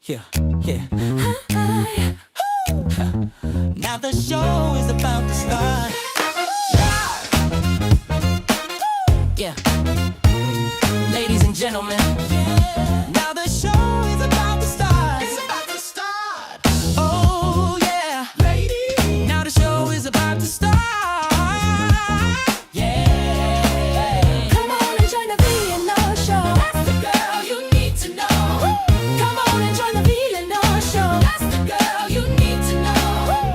Yeah, yeah. Now the show is about to start. Yeah. Ladies and gentlemen, now the show is about to start. It's about to start. Oh yeah, ladies. Now the show is about to start. Yeah. Come on and join the VLenore show. That's the girl you need to know. Come on and join the VLenore show. That's the girl you need to know.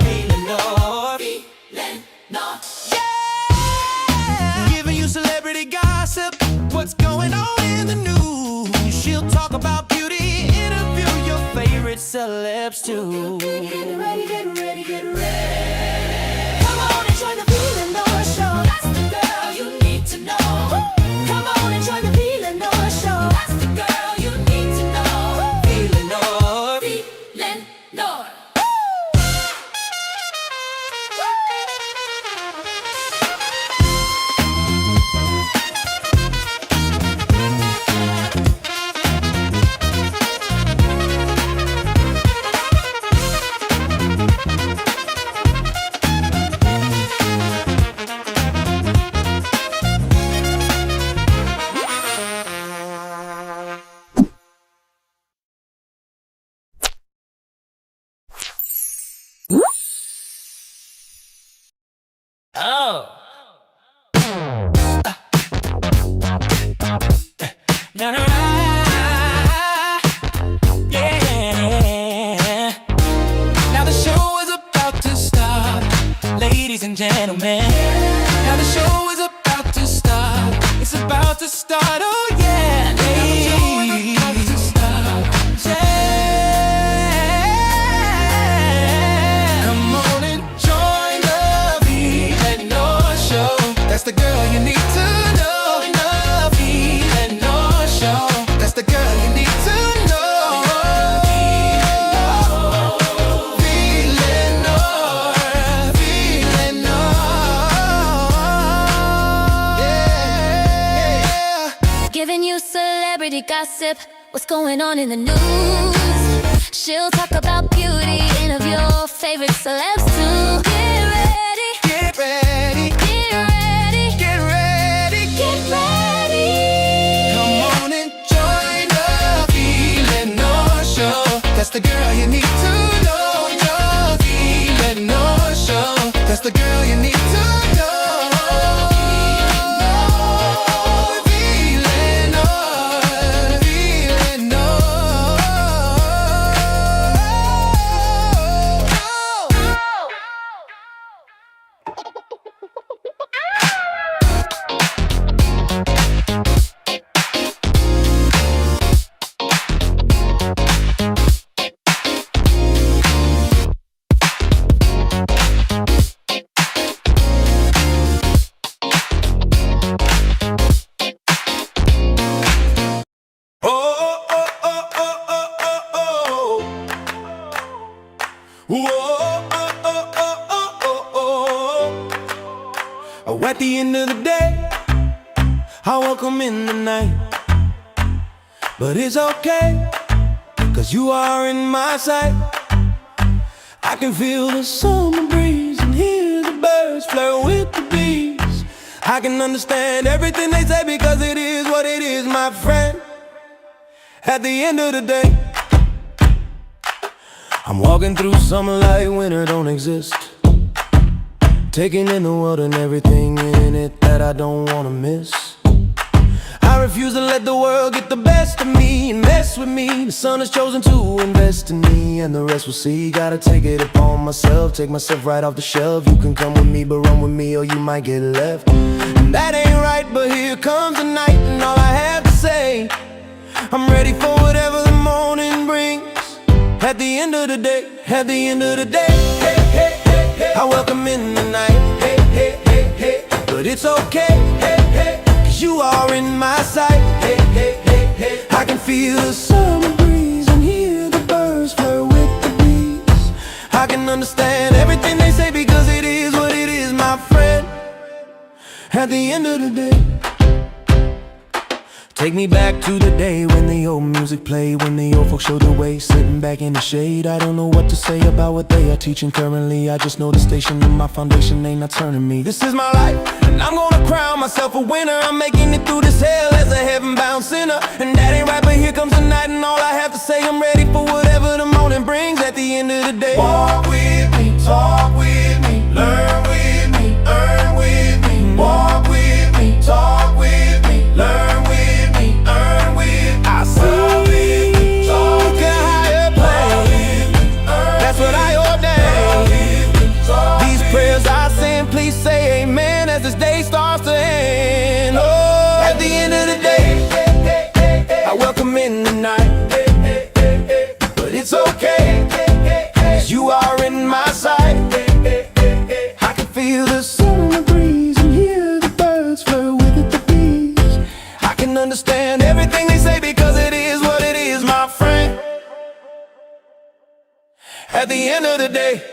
VLenore, VLenore. yeah. Giving you celebrity gossip, what's going on in the news. She'll talk about beauty, interview your favorite celebs too. Get ready, get ready, get ready. Come on and join the VLenore show. That's the girl you need to know. Come on and join the VLenore show. That's the girl you need to know. VLenore, VLenore. oh. Na, na, na. Yeah. Now the show is about to start, ladies and gentlemen. Now the show is about to start. It's about to start. Oh yeah, ladies. About to start. Yeah. Come on and join the VLenore show. That's the girl you need to know. The VLenore show. That's the girl you need to know. VLenore, VLenore. Yeah. Giving you celebrity gossip, what's going on in the news. She'll talk about beauty, interview your favorite celebs too. Get ready, Get ready, get ready, get ready, get ready. Come on and join the VLenore show. That's the girl you need to know. The VLenore show. That's the girl you need to know. VLenore, oh, oh, oh, oh, oh, oh, oh. Whoa, oh, oh, oh, oh, oh, oh. Oh, at the end of the day, I welcome in the night. But it's okay, cause you are in my sight. I can feel the summer breeze and hear the birds flirt with the bees. I can understand everything they say because it is what it is, my friend. At the end of the day, I'm walking through summer like winter don't exist. Taking in the world and everything in it that I don't wanna miss. I refuse to let the world get the best of me and mess with me. The sun has chosen to invest in me, and the rest we'll see. Gotta take it upon myself, take myself right off the shelf. You can come with me, but run with me or you might get left. And that ain't right, but here comes the night, and all I have to say, I'm ready for whatever the morning brings. At the end of the day, at the end of the day, hey, hey, hey, hey, I welcome in the night, hey, hey, hey, hey. But it's okay, hey, hey, cause you are in my sight, hey, hey, hey, hey. I can feel the summer breeze and hear the birds flirt with the bees. I can understand everything they say because it is what it is, my friend. At the end of the day, Take me back to the day when the old music played, when the old folks showed the way, sitting back in the shade. I don't know what to say about what they are teaching currently. I just know the station and my foundation ain't not turning me. This is my life, and I'm gonna crown myself a winner. I'm making it through this hell as a heaven-bound sinner. And that ain't right, but here comes the night, and all I have to say, I'm ready for whatever the morning brings at the end of the day. Walk with me, talk with me, learn with me, earn with me. Walk with me, talk with me, learn with me. I see a higher plane. That's what I ordain. These prayers I send, please say amen as this day starts to end. Oh, at the end of the day, I welcome in the night. But it's okay, 'cause you are in my sight. I can feel the summer breeze and hear the birds flirt with the bees. I can understand everything they say because it is what it is, my friend. At the end of the day.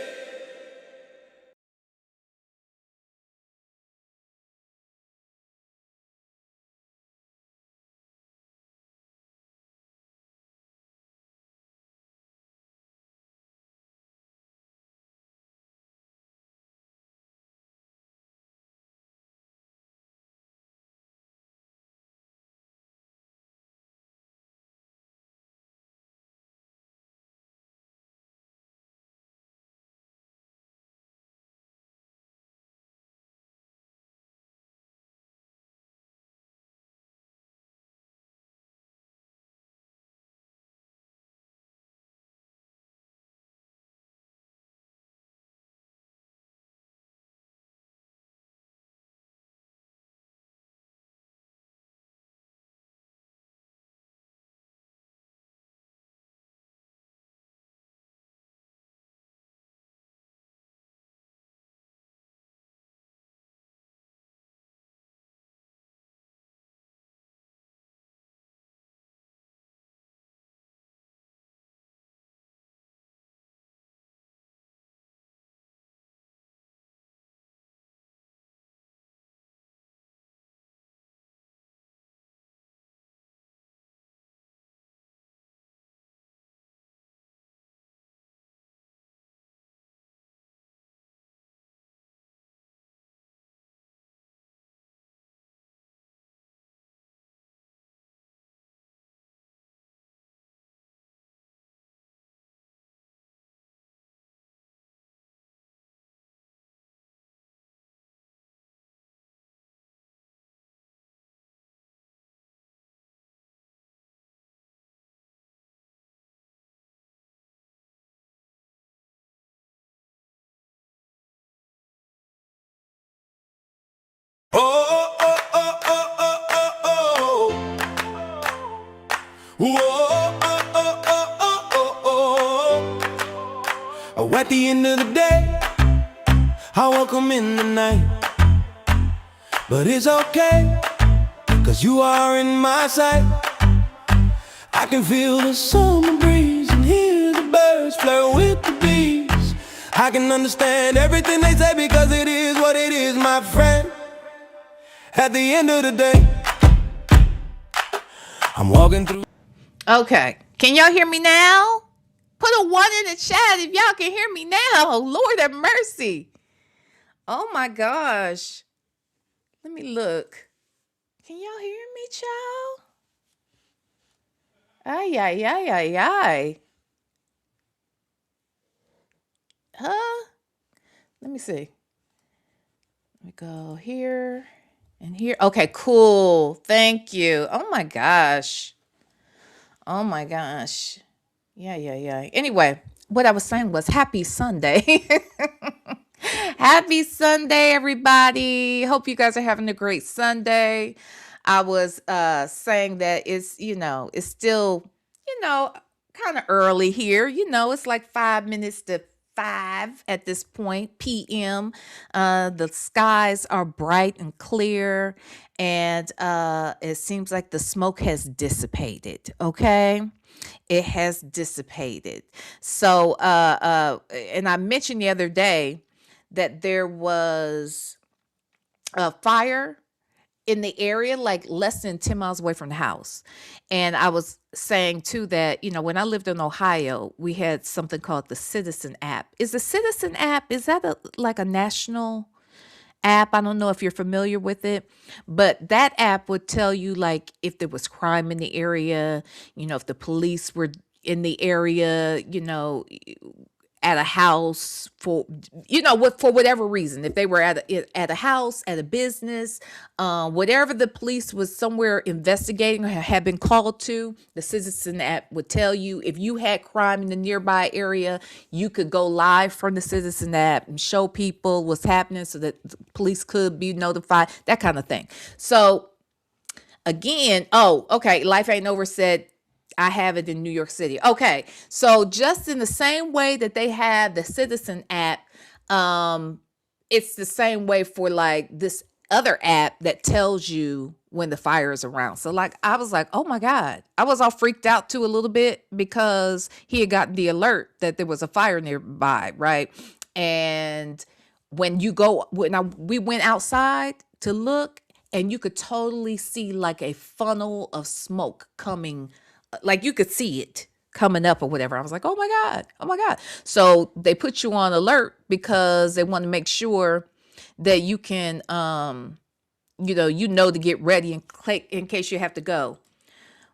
Oh, oh, oh, oh, oh, oh, oh. Whoa, oh, oh, oh, oh, oh, oh. Oh, at the end of the day, I welcome in the night. But it's okay, 'cause you are in my sight. I can feel the summer breeze and hear the birds flirt with the bees. I can understand everything they say because it is what it is, my friend. At the end of the day, I'm walking through. Okay. Can y'all hear me now? Put a 1 in the chat if y'all can hear me now. Lord have mercy. Oh my gosh. Let me look. Can y'all hear me, child? Ay, ay, ay, ay, ay. Huh? Let me see. Let me go here and here. Okay, cool. Thank you. Oh my gosh. Oh my gosh. Yeah, yeah, yeah. Anyway, what I was saying was happy Sunday. Happy Sunday, everybody. Hope you guys are having a great Sunday. I was saying that it's still, kind of early here. It's like 5 minutes to 5 at this point, PM. The skies are bright and clear, and it seems like the smoke has dissipated. Okay. It has dissipated. So, and I mentioned the other day that there was a fire in the area, like less than 10 miles away from the house. And I was saying too that, when I lived in Ohio, we had something called the Citizen app. Is the Citizen app, is that like a national app? I don't know if you're familiar with it, but that app would tell you like if there was crime in the area, if the police were in the area, at a house for for whatever reason, if they were at a house, at a business, whatever, the police was somewhere investigating or had been called to, the Citizen app would tell you. If you had crime in the nearby area, you could go live from the Citizen app and show people what's happening so that the police could be notified, that kind of thing. So again, okay, Life Ain't Over said I have it in New York City. Okay, so just in the same way that they have the Citizen app, it's the same way for like this other app that tells you when the fire is around. So like I was like, oh my God, I was all freaked out too a little bit because he had gotten the alert that there was a fire nearby, right? And when we went outside to look, and you could totally see like a funnel of smoke coming, like you could see it coming up or whatever. I was like, oh my God, oh my God. So they put you on alert because they want to make sure that you can, to get ready in case you have to go.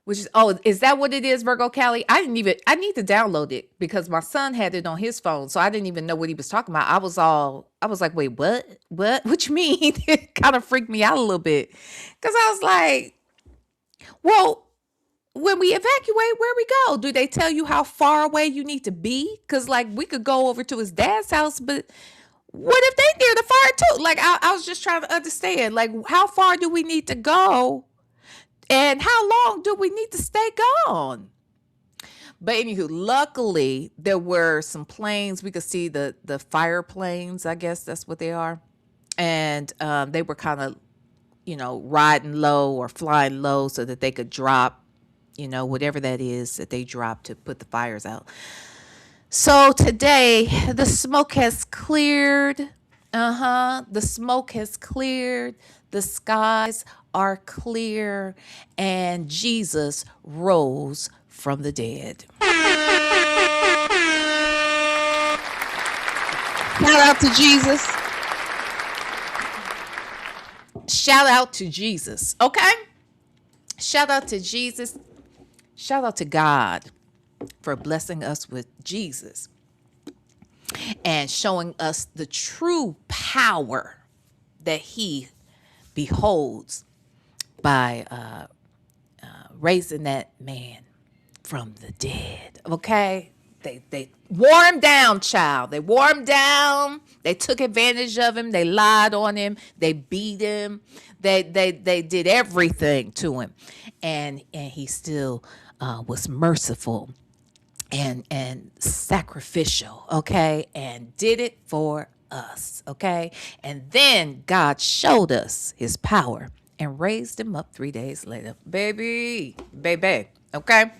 Which is, is that what it is, Virgo Cali? I need to download it because my son had it on his phone. So I didn't even know what he was talking about. I was like, wait, what you mean? It kind of freaked me out a little bit. Cause I was like, well, when we evacuate, where we go? Do they tell you how far away you need to be? Cause like we could go over to his dad's house, but what if they near the fire too? Like I was just trying to understand, like how far do we need to go? And how long do we need to stay gone? But anywho, luckily there were some planes. We could see the fire planes, I guess that's what they are. And they were kind of, riding low or flying low so that they could drop, whatever that is that they drop to put the fires out. So today the smoke has cleared. The smoke has cleared. The skies are clear, and Jesus rose from the dead. Shout out to Jesus. Shout out to Jesus. Okay? Shout out to Jesus. Shout out to God for blessing us with Jesus and showing us the true power that he beholds by raising that man from the dead. Okay? They wore him down, child. They wore him down. They took advantage of him. They lied on him. They beat him. They did everything to him. And he still was merciful and sacrificial, okay? And did it for us, okay? And then God showed us his power and raised him up 3 days later. Baby. Okay?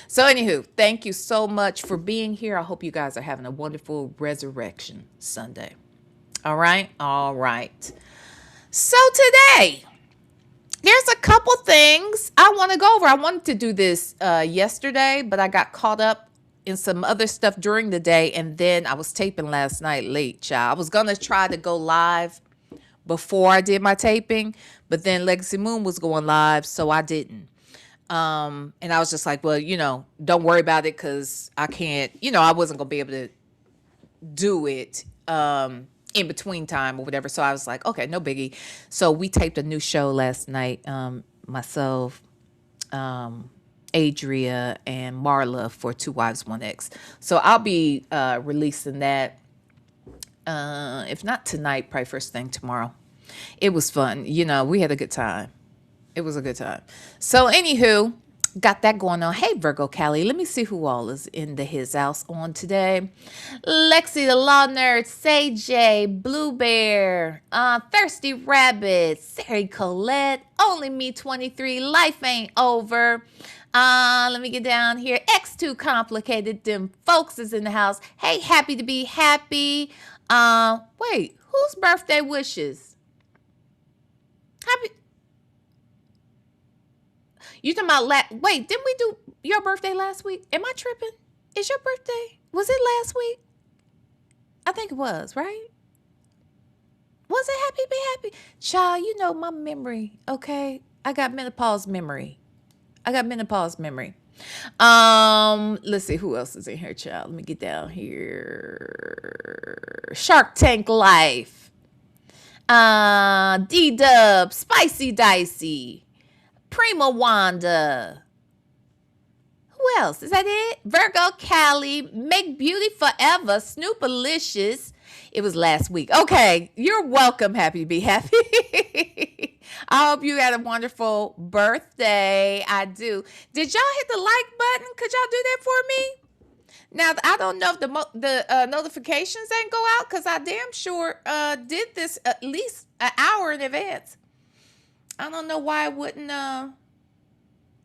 So anywho, thank you so much for being here. I hope you guys are having a wonderful Resurrection Sunday. All right? All right. So today, there's a couple things I want to go over. I wanted to do this yesterday, but I got caught up in some other stuff during the day, and then I was taping last night late, child. I was going to try to go live before I did my taping, but then Legacy Moon was going live, so I didn't. And I was just like, well, don't worry about it because I can't, I wasn't going to be able to do it in between time or whatever. So I was like, okay, no biggie. So we taped a new show last night, myself, Adria, and Marla for Two Wives, One Ex. So I'll be releasing that, if not tonight, probably first thing tomorrow. It was fun. We had a good time. It was a good time. So anywho, got that going on. Hey, Virgo Cali, let me see who all is in his house on today. Lexi the Law Nerd, Say J, Blue Bear, Thirsty Rabbit, Sari Colette, Only Me 23, Life Ain't Over. Let me get down here. X2 Complicated, them folks is in the house. Hey, Happy to Be Happy. Wait, whose birthday wishes? You talking about wait, didn't we do your birthday last week? Am I tripping? Is your birthday? Was it last week? I think it was, right? Was it happy be happy? Child, you know my memory, okay? I got menopause memory. Let's see who else is in here, child. Let me get down here. Shark Tank Life. D-Dub, Spicy Dicey, Prima Wanda. Who else? Is that it? Virgo Cali, Make Beauty Forever, Snoopalicious. It was last week. Okay, you're welcome, Happy Be Happy. I hope you had a wonderful birthday. I do. Did y'all hit the like button? Could y'all do that for me? Now, I don't know if the notifications ain't go out because I damn sure did this at least an hour in advance. I don't know why it wouldn't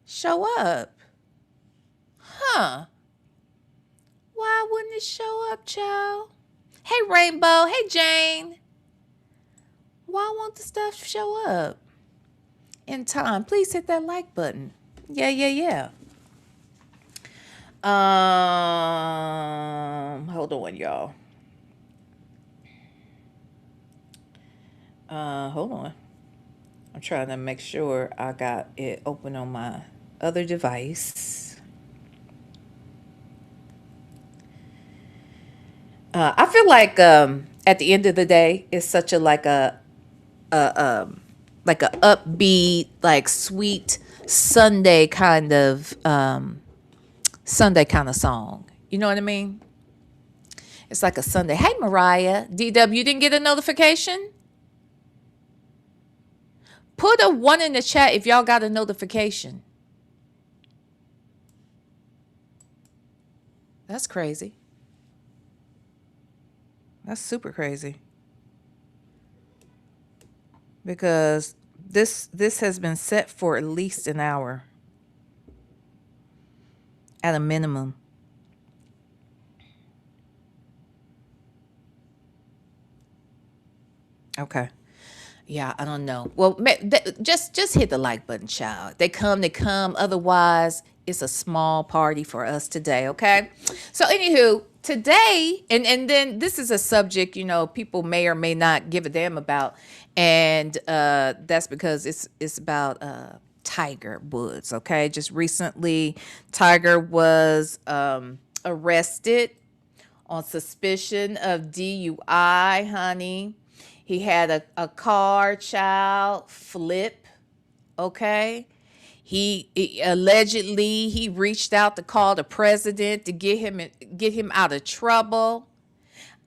show up. Huh. Why wouldn't it show up, child? Hey, Rainbow. Hey, Jane. Why won't the stuff show up in time? Please hit that like button. Yeah. Hold on, y'all. Hold on. I'm trying to make sure I got it open on my other device. I feel like at the end of the day, it's such a like a upbeat, like sweet Sunday kind of song. You know what I mean? It's like a Sunday. Hey, Mariah. DW, you didn't get a notification? Put a 1 in the chat if y'all got a notification. That's crazy. That's super crazy. Because this has been set for at least an hour. At a minimum. Okay. Yeah, I don't know. Well, just hit the like button, child. They come. Otherwise, it's a small party for us today, okay? So, anywho, today, and then this is a subject, people may or may not give a damn about, and that's because it's about Tiger Woods, okay? Just recently, Tiger was arrested on suspicion of DUI, honey. He had a car, child, flip, okay? He allegedly reached out to call the president to get him out of trouble.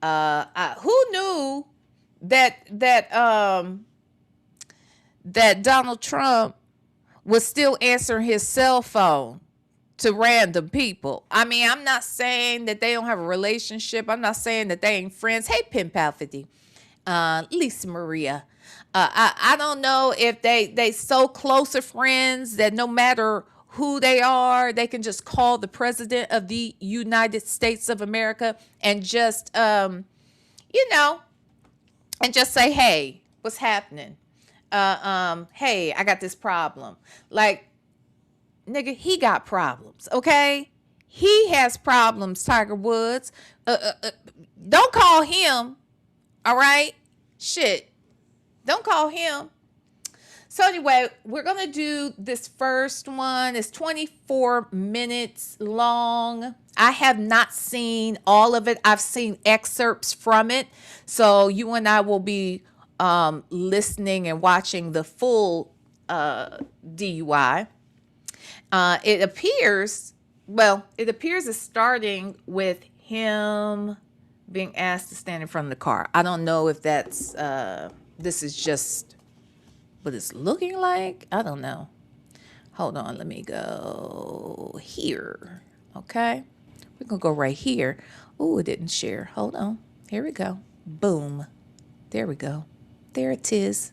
Who knew that Donald Trump was still answering his cell phone to random people? I mean, I'm not saying that they don't have a relationship. I'm not saying that they ain't friends. Hey, Pin Pal 50. Lisa Maria. I don't know if they so close of friends that no matter who they are, they can just call the president of the United States of America and just, and just say, hey, what's happening? Hey, I got this problem. Like, nigga, he got problems, okay? He has problems, Tiger Woods. Don't call him, all right? Shit. Don't call him. So anyway, we're going to do this first one. It's 24 minutes long. I have not seen all of it. I've seen excerpts from it. So you and I will be listening and watching the full DUI. It appears it's starting with him being asked to stand in front of the car. I don't know if that's, this is just what it's looking like. I don't know. Hold on, let me go here. Okay. We're going to go right here. Oh, it didn't share. Hold on. Here we go. Boom. There we go. There it is.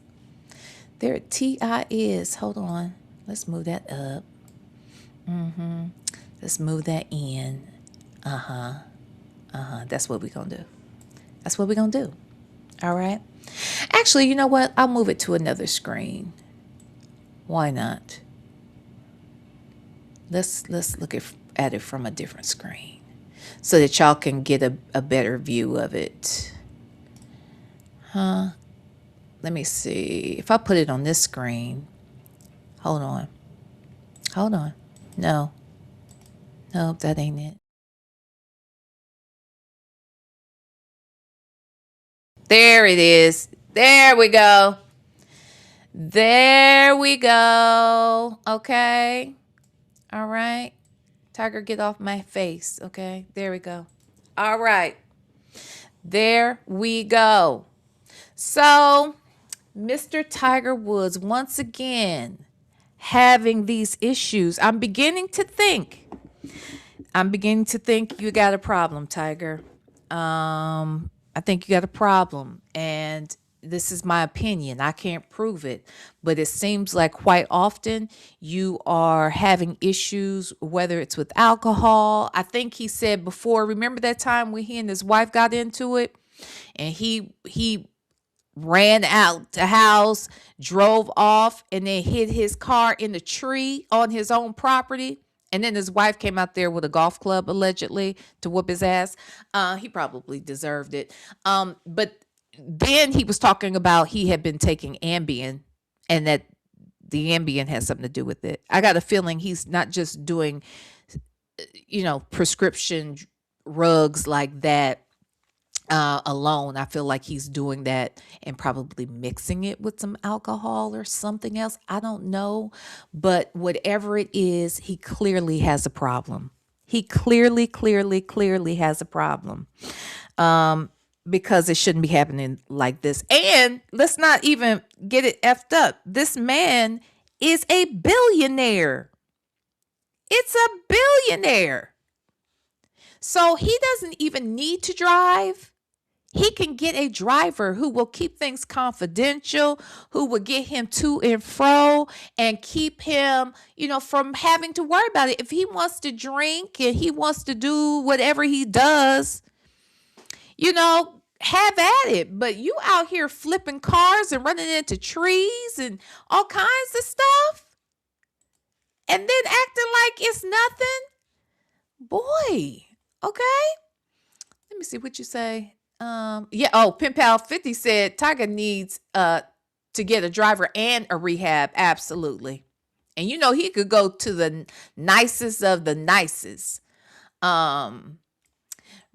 There it T-I is. Hold on. Let's move that up. Let's move that in. That's what we're going to do. That's what we're going to do. All right. Actually, you know what? I'll move it to another screen. Why not? Let's look at it from a different screen so that y'all can get a better view of it. Let me see. If I put it on this screen, hold on. Hold on. No. Nope, that ain't it. There it is. There we go. There we go. Okay. All right. Tiger, get off my face. Okay. There we go. All right. There we go. So, Mr. Tiger Woods, once again, having these issues. I'm beginning to think you got a problem, Tiger. I think you got a problem. And this is my opinion. I can't prove it, but it seems like quite often you are having issues, whether it's with alcohol. I think he said before, remember that time when he and his wife got into it and he ran out the house, drove off, and then hid his car in the tree on his own property. And then his wife came out there with a golf club, allegedly, to whoop his ass. He probably deserved it. But then he was talking about he had been taking Ambien and that the Ambien has something to do with it. I got a feeling he's not just doing, prescription drugs like that alone. I feel like he's doing that and probably mixing it with some alcohol or something else. I don't know. But whatever it is, he clearly has a problem. He clearly has a problem. Because it shouldn't be happening like this. And let's not even get it effed up. This man is a billionaire. It's a billionaire. So he doesn't even need to drive. He can get a driver who will keep things confidential, who will get him to and fro and keep him, from having to worry about it. If he wants to drink and he wants to do whatever he does, have at it. But you out here flipping cars and running into trees and all kinds of stuff and then acting like it's nothing. Boy, okay. Let me see what you say. Pen Pal 50 said Tiger needs to get a driver and a rehab. Absolutely. And he could go to the nicest of the nicest.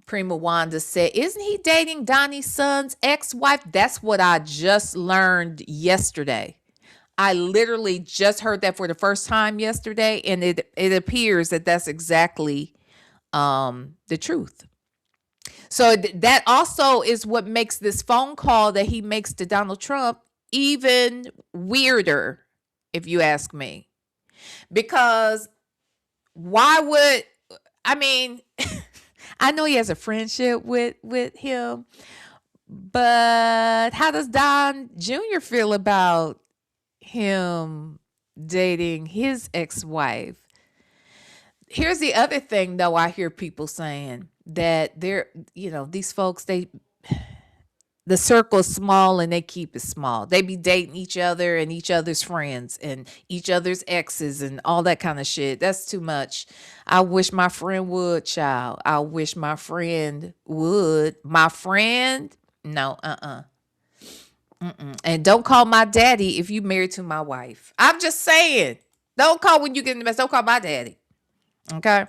Prima Wanda said, isn't he dating Donnie's son's ex-wife? That's what I just learned yesterday. I literally just heard that for the first time yesterday, and it appears that that's exactly the truth. So that also is what makes this phone call that he makes to Donald Trump even weirder, if you ask me. Because I know he has a friendship with him, but how does Don Jr. feel about him dating his ex-wife? Here's the other thing, though, I hear people saying that these folks, the circle is small and they keep it small. They be dating each other and each other's friends and each other's exes and all that kind of shit. That's too much. I wish my friend would, child. I wish my friend would. My friend? No, And don't call my daddy if you married to my wife. I'm just saying. Don't call when you get in the mess. Don't call my daddy. Okay?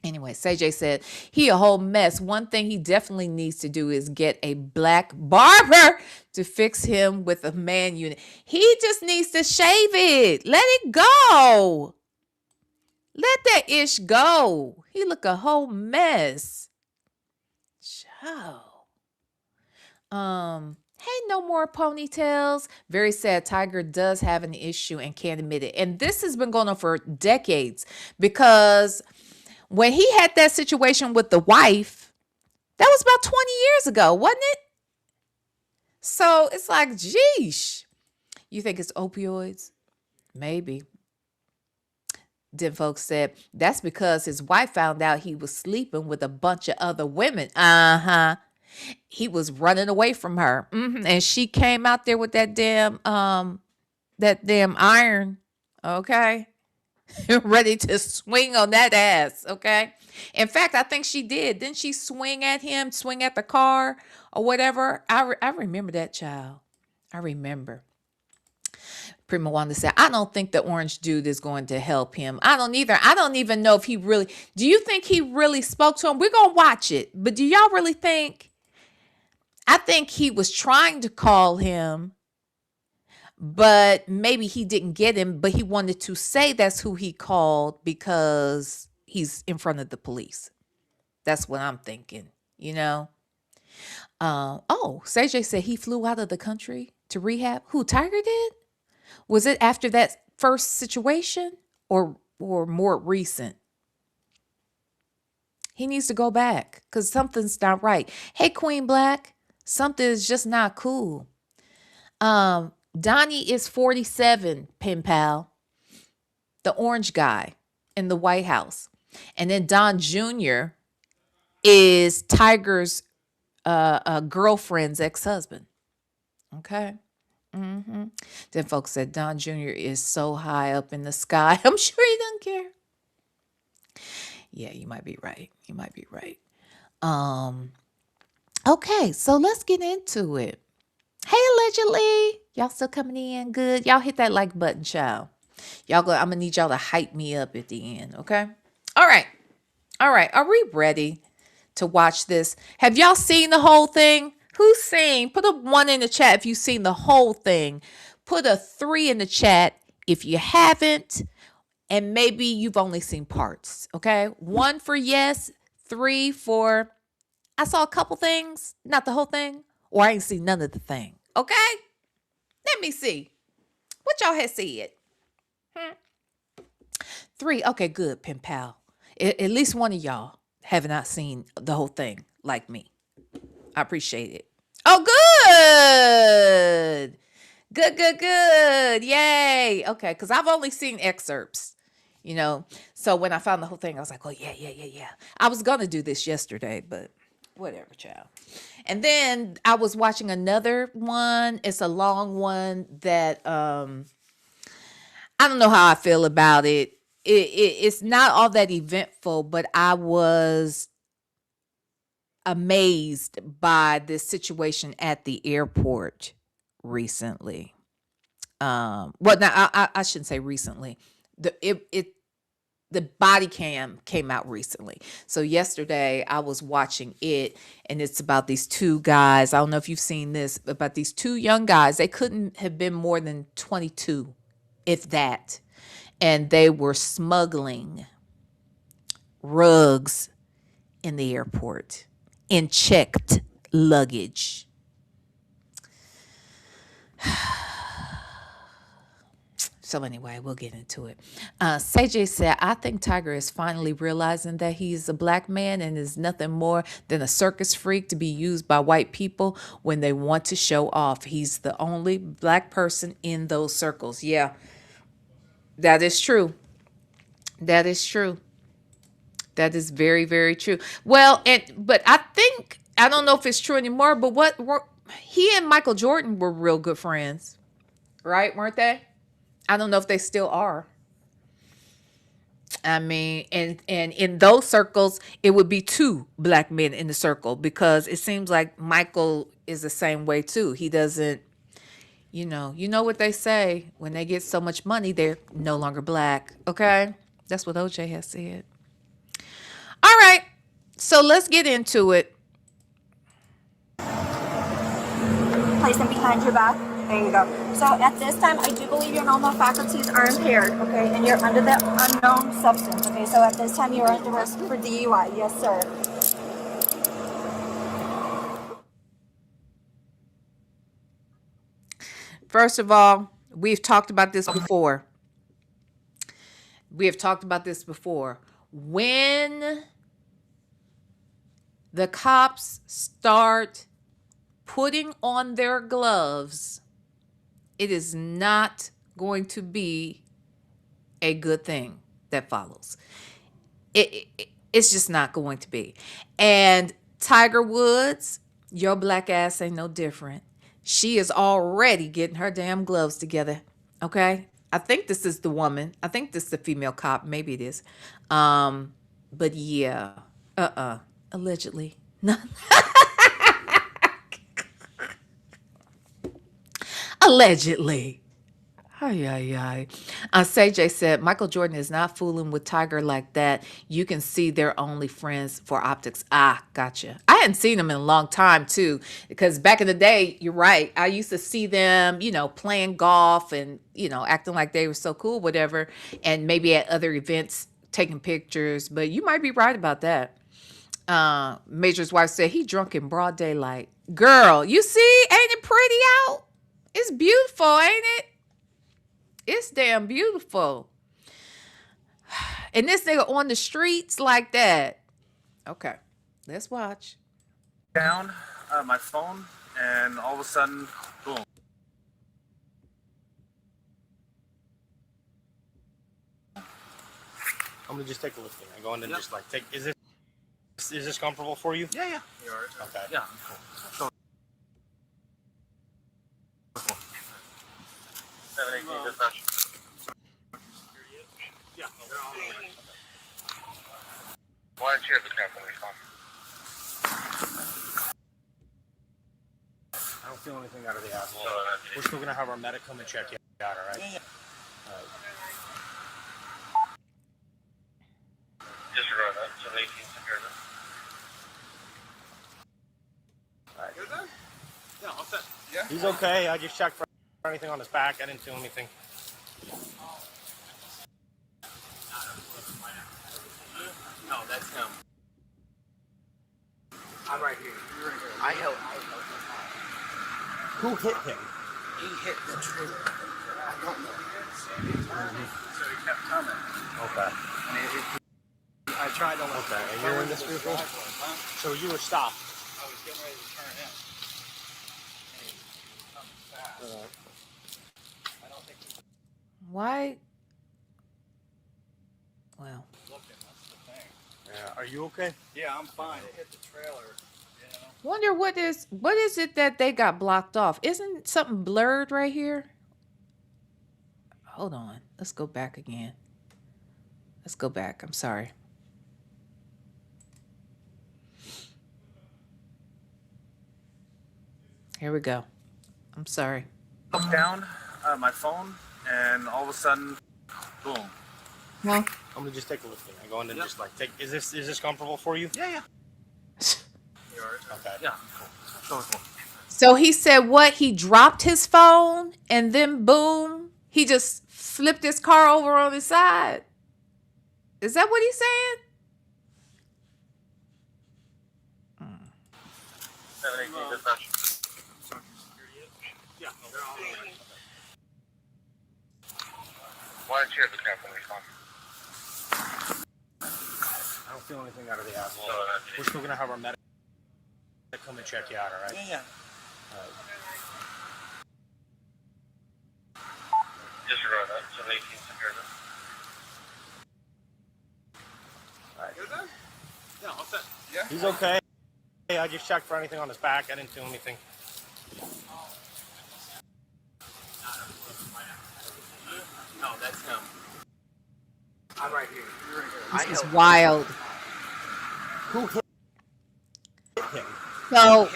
Anyway, CJ said, he a whole mess. One thing he definitely needs to do is get a black barber to fix him with a man unit. He just needs to shave it. Let it go. Let that ish go. He look a whole mess. Ciao. Hey, no more ponytails. Very sad. Tiger does have an issue and can't admit it. And this has been going on for decades because when he had that situation with the wife, that was about 20 years ago, wasn't it? So it's like, geesh. You think it's opioids? Maybe. Then folks said, that's because his wife found out he was sleeping with a bunch of other women. He was running away from her. And she came out there with that damn iron. Okay. ready to swing on that ass, okay? In fact, I think she did. Didn't she swing at him, swing at the car or whatever? I remember that, child. I remember. Prima Wanda said, I don't think the orange dude is going to help him. I don't either. I don't even know if he really, do you think he really spoke to him? We're going to watch it. But do y'all really think? I think he was trying to call him, but maybe he didn't get him, but he wanted to say that's who he called because he's in front of the police. That's what I'm thinking, you know? Oh, CJ said he flew out of the country to rehab. Who, Tiger did? Was it after that first situation or more recent? He needs to go back because something's not right. Hey, Queen Black, something is just not cool. Donnie is 47, pen pal. The orange guy in the White House. And then Don Jr. is Tiger's girlfriend's ex-husband. Okay. Then folks said Don Jr. is so high up in the sky. I'm sure he doesn't care. Yeah, you might be right. You might be right. Okay, so let's get into it. Hey, allegedly. Y'all still coming in good? Y'all hit that like button, child. I'm gonna need y'all to hype me up at the end, okay? All right. Are we ready to watch this? Have y'all seen the whole thing? Who's seen? Put a 1 in the chat if you've seen the whole thing. Put a 3 in the chat if you haven't, and maybe you've only seen parts, okay? 1 for yes, 3 for I saw a couple things, not the whole thing, or I ain't seen none of the thing, okay? Let me see. What y'all had said? 3, okay, good, pen pal. At least one of y'all have not seen the whole thing like me. I appreciate it. Oh, good. Good. Yay. Okay, because I've only seen excerpts, you know. So when I found the whole thing, I was like, oh, yeah. I was going to do this yesterday, but whatever, child. And then I was watching another one. It's a long one that I don't know how I feel about it. It's not all that eventful, but I was amazed by this situation at the airport recently. Well, now I shouldn't say recently. The body cam came out recently. So yesterday I was watching it, and it's about these 2 guys. I don't know if you've seen this, about these 2 young guys. They couldn't have been more than 22, if that. And they were smuggling rugs in the airport in checked luggage. So anyway, we'll get into it. CJ said, I think Tiger is finally realizing that he's a black man and is nothing more than a circus freak to be used by white people when they want to show off. He's the only black person in those circles. Yeah, that is true. That is true. That is very, very true. Well, but I think, I don't know if it's true anymore, but he and Michael Jordan were real good friends, right? Weren't they? I don't know if they still are. I mean, and in those circles, it would be 2 black men in the circle, because it seems like Michael is the same way too. He doesn't, you know what they say, when they get so much money, they're no longer black. Okay. That's what OJ has said. All right. So let's get into it. Place them behind your back. There you go. So at this time, I do believe your normal faculties are impaired, okay? And you're under the unknown substance, okay? So at this time, you're under arrest for DUI. Yes, sir. First of all, we've talked about this before. When the cops start putting on their gloves, it is not going to be a good thing that follows. It's just not going to be. And Tiger Woods, your black ass ain't no different. She is already getting her damn gloves together. Okay? I think this is the woman. I think this is the female cop. Maybe it is. But yeah. Allegedly. Allegedly. Ay, ay, ay. CJ said, Michael Jordan is not fooling with Tiger like that. You can see they're only friends for optics. Ah, gotcha. I hadn't seen them in a long time, too, because back in the day, you're right. I used to see them, playing golf and, acting like they were so cool, whatever, and maybe at other events taking pictures. But you might be right about that. Major's wife said, he drunk in broad daylight. Girl, you see? Ain't it pretty out? It's beautiful, ain't it? It's damn beautiful. And this nigga on the streets like that. Okay, let's watch. Down my phone, and all of a sudden, boom. I'm gonna just take a look and go in and just like take. Is this comfortable for you? Yeah, yeah. You are. Okay. Yeah. Cool. 718 dispatch. Yeah. Why don't you have the captain respond? I don't feel anything out of the asshole. We're still gonna have our medic come and check you out. All right. Yeah. All right. Disregard that. 718 secure that. All right. Good then? Yeah, all set. Yeah. He's okay. I just checked for anything on his back. I didn't feel anything. No, that's him. I'm right here. You're right here. I held. Who hit him? He hit the trailer. I don't know. So he kept coming. Okay. I tried to let Okay. And you're in this vehicle? So you were stopped. I was getting ready to turn in. And he comes fast. I don't think he Why? Well, looking. That's the thing. Yeah. Are you okay? Yeah, I'm fine. It hit the trailer. wonder what is it that they got blocked off? Isn't something blurred right here? Hold on. Let's go back again. Let's go back. I'm sorry. Here we go. I'm sorry. Looked down my phone, and all of a sudden, boom. Well, I'm gonna just take a look and go in and just like take. Is this comfortable for you? Yeah, yeah. You are. Okay. Yeah. Cool. Totally cool. so he said what? He dropped his phone and then boom, he just flipped his car over on his side. Is that what he's saying? 718 dispatch. Yeah. Why don't you have the captain respond? I don't feel anything out of the asshole. No, We're still gonna have our medic come and check you out. All right. Yeah. All right. Disregard that. 718 secure that. All right. Good then? Yeah, all set. Yeah. He's okay. I just checked for anything on his back. I didn't feel anything. No, that's him. I'm right here. You're right here. This is wild. Who hit him? So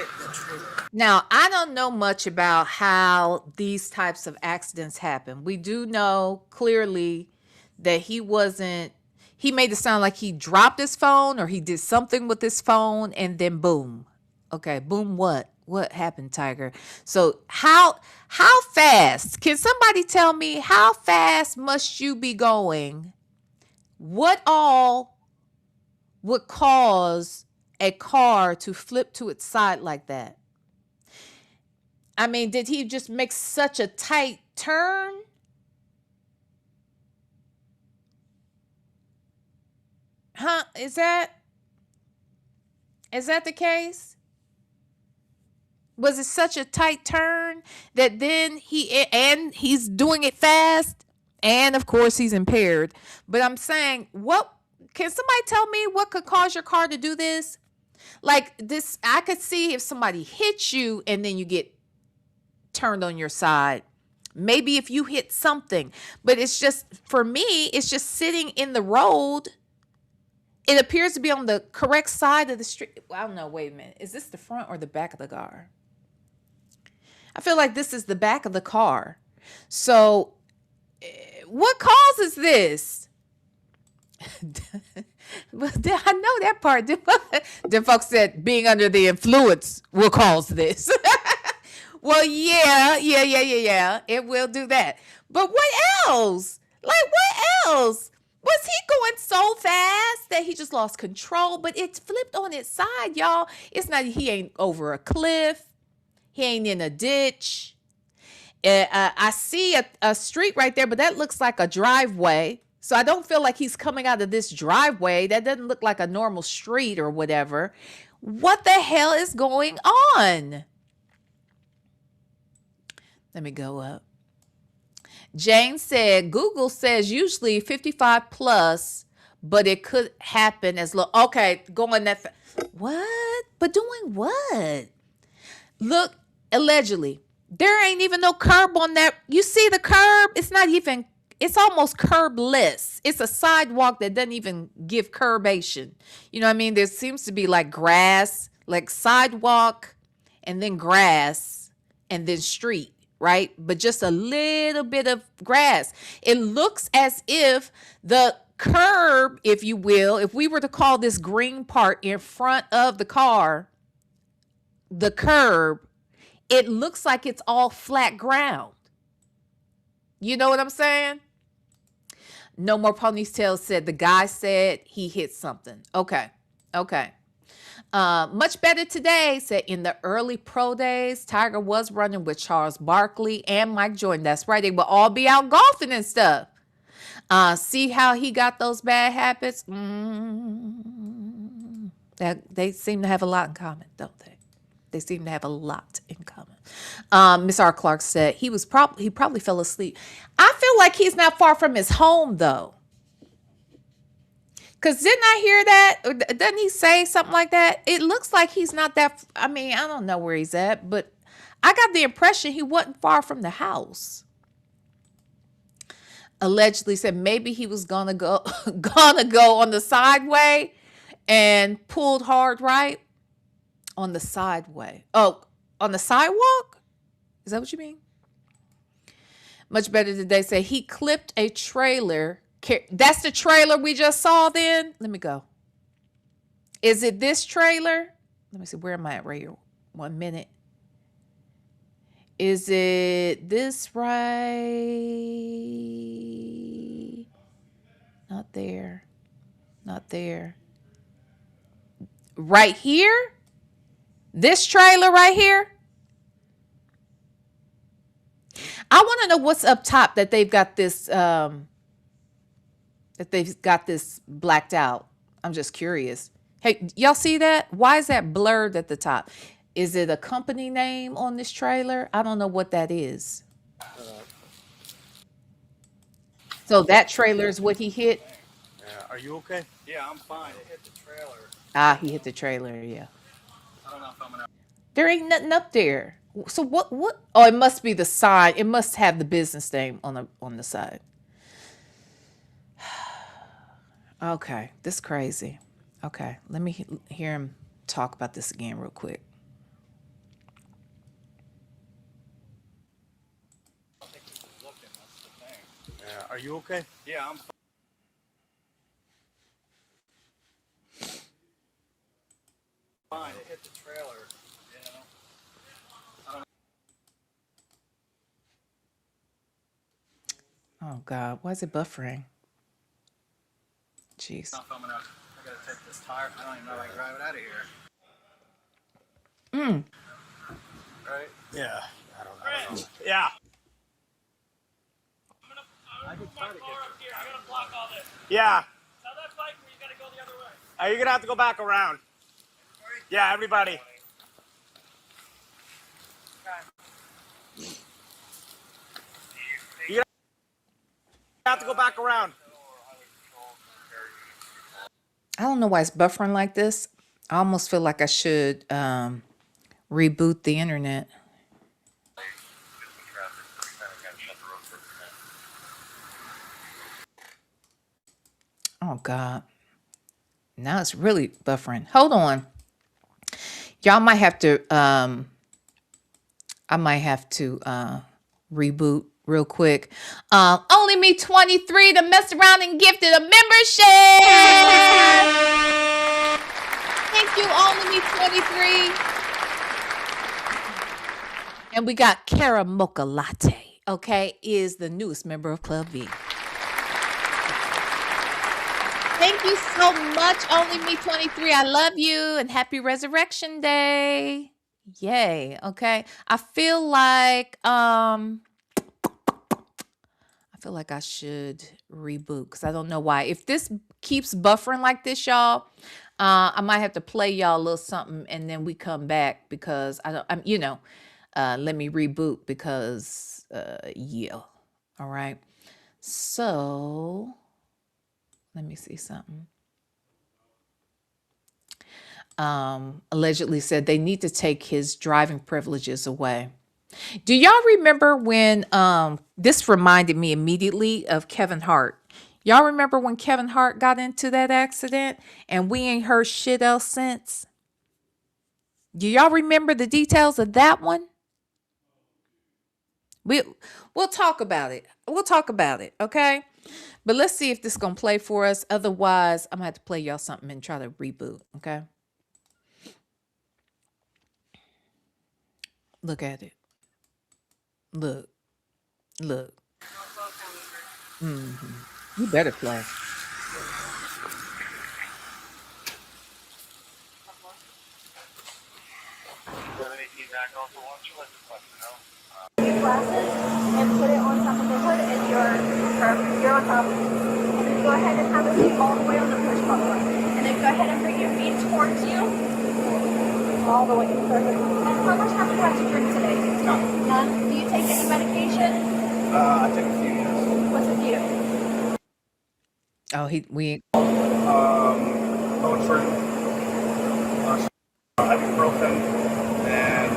now I don't know much about how these types of accidents happen. We do know clearly that he made it sound like he dropped his phone or he did something with his phone and then boom. Okay, boom what? What happened, Tiger? So how fast? Can somebody tell me how fast must you be going? What all would cause a car to flip to its side like that? I mean, did he just make such a tight turn? Huh? Is that the case? Was it such a tight turn that then he's doing it fast, and of course he's impaired. But I'm saying, what can somebody tell me what could cause your car to do this? Like this, I could see if somebody hits you and then you get turned on your side. Maybe if you hit something, but it's just, for me, it's just sitting in the road. It appears to be on the correct side of the street. Well, I don't know. Wait a minute. Is this the front or the back of the car? I feel like this is the back of the car. So what causes this? Well, I know that part. The folks said being under the influence will cause this. Well, yeah. It will do that. But what else? Like, what else? Was he going so fast that he just lost control? But it's flipped on its side, y'all. It's not, he ain't over a cliff. He ain't in a ditch. I see a street right there, but that looks like a driveway. So I don't feel like he's coming out of this driveway. That doesn't look like a normal street or whatever. What the hell is going on? Let me go up. Jane said, Google says usually 55 plus, but it could happen as low. Okay, going that. What? But doing what? Look, allegedly, there ain't even no curb on that. You see the curb? It's not even, it's almost curbless. It's a sidewalk that doesn't even give curbation. You know what I mean? There seems to be like grass, like sidewalk, and then grass, and then street. Right? But just a little bit of grass. It looks as if the curb, if you will, if we were to call this green part in front of the car, the curb, it looks like it's all flat ground. You know what I'm saying? No More Ponytails said the guy said he hit something. Okay. Much better today, said in the early pro days, Tiger was running with Charles Barkley and Mike Jordan. That's right. They would all be out golfing and stuff. See how he got those bad habits? They seem to have a lot in common, don't they? They seem to have a lot in common. Miss R. Clark said he probably fell asleep. I feel like he's not far from his home, though. Because didn't I hear that? Or doesn't he say something like that? It looks like he's not that. I mean, I don't know where he's at, but I got the impression he wasn't far from the house. Allegedly said maybe he was gonna go on the sideway and pulled hard right on the sideway. Oh, on the sidewalk? Is that what you mean? Much better today say he clipped a trailer. That's the trailer we just saw then? Let me go. Is it this trailer? Let me see. Where am I at right here? 1 minute. Is it this right? Not there. Not there. Right here? This trailer right here? I want to know what's up top that they've got this blacked out. I'm just curious. Hey, y'all see that? Why is that blurred at the top? Is it a company name on this trailer? I don't know what that is. So that trailer is what he hit? Are you okay? Yeah, I'm fine. It hit the trailer. Ah, he hit the trailer, yeah. I don't know if I'm gonna. There ain't nothing up there. So what? Oh, it must be the side. It must have the business name on the side. Okay, this is crazy. Okay, let me hear him talk about this again real quick. I think he was looking. That's the thing. Are you okay? Yeah, I'm fine. It hit the trailer. You know. Oh God, why is it buffering? Jeez. I gotta take this tire. I don't even know if I can drive it out of here. Right? Yeah. I don't know. Yeah. I can try to get you. I gotta block all this. Yeah. Tell that bike where you gotta go the other way. You're gonna have to go back around. Yeah, everybody. You're gonna have to go back around. I don't know why it's buffering like this. I almost feel like I should reboot the internet. Oh God. Now it's really buffering. Hold on. Y'all might have to I might have to reboot real quick. Only Me 23 to mess around and gifted a membership. Thank you, Only Me 23. And we got Cara Mocha Latte, okay, is the newest member of Club V. Thank you so much, Only Me 23. I love you and happy Resurrection Day. Yay. Okay. I feel like I should reboot because I don't know why. If this keeps buffering like this, y'all, I might have to play y'all a little something and then we come back because let me reboot because yeah. All right. So let me see something. Allegedly said they need to take his driving privileges away. Do y'all remember when this reminded me immediately of Kevin Hart? Y'all remember when Kevin Hart got into that accident and we ain't heard shit else since? Do y'all remember the details of that one? We'll talk about it. We'll talk about it, okay? But let's see if this is gonna play for us. Otherwise, I'm gonna have to play y'all something and try to reboot, okay? Look at it. Look. You better play. Your glasses and put it on top of the hood and you're on top. And then go ahead and have a seat all the way on the push button. And then go ahead and bring your feet towards you. All the way. Perfect. And how much have you had to drink today? None. None? Do you take any medication? I take a few, yes. What's a few? Oh, Motrin, ibuprofen, and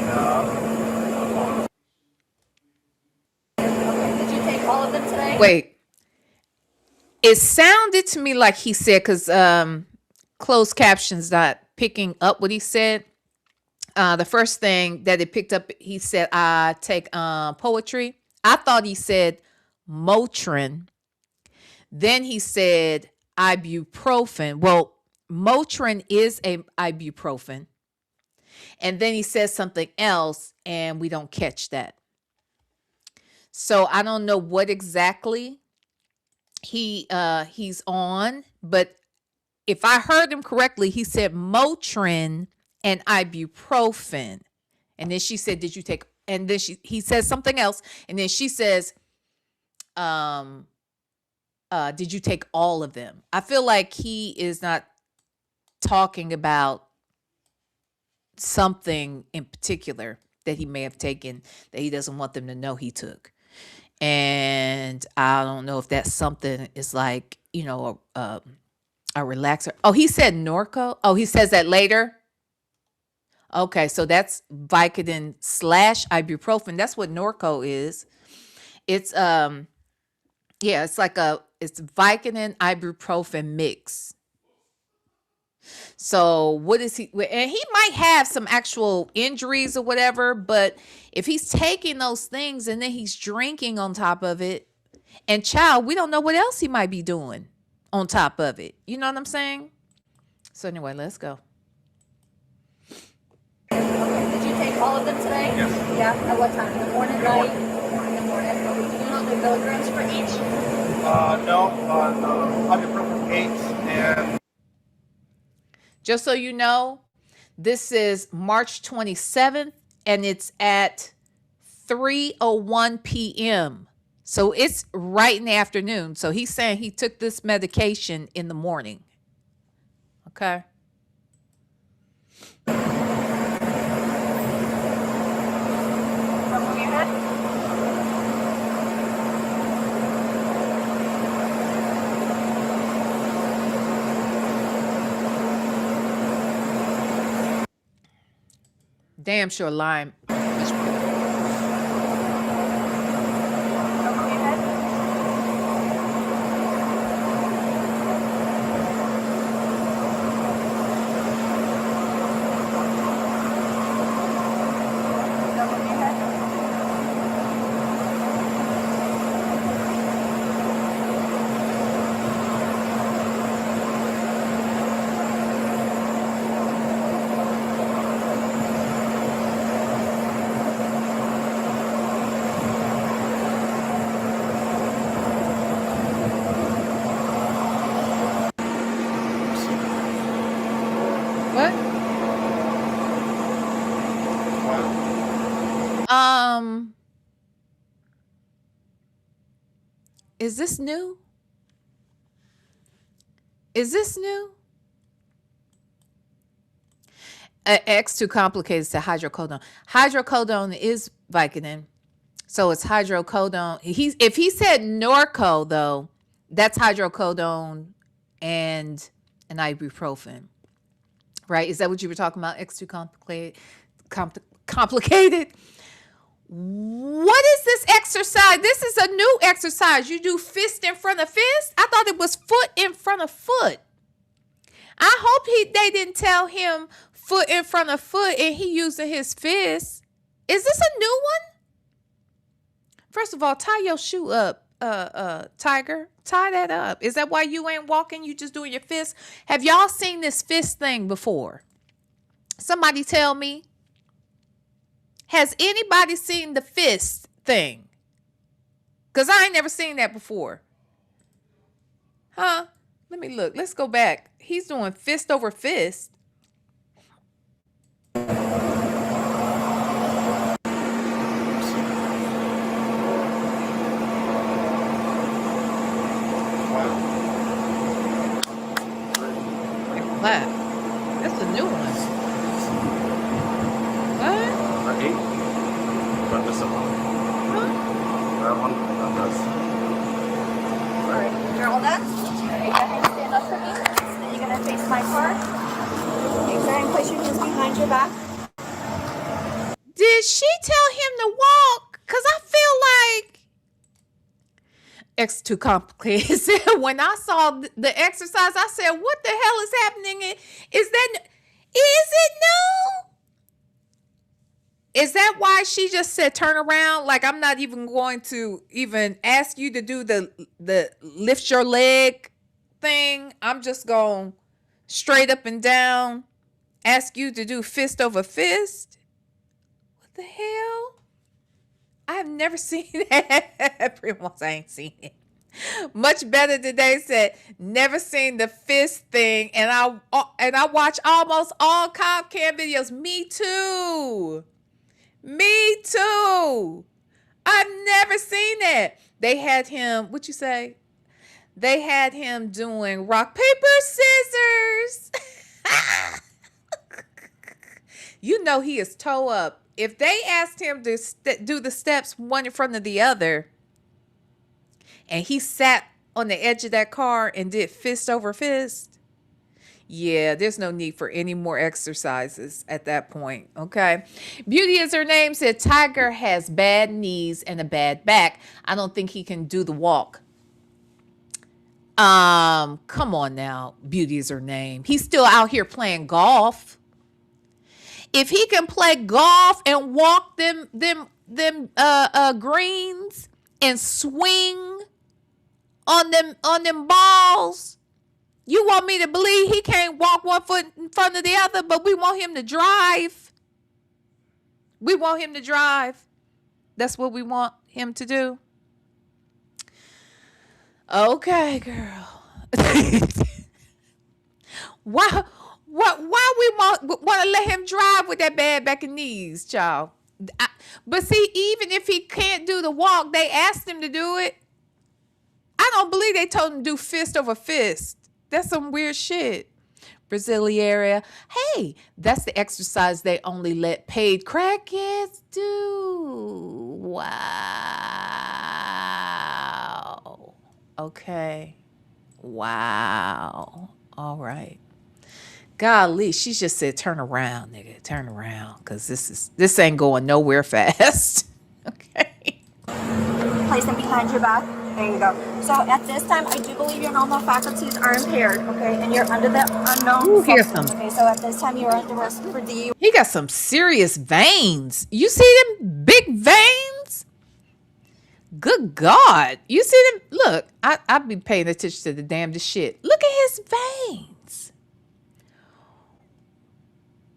Okay. Did you take all of them today? wait. It sounded to me like he said, because closed captions not picking up what he said. The first thing that it picked up, he said, I take poetry. I thought he said Motrin. Then he said ibuprofen. Well, Motrin is a ibuprofen. And then he says something else, and we don't catch that. So I don't know what exactly he's on, but if I heard him correctly, he said Motrin and ibuprofen. And then she said, did you take, and then he says something else. And then she says, did you take all of them? I feel like he is not talking about something in particular that he may have taken that he doesn't want them to know he took. And I don't know if that something is like, a relaxer. Oh, he said Norco. Oh, he says that later. Okay, so that's Vicodin / ibuprofen. That's what Norco is. It's it's Vicodin ibuprofen mix. So what is he? And he might have some actual injuries or whatever, but if he's taking those things and then he's drinking on top of it, and child, we don't know what else he might be doing on top of it. You know what I'm saying? So anyway, let's go. Okay. Did you take all of them today? Yes. Yeah. At what time? In the morning, night? In the morning. Okay. Do you know the milligrams for each? no, ibuprofen 8 and Just so you know, this is March 27th, and it's at 3:01 p.m. So it's right in the afternoon. So he's saying he took this medication in the morning. Okay. From your head? Damn sure lime. Okay. Is this new? Is this new? X too complicated to hydrocodone. Hydrocodone is Vicodin. So it's hydrocodone. If he said Norco though, that's hydrocodone and an ibuprofen. Right? Is that what you were talking about? X too complicated. Complicated. What is this exercise? This is a new exercise. You do fist in front of fist. I thought it was foot in front of foot. I hope they didn't tell him foot in front of foot and he using his fist. Is this a new one? First of all, tie your shoe up, Tiger. Tie that up. Is that why you ain't walking? You just doing your fist? Have y'all seen this fist thing before? Somebody tell me. Has anybody seen the fist thing? Because I ain't never seen that before. Huh? Let me look. Let's go back. He's doing fist over fist. Wow. That's a new one. What? Alright, you're all done? Alright, go ahead and stand up for me. Then you're gonna face my car. Okay, go ahead and place your hands behind your back. Did she tell him to walk? Because I feel like it's too complicated. When I saw the exercise, I said, what the hell is happening? Is it new? Is that why she just said turn around? Like, I'm not even going to even ask you to do the lift your leg thing. I'm just going straight up and down, ask you to do fist over fist. What the hell? I have never seen that. Pretty much I ain't seen it. Much better today said never seen the fist thing, and I watch almost all cop cam videos. Me too. Me too. I've never seen that. They had him, what you say? They had him doing rock, paper, scissors. You know he is toe up. If they asked him to do the steps one in front of the other, and he sat on the edge of that car and did fist over fist, yeah, there's no need for any more exercises at that point, okay? Beauty is her name, said Tiger has bad knees and a bad back. I don't think he can do the walk. Come on now, Beauty is her name. He's still out here playing golf. If he can play golf and walk them greens and swing on them balls, you want me to believe he can't walk one foot in front of the other, but we want him to drive. We want him to drive. That's what we want him to do. Okay, girl. Why we want to let him drive with that bad back and knees, child? But see, even if he can't do the walk, they asked him to do it. I don't believe they told him to do fist over fist. That's some weird shit. Brasilia. Hey, that's the exercise they only let paid crackheads do. Wow. Okay. Wow. All right. Golly, she just said, turn around, nigga. Turn around. Because this ain't going nowhere fast. Okay. Place them behind your back. There you go. So at this time, I do believe your normal faculties are impaired, okay? And you're under the unknown substance, okay? So at this time, you're under risk for DUI. He got some serious veins. You see them big veins? Good God. You see them? Look, I've been paying attention to the damnedest shit. Look at his veins.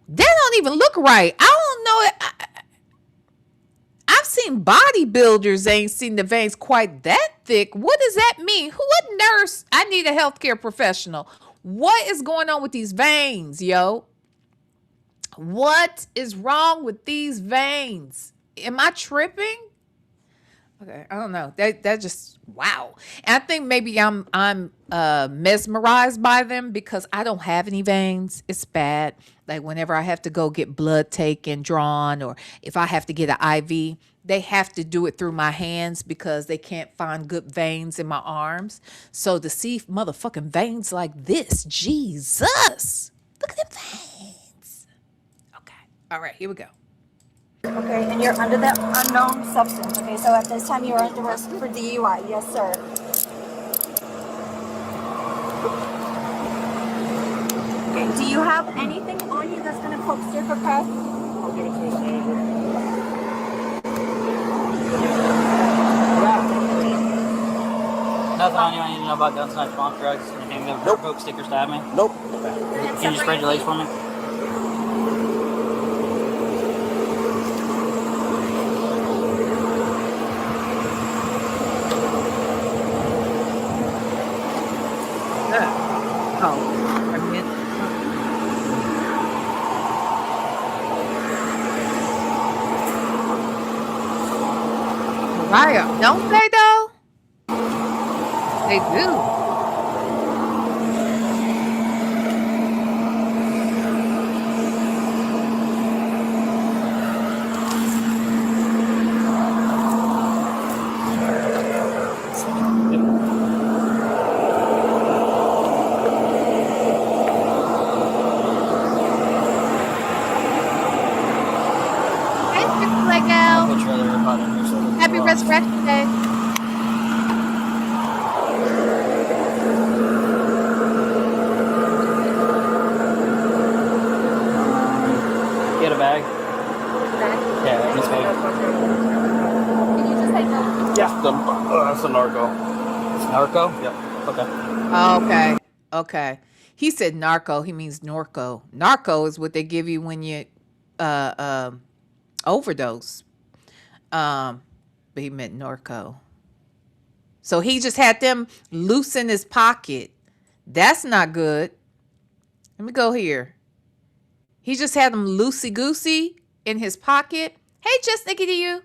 That don't even look right. I don't know it. I've seen bodybuilders ain't seen the veins quite that thick. What does that mean? What nurse? I need a healthcare professional. What is going on with these veins, yo? What is wrong with these veins? Am I tripping? Okay, I don't know. That just wow. And I think maybe I'm mesmerized by them because I don't have any veins. It's bad. Like whenever I have to go get blood taken, drawn, or if I have to get an IV, they have to do it through my hands because they can't find good veins in my arms. So to see motherfucking veins like this, Jesus. Look at them veins. Okay. All right, here we go. Okay, and you're under that unknown substance. Okay, so at this time you are under arrest for DUI. Yes, sir. Okay, do you have anything on you that's going to poke, stick, or cut? I'll give it to his manager. Nothing on you I need to know about guns, knives, bomb drugs, anything that Nope. poke, stick, or stab me. Nope. Can you spread your legs for me? Oh, I meant. Right, don't they though? They do. Hey, Mr. I'll Lego. put your other AirPod in here so that Happy Resurrection Day. Get a bag. Yeah, this bag. Can you just take that? Yeah. That's a narco. Narco? Yep. Okay. Okay. Okay. He said narco. He means Norco. Narco is what they give you when you overdose. But he meant Norco. So he just had them loose in his pocket. That's not good. Let me go here. He just had them loosey goosey in his pocket. Hey, just thinking to you.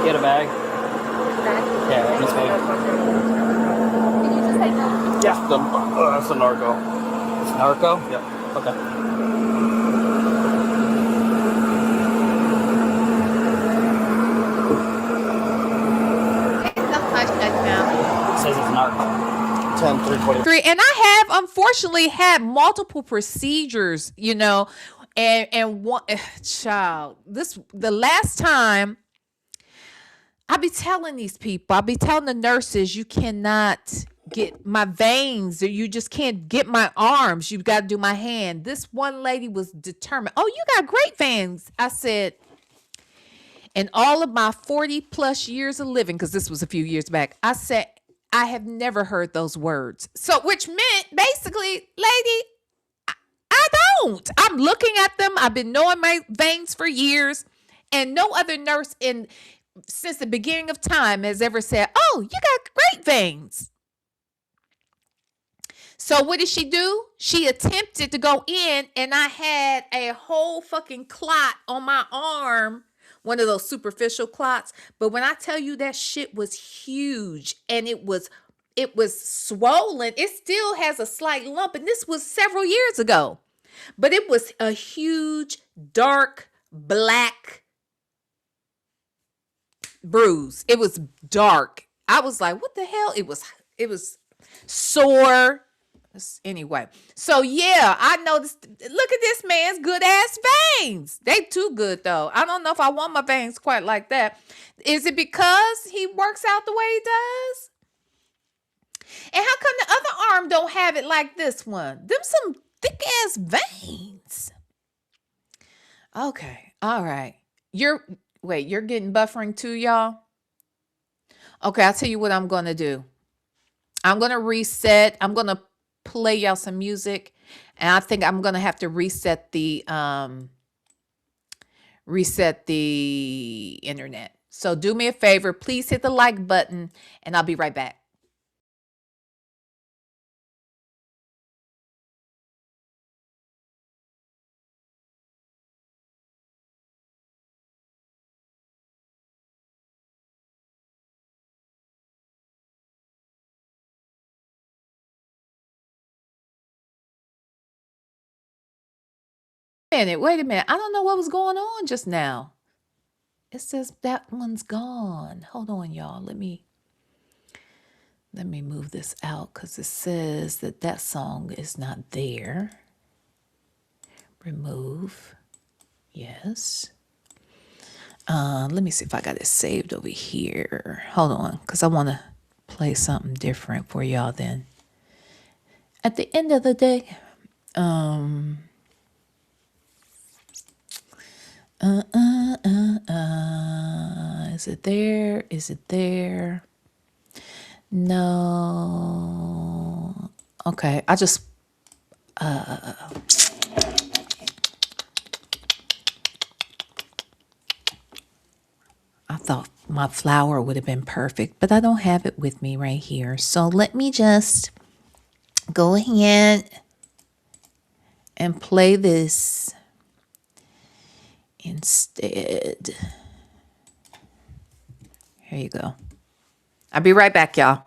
Get a bag. Yeah, this bag. Can you just take that? Yeah. That's a narco. Narco? Yep. Okay. It says it's narco. 10-320. And I have unfortunately had multiple procedures, and one child, the last time I be telling these people, I be telling the nurses, you cannot get my veins, or you just can't get my arms. You've got to do my hand. This one lady was determined. Oh, you got great veins. I said, in all of my 40 plus years of living, because this was a few years back, I said, I have never heard those words. So, which meant basically, lady, I don't. I'm looking at them. I've been knowing my veins for years, and no other nurse since the beginning of time has ever said, "Oh, you got great veins." So what did she do? She attempted to go in, and I had a whole fucking clot on my arm, one of those superficial clots. But when I tell you that shit was huge, and it was swollen, it still has a slight lump, and this was several years ago. But it was a huge, dark, black bruise. It was dark. I was like, what the hell? It was sore. Anyway, so yeah, I noticed. Look at this man's good ass veins. They too good though. I don't know if I want my veins quite like that. Is it because he works out the way he does? And how come the other arm don't have it like this one? Them some thick ass veins. Okay, all right. You're getting buffering too, y'all? Okay, I'll tell you what I'm gonna do. I'm gonna reset. I'm gonna play y'all some music, and I think I'm gonna have to reset the internet. So do me a favor, please hit the like button, and I'll be right back. Wait a minute. I don't know what was going on just now. It says that one's gone. Hold on, y'all. Let me move this out because it says that song is not there. Remove. Yes. Let me see if I got it saved over here. Hold on, because I want to play something different for y'all then. At the end of the day, is it there? Is it there? No. Okay, I just I thought my flower would have been perfect, but I don't have it with me right here. So let me just go ahead and play this instead. Here you go. I'll be right back, y'all.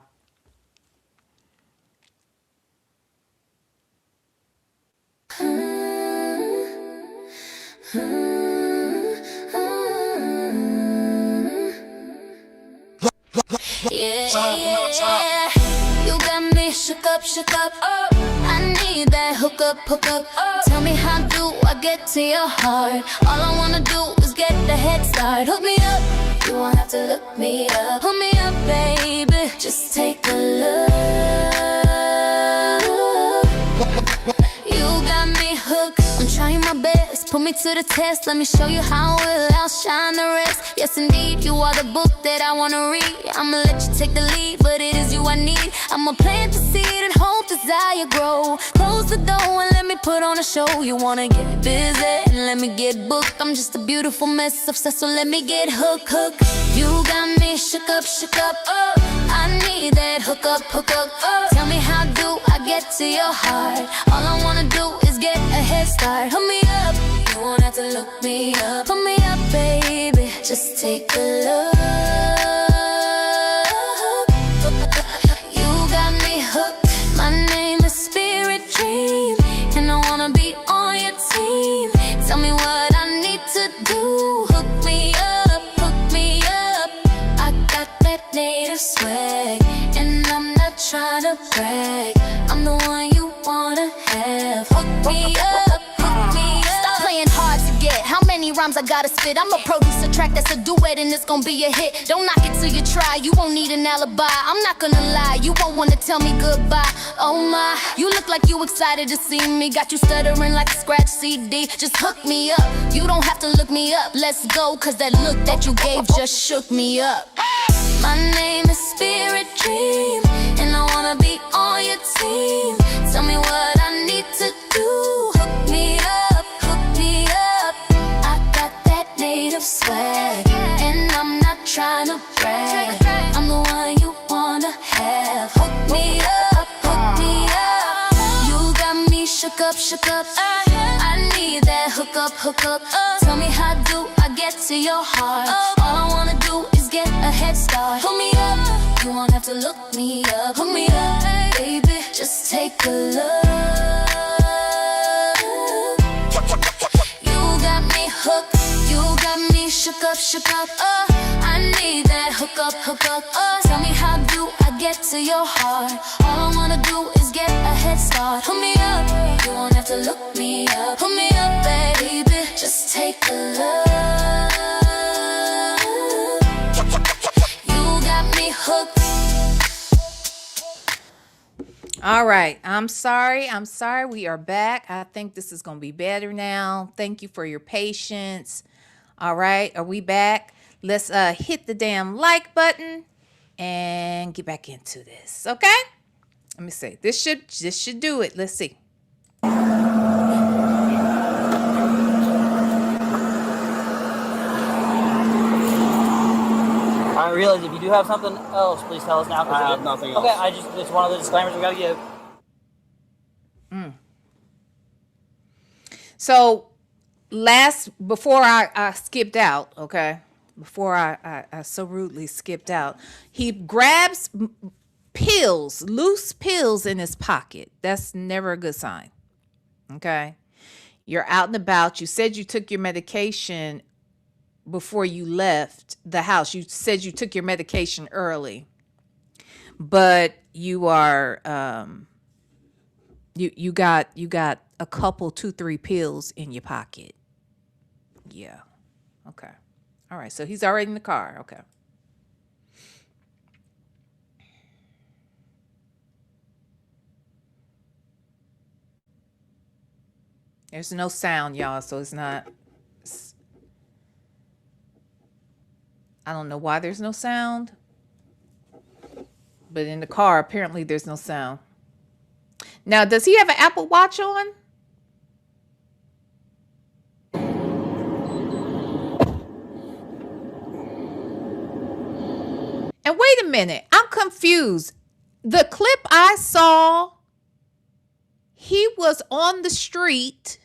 Yeah, you got me shook up, oh. I need that hook up, oh. Tell me how do I get to your heart? All I wanna do is get the head start. Hook me up, you won't have to look me up. Hook me up, baby, just take a look. You got me hooked, I'm trying my best. Put me to the test, let me show you how we'll outshine the rest. Yes, indeed, you are the book that I wanna read. I'ma let you take the lead, but it is you I need. I'ma plant the seed and hope desire grow. Close the door and let me put on a show. You wanna get busy and let me get booked. I'm just a beautiful mess obsessed, so let me get hooked. You got me shook up, oh. I need that hook up, oh. Tell me how do I get to your heart? All I wanna do is get a head start. Hook me up, you won't have to look me up. Put me up, baby, just take a look. You got me hooked, my name is Spirit Dream, and I wanna be on your team. Tell me what I need to do. Hook me up, I got that native swag, and I'm not trying to brag. I'm the one you wanna have. Hook me up, Stop playing hard to get. How many rhymes I gotta spit? I'ma produce a track that's a duet and it's gonna be a hit. Don't knock it till you try, you won't need an alibi. I'm not gonna lie, you won't wanna tell me goodbye. Oh my, you look like you excited to see me. Got you stuttering like a scratch CD. Just hook me up, you don't have to look me up. Let's go, cause that look that you gave just shook me up. My name is Spirit Dream, and I wanna be on your team. Tell me what I need to do. Hook me up, I got that native swag, and I'm not trying to brag. I'm the one you wanna have. Hook me up, you got me shook up, I need that hook up, Tell me how do I get to your heart? All I wanna do is get a head start. Hook me up, you won't have to look me up. Hook me up, baby, just take a look. You got me hooked, you got me shook up, I need that hook up, Tell me how do I get to your heart? All I wanna do is get a head start. Hook me up, you won't have to look me up. Hook me up, baby, just take a look. You got me hooked. All right. I'm sorry. We are back. I think this is going to be better now. Thank you for your patience. All right. Are we back? Let's hit the damn like button and get back into this. Okay? Let me see. This should do it. Let's see. I realize if you do have something else, please tell us now. I have nothing else. Okay, it's one of the disclaimers we gotta give. So before I skipped out, okay, before I so rudely skipped out, he grabs loose pills in his pocket. That's never a good sign, okay? You're out and about. You said you took your medication before you left the house. You said you took your medication early, but you are you got a couple 2-3 pills in your pocket. Yeah. Okay. All right. So he's already in the car. Okay. There's no sound, y'all, so it's not. I don't know why there's no sound, but in the car, apparently there's no sound. Now, does he have an Apple Watch on? And wait a minute, I'm confused. The clip I saw, he was on the street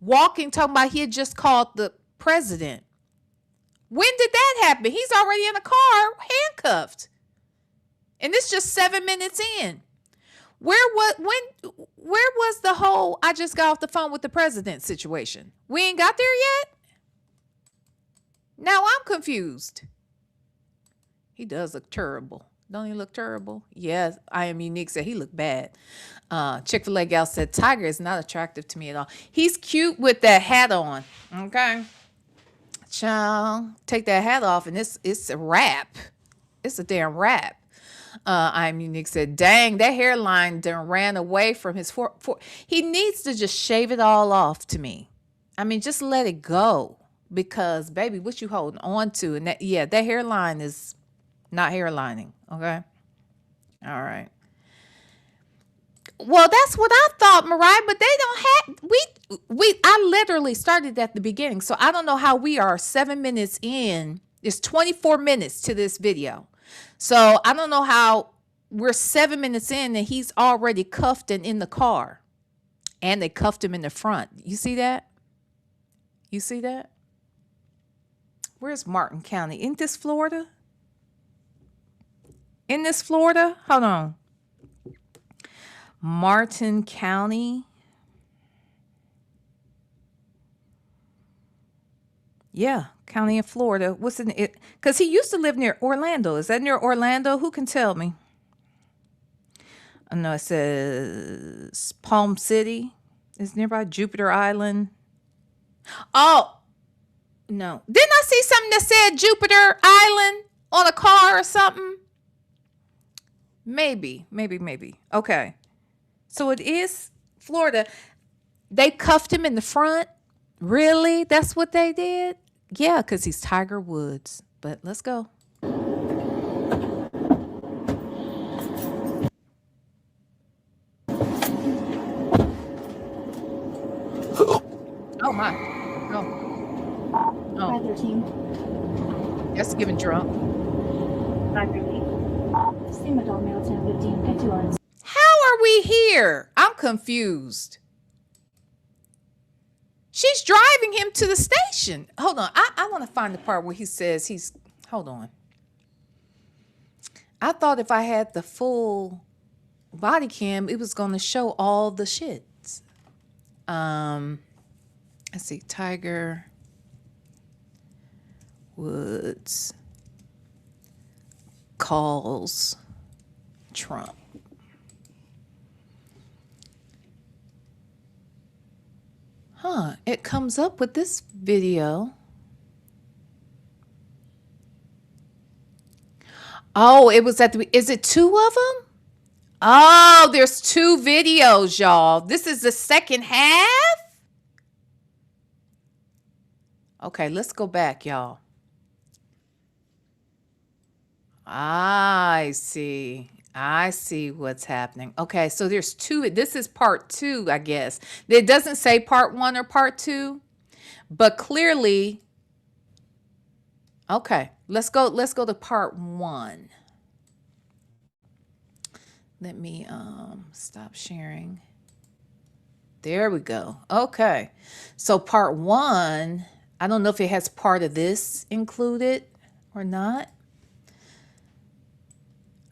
walking, talking about he had just called the president. When did that happen? He's already in a car, handcuffed. And it's just 7 minutes in. Where was the whole I just got off the phone with the president situation? We ain't got there yet? Now I'm confused. He does look terrible. Don't he look terrible? Yes, I am unique. Said he looked bad. Chick-fil-A gal said Tiger is not attractive to me at all. He's cute with that hat on. Okay. Child, take that hat off and it's a wrap. It's a damn wrap. I'm unique said, dang, that hairline done ran away from his he needs to just shave it all off to me. I mean, just let it go. Because baby, what you holding on to? And that hairline is not hairlining. Okay. All right. Well, that's what I thought, Mariah, but they don't have I literally started at the beginning. So I don't know how we are 7 minutes in. It's 24 minutes to this video. So I don't know how we're 7 minutes in and he's already cuffed and in the car. And they cuffed him in the front. You see that? You see that? Where's Martin County? Isn't this Florida? In this Florida? Hold on. Martin County. Yeah, county in Florida. What's in it? Because he used to live near Orlando. Is that near Orlando? Who can tell me? I know it says Palm City is nearby. Jupiter Island. Oh, no. Didn't I see something that said Jupiter Island on a car or something? Maybe. Okay. So it is Florida. They cuffed him in the front. Really? That's what they did? Yeah, because he's Tiger Woods. But let's go. Oh, my. Oh. 513. That's giving drunk. 513. Same adult male 1015 and 2 hours. How are we here? I'm confused. She's driving him to the station. Hold on. I want to find the part where he says he's... Hold on. I thought if I had the full body cam, it was going to show all the shits. Let's see. Tiger Woods calls Trump. Huh, it comes up with this video. Oh, it was at the, is it 2 of them? Oh, there's 2 videos, y'all. This is the second half? Okay, let's go back, y'all. I see what's happening. Okay, so there's 2. This is part 2, I guess. It doesn't say part 1 or part 2, but clearly. Okay, let's go to part 1. Let me stop sharing. There we go. Okay, so part 1, I don't know if it has part of this included or not.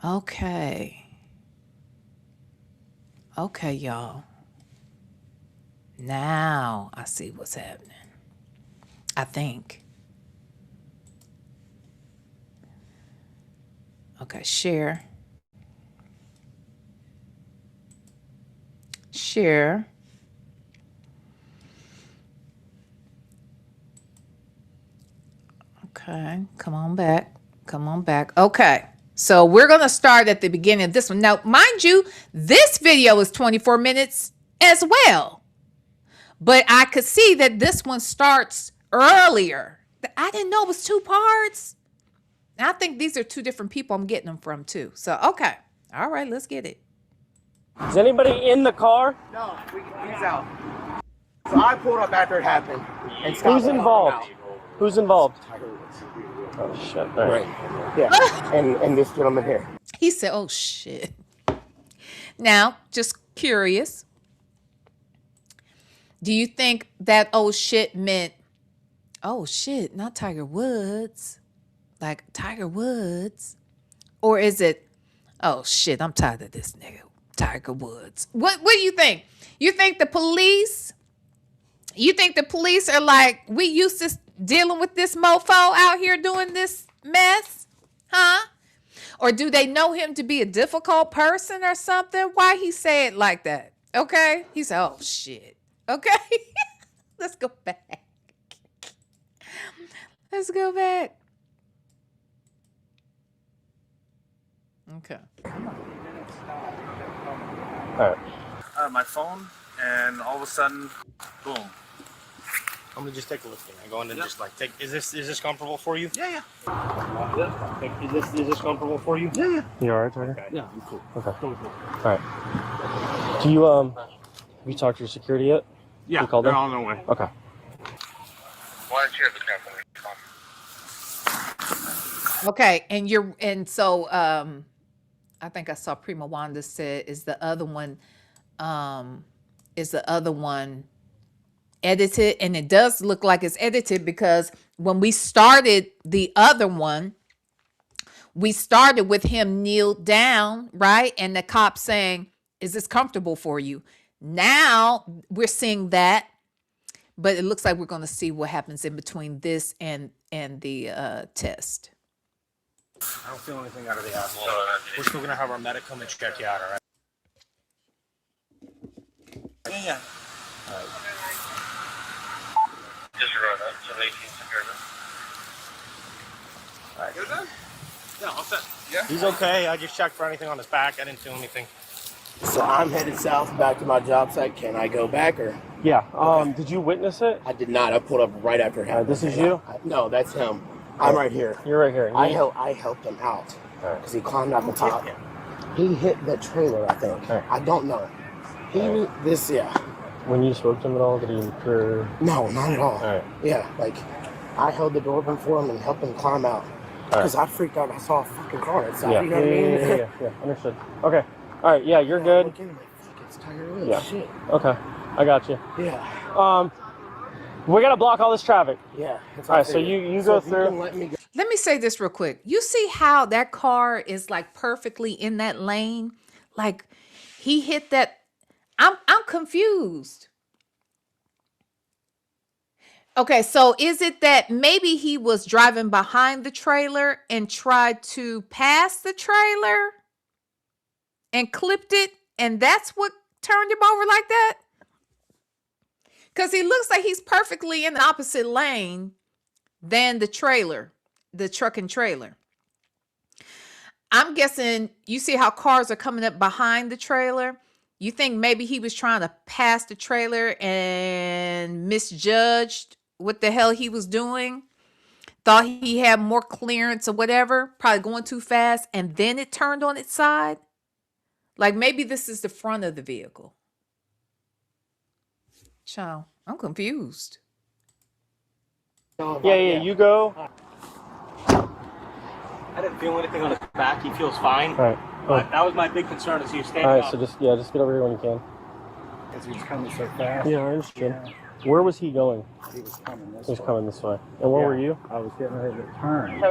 Okay, y'all. Now I see what's happening. I think. Okay, share. Share. Okay, come on back. Come on back. Okay, so we're going to start at the beginning of this one. Now, mind you, this video is 24 minutes as well. But I could see that this one starts earlier. I didn't know it was 2 parts. I think these are 2 different people I'm getting them from too. So, okay. All right, let's get it. Is anybody in the car? No, he's out. So I pulled up after it happened. And stopped Who's him involved? out. Who's involved? Oh shit! All right. Yeah, and this gentleman here. He said, oh, shit. Now, just curious. Do you think that oh, shit meant, oh, shit, not Tiger Woods? Like Tiger Woods? Or is it, oh, shit, I'm tired of this nigga, Tiger Woods? What do you think? You think the police are like, we used to dealing with this mofo out here doing this mess? Huh? Or do they know him to be a difficult person or something? Why he say it like that? Okay? He said, oh, shit. Okay? Let's go back. Let's go back. Okay. All right. My phone, and all of a sudden, boom. I'm gonna just take a look at it. I go in and just like take. Is this comfortable for you? Yeah. Is this comfortable for you? Yeah. You alright, Tiger? Okay. Yeah, I'm cool. Okay. All right. Do you have you talked to your security yet? Yeah, you called they're them? on their way. Okay. Why don't you have the Okay, and so I think I saw Prima Wanda said is the other one edited, and it does look like it's edited because when we started the other one, we started with him kneeled down, right? And the cop saying, is this comfortable for you? Now we're seeing that, but it looks like we're going to see what happens in between this and the test. I don't feel anything out of the asshole. We're still gonna have our medic come and check you out, all right? Yeah. All right. Disregard that. So they can secure this. All right. You're done? Yeah, all set. Yeah. He's okay. I just checked for anything on his back. I didn't feel anything. So I'm headed south back to my job site. Can I go back or? Yeah. Did you witness it? I did not. I pulled up right after it happened. This is you? No, that's him. I'm right here. You're right here. I helped him out because he climbed out the top. He hit the trailer, I think. Right. I don't know. When you spoke to him at all, did he incur? No, not at all. All right. Yeah, like I held the door open for him and helped him climb out because I freaked out. I saw a fucking car outside. Yeah. You know what I mean? Yeah. Understood. Okay. All right. Yeah, you're good. Look in, like, fuck, it's Tiger Woods. Yeah. Shit. Okay. I got you. Yeah. We gotta block all this traffic. Yeah. All right. So you go through. Let me say this real quick. You see how that car is like perfectly in that lane? Like he hit that. I'm confused. Okay, so is it that maybe he was driving behind the trailer and tried to pass the trailer and clipped it, and that's what turned him over like that? Because he looks like he's perfectly in the opposite lane than the trailer, the truck and trailer. I'm guessing you see how cars are coming up behind the trailer. You think maybe he was trying to pass the trailer and misjudged what the hell he was doing? Thought he had more clearance or whatever, probably going too fast, and then it turned on its side? Like maybe this is the front of the vehicle. Child, I'm confused. Yeah, you go. I didn't feel anything on his back. He feels fine. All right. But that was my big concern is he was standing All right. up. So just get over here when you can. Because he was coming so fast. Yeah, I understand. Where was he going? He was coming this He was way. coming this way. And where were you? I was getting ready to turn.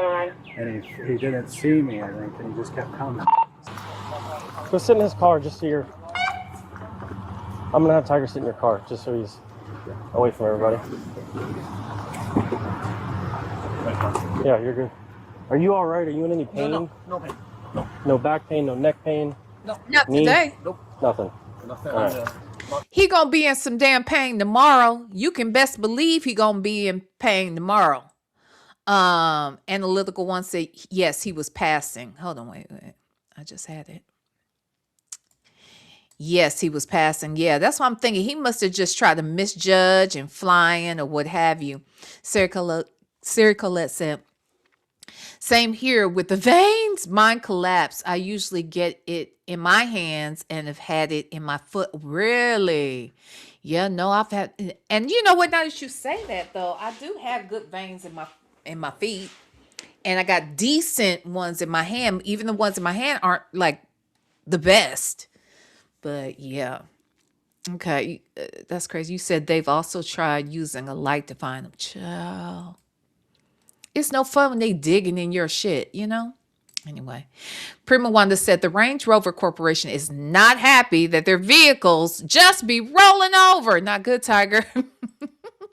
And he didn't see me, I think, and he just kept coming. Go sit in his car just so you're. I'm gonna have Tiger sit in your car just so he's away from everybody. Yeah, you're good. Are you all right? Are you in any pain? No pain. No back pain, no neck pain, Not knee? today. Nothing. Nothing. All right. He gonna be in some damn pain tomorrow. You can best believe he gonna be in pain tomorrow. Analytical one said yes, he was passing. Hold on, wait. I just had it. Yes, he was passing. Yeah, that's what I'm thinking. He must have just tried to misjudge and flying or what have you. Sarah Colette said, same here with the veins. Mine collapsed. I usually get it in my hands and have had it in my foot. Really? Yeah, no, I've had, and you know what? Now that you say that, though, I do have good veins in my feet, and I got decent ones in my hand. Even the ones in my hand aren't like the best, but yeah. Okay, that's crazy. You said they've also tried using a light to find them. Child. It's no fun when they digging in your shit, you know? Anyway, Prima Wanda said the Range Rover Corporation is not happy that their vehicles just be rolling over. Not good, Tiger.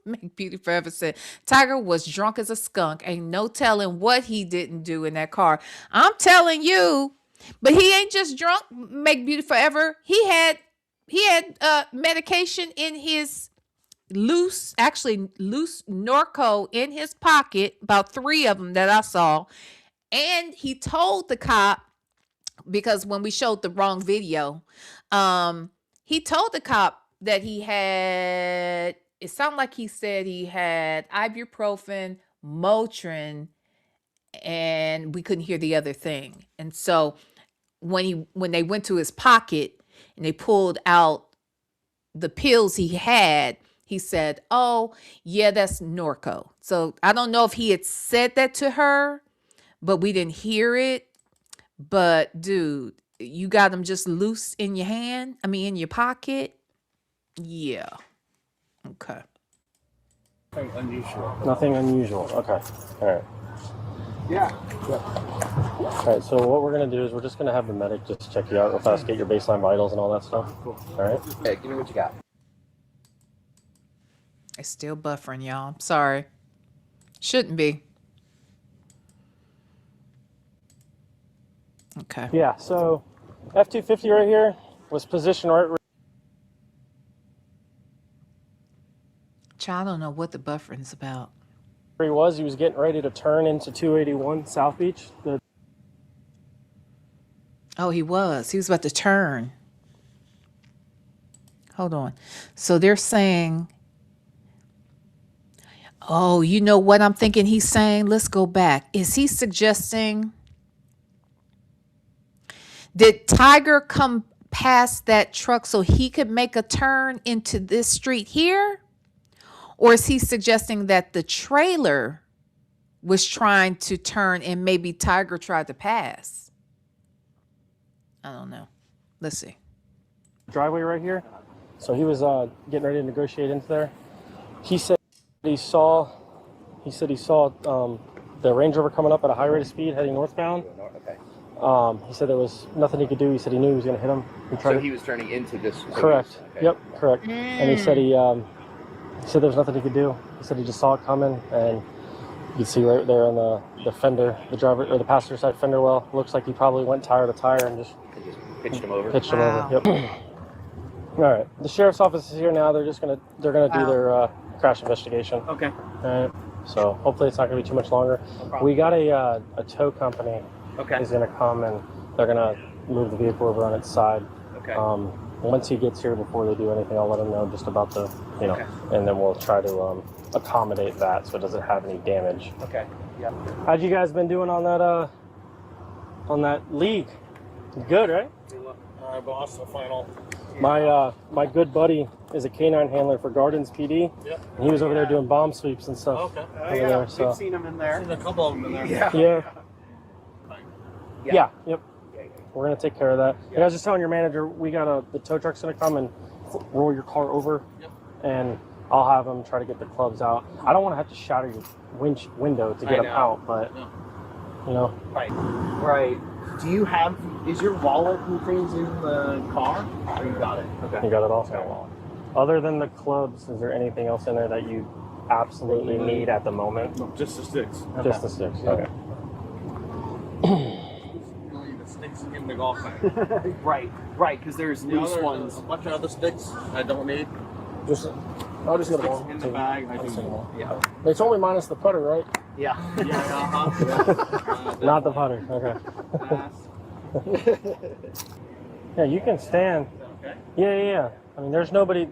Make Beauty Forever said, Tiger was drunk as a skunk. Ain't no telling what he didn't do in that car. I'm telling you. But he ain't just drunk, Make Beauty Forever. He had medication in his loose Norco in his pocket, about 3 of them that I saw. And he told the cop, because when we showed the wrong video, he told the cop that he had, it sounded like he said he had ibuprofen, Motrin, and we couldn't hear the other thing. And so when they went to his pocket and they pulled out the pills he had, he said, oh, yeah, that's Norco. So I don't know if he had said that to her, but we didn't hear it. But, dude, you got them just loose in your hand? I mean, in your pocket? Yeah. Okay. Nothing unusual. Nothing unusual. Okay. All right. Yeah. All right. So what we're gonna do is we're just gonna have the medic just check you out real fast, get your baseline vitals and all that stuff. Cool. All right. Hey, give me what you got. It's still buffering, y'all. I'm sorry. Shouldn't be. Okay. Yeah. So F-250 right here was positioned right. Child, I don't know what the buffering's about. Where he was getting ready to turn into 281 South Beach. Oh, he was about to turn. Hold on. So they're saying, oh, you know what I'm thinking he's saying? Let's go back. Is he suggesting, did Tiger come past that truck so he could make a turn into this street here? Or is he suggesting that the trailer was trying to turn and maybe Tiger tried to pass? I don't know. Let's see. Driveway right here. So he was getting ready to negotiate into there. He said he saw the Range Rover coming up at a high rate of speed heading northbound. Okay. He said there was nothing he could do. He said he knew he was going to hit him. He was turning into this. Correct. Okay. Yep. Correct. And he said he said there was nothing he could do. He said he just saw it coming, and you can see right there on the fender, the driver or the passenger side fender well. Looks like he probably went tire to tire and just Pitched him over. Yep. All right. The sheriff's office is here now. They're gonna do their crash investigation. Okay. All right. So hopefully it's not gonna be too much longer. No We got a tow company. Okay. Is gonna come and they're gonna move the vehicle over on its side. Okay. Once he gets here, before they do anything, I'll let him know just about the, Okay. and then we'll try to accommodate that so it doesn't have any damage. Okay. Yeah. How'd you guys been doing on that league? Good, right? All right, boss. The final. My good buddy is a canine handler for Gardens PD. Yep. And he was over there doing bomb sweeps and stuff. Okay. Over there, so. We've seen him in there. Seen a couple of them in there. Yeah. Yeah. Yep. We're gonna take care of that. And I was just telling your manager, we got the tow truck's gonna come and roll your car over, and I'll have them try to get the clubs out. I don't want to have to shatter your window to get them out, but you know. Right. Right. Is your wallet and things in the car? Or you got it? Okay. You got it all? Got a wallet. Other than the clubs, is there anything else in there that you absolutely need at the moment? No, just the sticks. Just the sticks. Okay. The sticks in the golf bag. Right, because there's loose ones. A bunch of other sticks I don't need. I'll just get them all. In the bag, I do. Yeah. They told me minus the putter, right? Yeah. Not the putter. Okay. Yeah, you can stand. Okay. Yeah. I mean, there's nobody.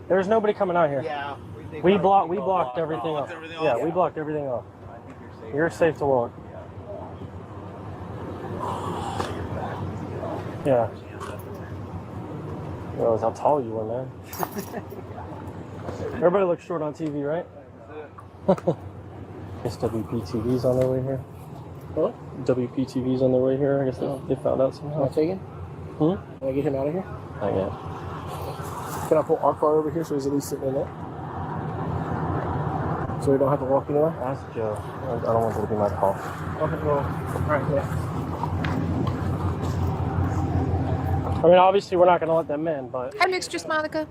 There's nobody coming out here. Yeah. We blocked everything off. Yeah, we blocked everything off. You're safe to walk. Yeah. You realize how tall you were, man. Everybody looks short on TV, right? Guess WPTV's on their way here. What? WPTV's on their way here. I guess they found out somehow. Am I taken? Can I get him out of here? Not yet. Can I pull our car over here so he's at least sitting in there? So we don't have to walk anywhere? Ask Joe. I don't want it to be my call. Okay, well, alright, yeah. I mean, obviously, we're not going to let them in, but... Hi, Mistress Monica.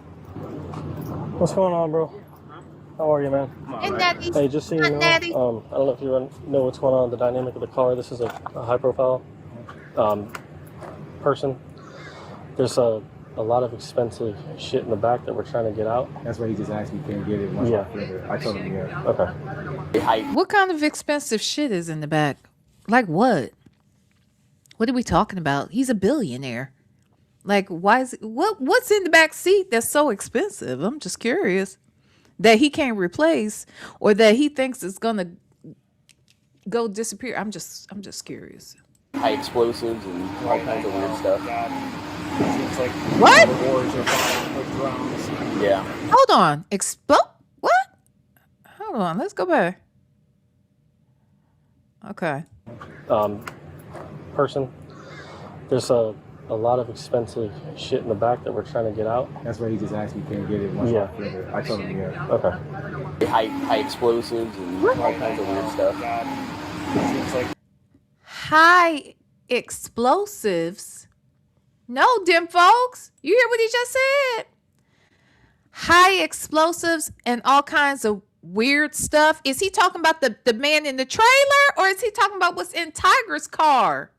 What's going on, bro? How are you, man? And Daddy. Hey, just so you know, I don't know if you know what's going on, the dynamic of the car. This is a high-profile person. There's a lot of expensive shit in the back that we're trying to get out. That's why he just asked me, can you get it? Yeah. I told him, yeah. Okay. What kind of expensive shit is in the back? Like what? What are we talking about? He's a billionaire. Like, why is what's in the back seat that's so expensive? I'm just curious. That he can't replace, or that he thinks it's gonna go disappear. I'm just curious. High explosives and all kinds of weird stuff. It's like What? Wars or drones. Yeah. Hold on. What? Hold on. Let's go back. Okay. Person. There's a lot of expensive shit in the back that we're trying to get out. That's why he just asked me, can you get it? Yeah. I told him, yeah. Okay. High explosives and all kinds of weird stuff. It's like High explosives. No, dim folks. You hear what he just said? High explosives and all kinds of weird stuff. Is he talking about the man in the trailer, or is he talking about what's in Tiger's car?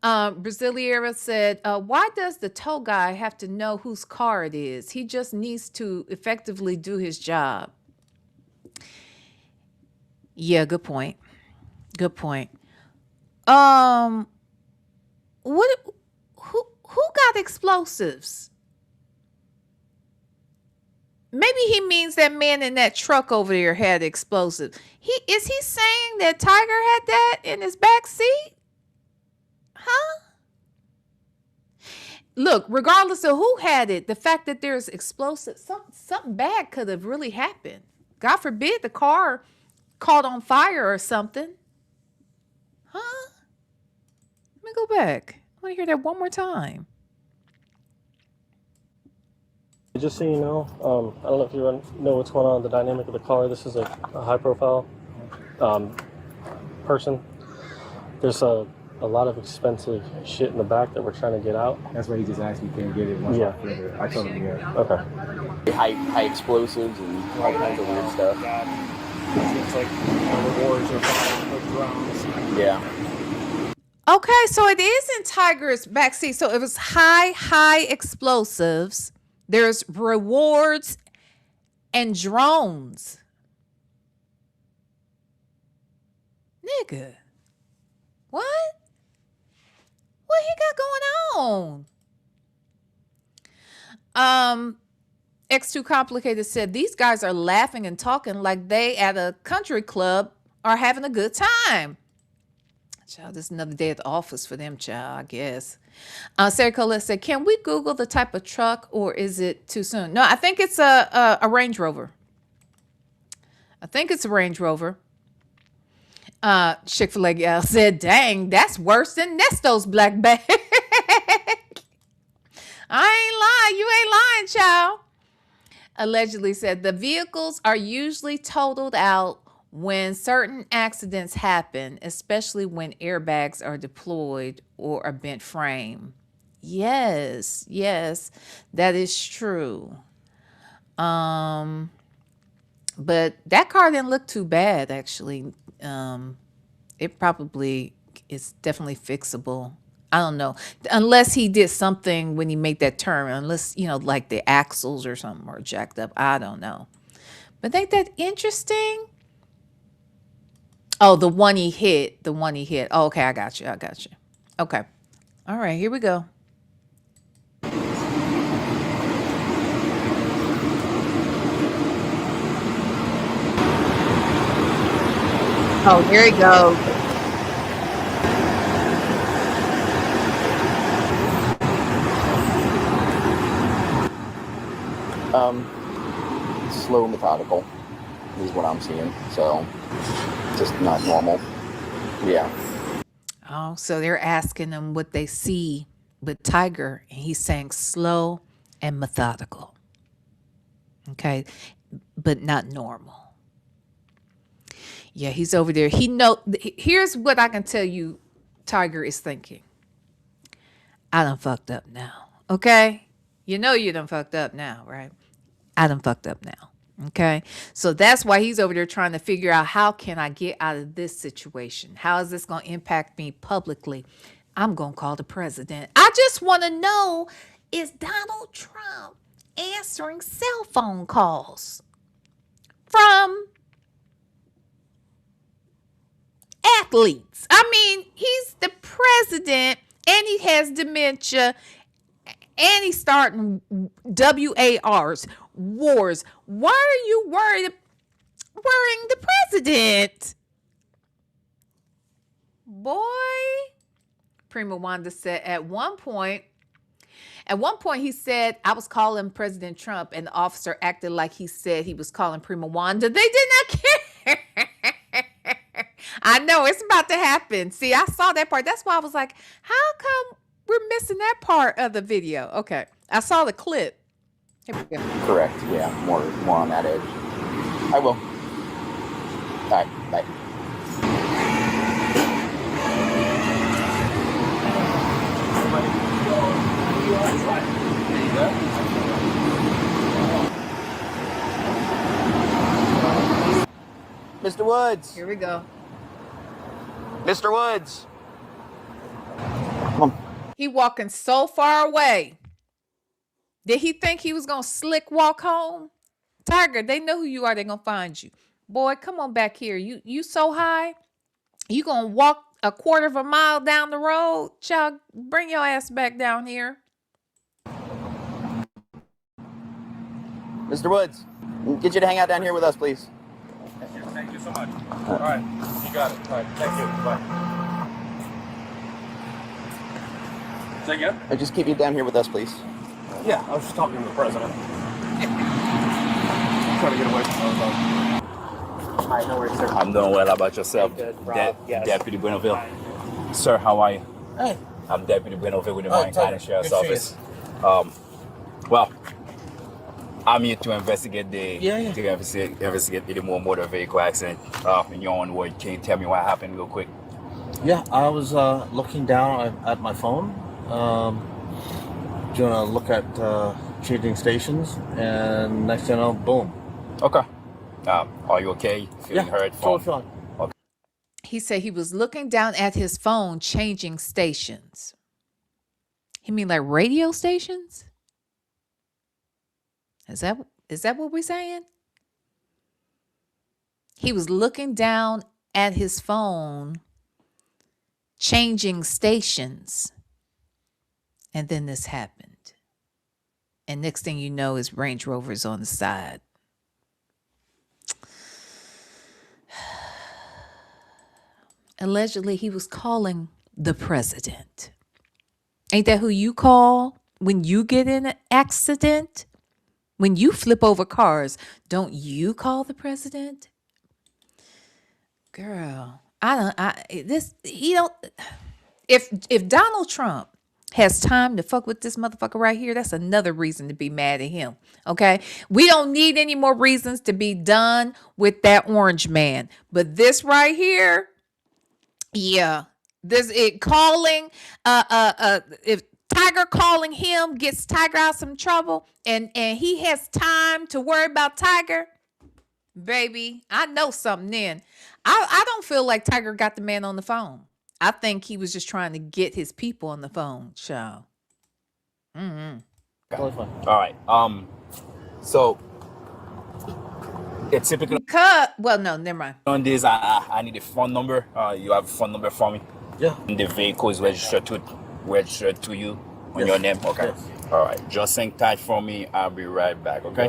Brasileira said, why does the tow guy have to know whose car it is? He just needs to effectively do his job. Yeah, good point. Good point. Who got explosives? Maybe he means that man in that truck over there had explosives. Is he saying that Tiger had that in his back seat? Huh? Look, regardless of who had it, the fact that there's explosives, something bad could have really happened. God forbid the car caught on fire or something. Huh? Let me go back. I want to hear that one more time. Just so you know, I don't know if you know what's going on, the dynamic of the car. This is a high-profile person. There's a lot of expensive shit in the back that we're trying to get out. That's why he just asked me, can you get it? Yeah. I told him, yeah. Okay. High explosives and all kinds of weird stuff. It's like wars or drones. Yeah. Okay, so it is in Tiger's backseat. So it was high explosives. There's rewards and drones. Nigga. What? What he got going on? X2 Complicated said, these guys are laughing and talking like they at a country club are having a good time. Child, this is another day at the office for them, child, I guess. Sarah Colette said, can we Google the type of truck, or is it too soon? No, I think it's a Range Rover. I think it's a Range Rover. Chick-fil-A gal said, dang, that's worse than Nesto's black bag. I ain't lying. You ain't lying, child. Allegedly said, the vehicles are usually totaled out when certain accidents happen, especially when airbags are deployed or a bent frame. Yes, yes, that is true. Um, but that car didn't look too bad actually. It probably is definitely fixable. I don't know. Unless he did something when he made that turn, unless, like the axles or something were jacked up. I don't know. But ain't that interesting? Oh, the one he hit. The one he hit. Oh, okay, I got you. I got you. Okay. All right, here we go. Oh, here he goes. Slow, methodical is what I'm seeing. So just not normal. Yeah. Oh, so they're asking him what they see with Tiger, and he's saying slow and methodical. Okay, but not normal. Yeah, he's over there. Here's what I can tell you Tiger is thinking. I done fucked up now. Okay? You know you done fucked up now, right? I done fucked up now. Okay? So that's why he's over there trying to figure out, how can I get out of this situation? How is this going to impact me publicly? I'm going to call the president. I just want to know, is Donald Trump answering cell phone calls from athletes? I mean, he's the president and he has dementia and he's starting WARs, wars. Why are you worrying the president? Boy, Prima Wanda said at one point, he said, I was calling President Trump, and the officer acted like he said he was calling Prima Wanda. They did not care. I know it's about to happen. See, I saw that part. That's why I was like, how come we're missing that part of the video? Okay. I saw the clip. Here we go. Correct. Yeah. More on that edge. I will. All right. Bye. Mr. Woods. Here we go. Mr. Woods. Come on. He walking so far away. Did he think he was going to slick walk home? Tiger, they know who you are. They're going to find you. Boy, come on back here. You so high. You going to walk a quarter of a mile down the road? Child, bring your ass back down here. Mr. Woods, get you to hang out down here with us, please. Thank you so much. All right, you got it. All right, thank you. Bye. Say again? Just keep you down here with us, please. Yeah, I was just talking to the president. I'm trying to get away from those. All right, no worries, sir. I'm doing well. How about yourself? Good, Rob. Yes. Deputy Buenaville. Sir, how are you? Hey. I'm Deputy Buenaville with the Martin Tiger. County Sheriff's Good to Office. Well, I'm here to investigate the more motor vehicle accident in your own word. Can you tell me what happened real quick? Yeah, I was looking down at my phone, doing a look at changing stations, and next thing you know, boom. Okay. Are you okay? Feeling hurt? Totally fine. Okay. He said he was looking down at his phone, changing stations. He mean like radio stations? Is that what we're saying? He was looking down at his phone, changing stations. And then this happened. And next thing you know, his Range Rover's on the side. Allegedly, he was calling the president. Ain't that who you call when you get in an accident? When you flip over cars, don't you call the president? Girl, if Donald Trump has time to fuck with this motherfucker right here, that's another reason to be mad at him. Okay? We don't need any more reasons to be done with that orange man. But this right here, yeah. If Tiger calling him gets Tiger out some trouble, and he has time to worry about Tiger. Baby, I know something then. I don't feel like Tiger got the man on the phone. I think he was just trying to get his people on the phone, child. Totally fine. All right. So it's typically Well, no, never mind. on this. I need a phone number. You have a phone number for me? Yeah. And the vehicle is registered to you on your name. Okay. Yes. All right. Just hang tight for me. I'll be right back. Okay.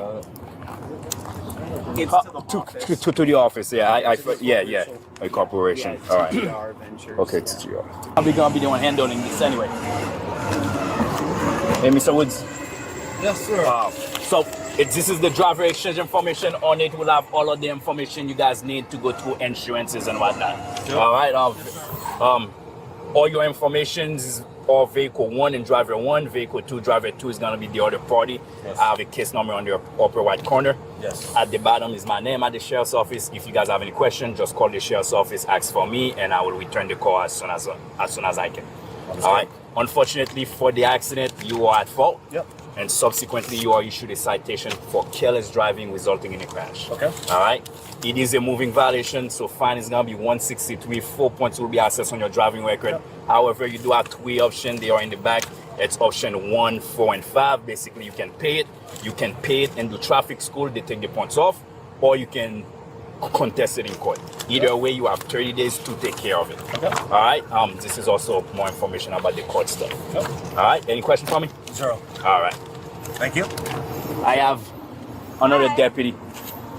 It's To the office. Yeah. Yeah. A corporation. All right. TGR Ventures. Okay. It's GR. I'll be gonna be doing handling this anyway. Hey, Mr. Woods. Yes, sir. So this is the driver exchange information. On it, we'll have all of the information you guys need to go through insurances and whatnot. Sure. All right. All your information is all vehicle 1 and driver 1. Vehicle 2, driver 2 is gonna be the other party. Yes. I have a case number on the upper right corner. Yes. At the bottom is my name at the sheriff's office. If you guys have any questions, just call the sheriff's office, ask for me, and I will return the call as soon as I can. All right. Unfortunately for the accident, you are at fault. Yep. And subsequently, you are issued a citation for careless driving resulting in a crash. Okay. All right. It is a moving violation, so fine is gonna be 163. 4 points will be assessed on your driving record. Yep. However, you do have 3 options. They are in the back. It's option 1, 4, and 5. Basically, you can pay it. You can pay it and do traffic school. They take the points off, or you can contest it in court. Either way, you have 30 days to take care of it. Okay. All right. This is also more information about the court stuff. Yep. All right. Any questions for me? Zero. All right. Thank you. I have another Hi. deputy.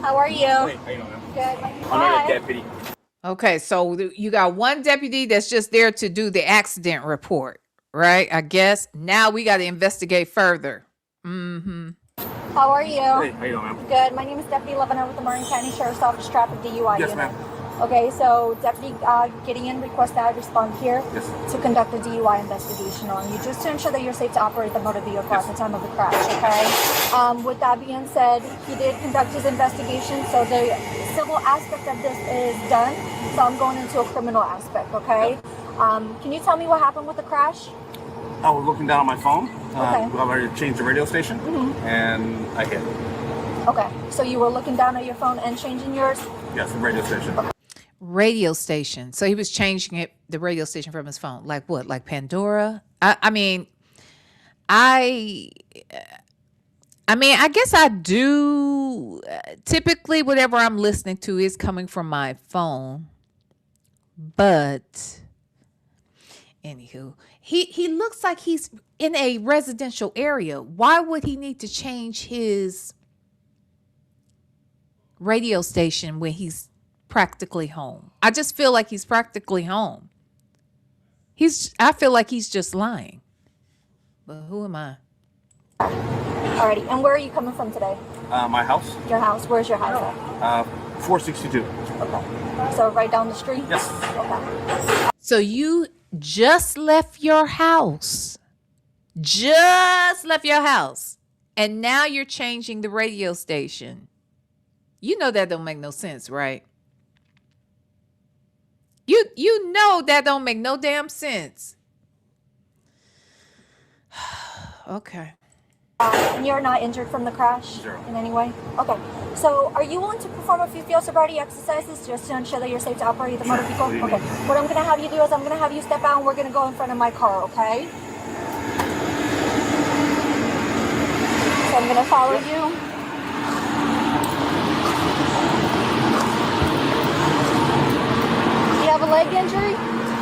How are you? Hey, how you doing, man? Good. Another Hi. deputy. Okay, so you got one deputy that's just there to do the accident report, right? I guess now we got to investigate further. How are you? Hey, how you doing, man? Good. My name is Deputy Lebanon with the Martin County Sheriff's Office Traffic DUI Yes, unit. ma'am. Okay, so Deputy Gideon requests that I respond here Yes. to conduct a DUI investigation on you, just to ensure that you're safe to operate the motor vehicle at the time of the crash, okay? With that being said, he did conduct his investigation, so the civil aspect of this is done, so I'm going into a criminal aspect, okay? Can you tell me what happened with the crash? I was looking down on my phone. Okay. I already changed the radio station, and I hit. Okay, so you were looking down at your phone and changing yours? Yes, the radio station. Radio station. So he was changing the radio station from his phone. Like what? Like Pandora? I mean, I guess I do. Typically, whatever I'm listening to is coming from my phone. But anywho, he looks like he's in a residential area. Why would he need to change his radio station when he's practically home? I just feel like he's practically home. I feel like he's just lying. But who am I? Alrighty, and where are you coming from today? My house, Your house? Where's your house at? 462. Okay. So right down the street? Yes. Okay. So you just left your house. Just left your house. And now you're changing the radio station. You know that don't make no sense, right? You know that don't make no damn sense. Okay. And you're not injured from the crash? Zero. In any way? Okay. So are you willing to perform a few field sobriety exercises just to ensure that you're safe to operate the motor vehicle? What do you Okay. mean? What I'm going to have you do is I'm going to have you step out and we're going to go in front of my car, okay? So I'm going to follow you. Do you have a leg injury?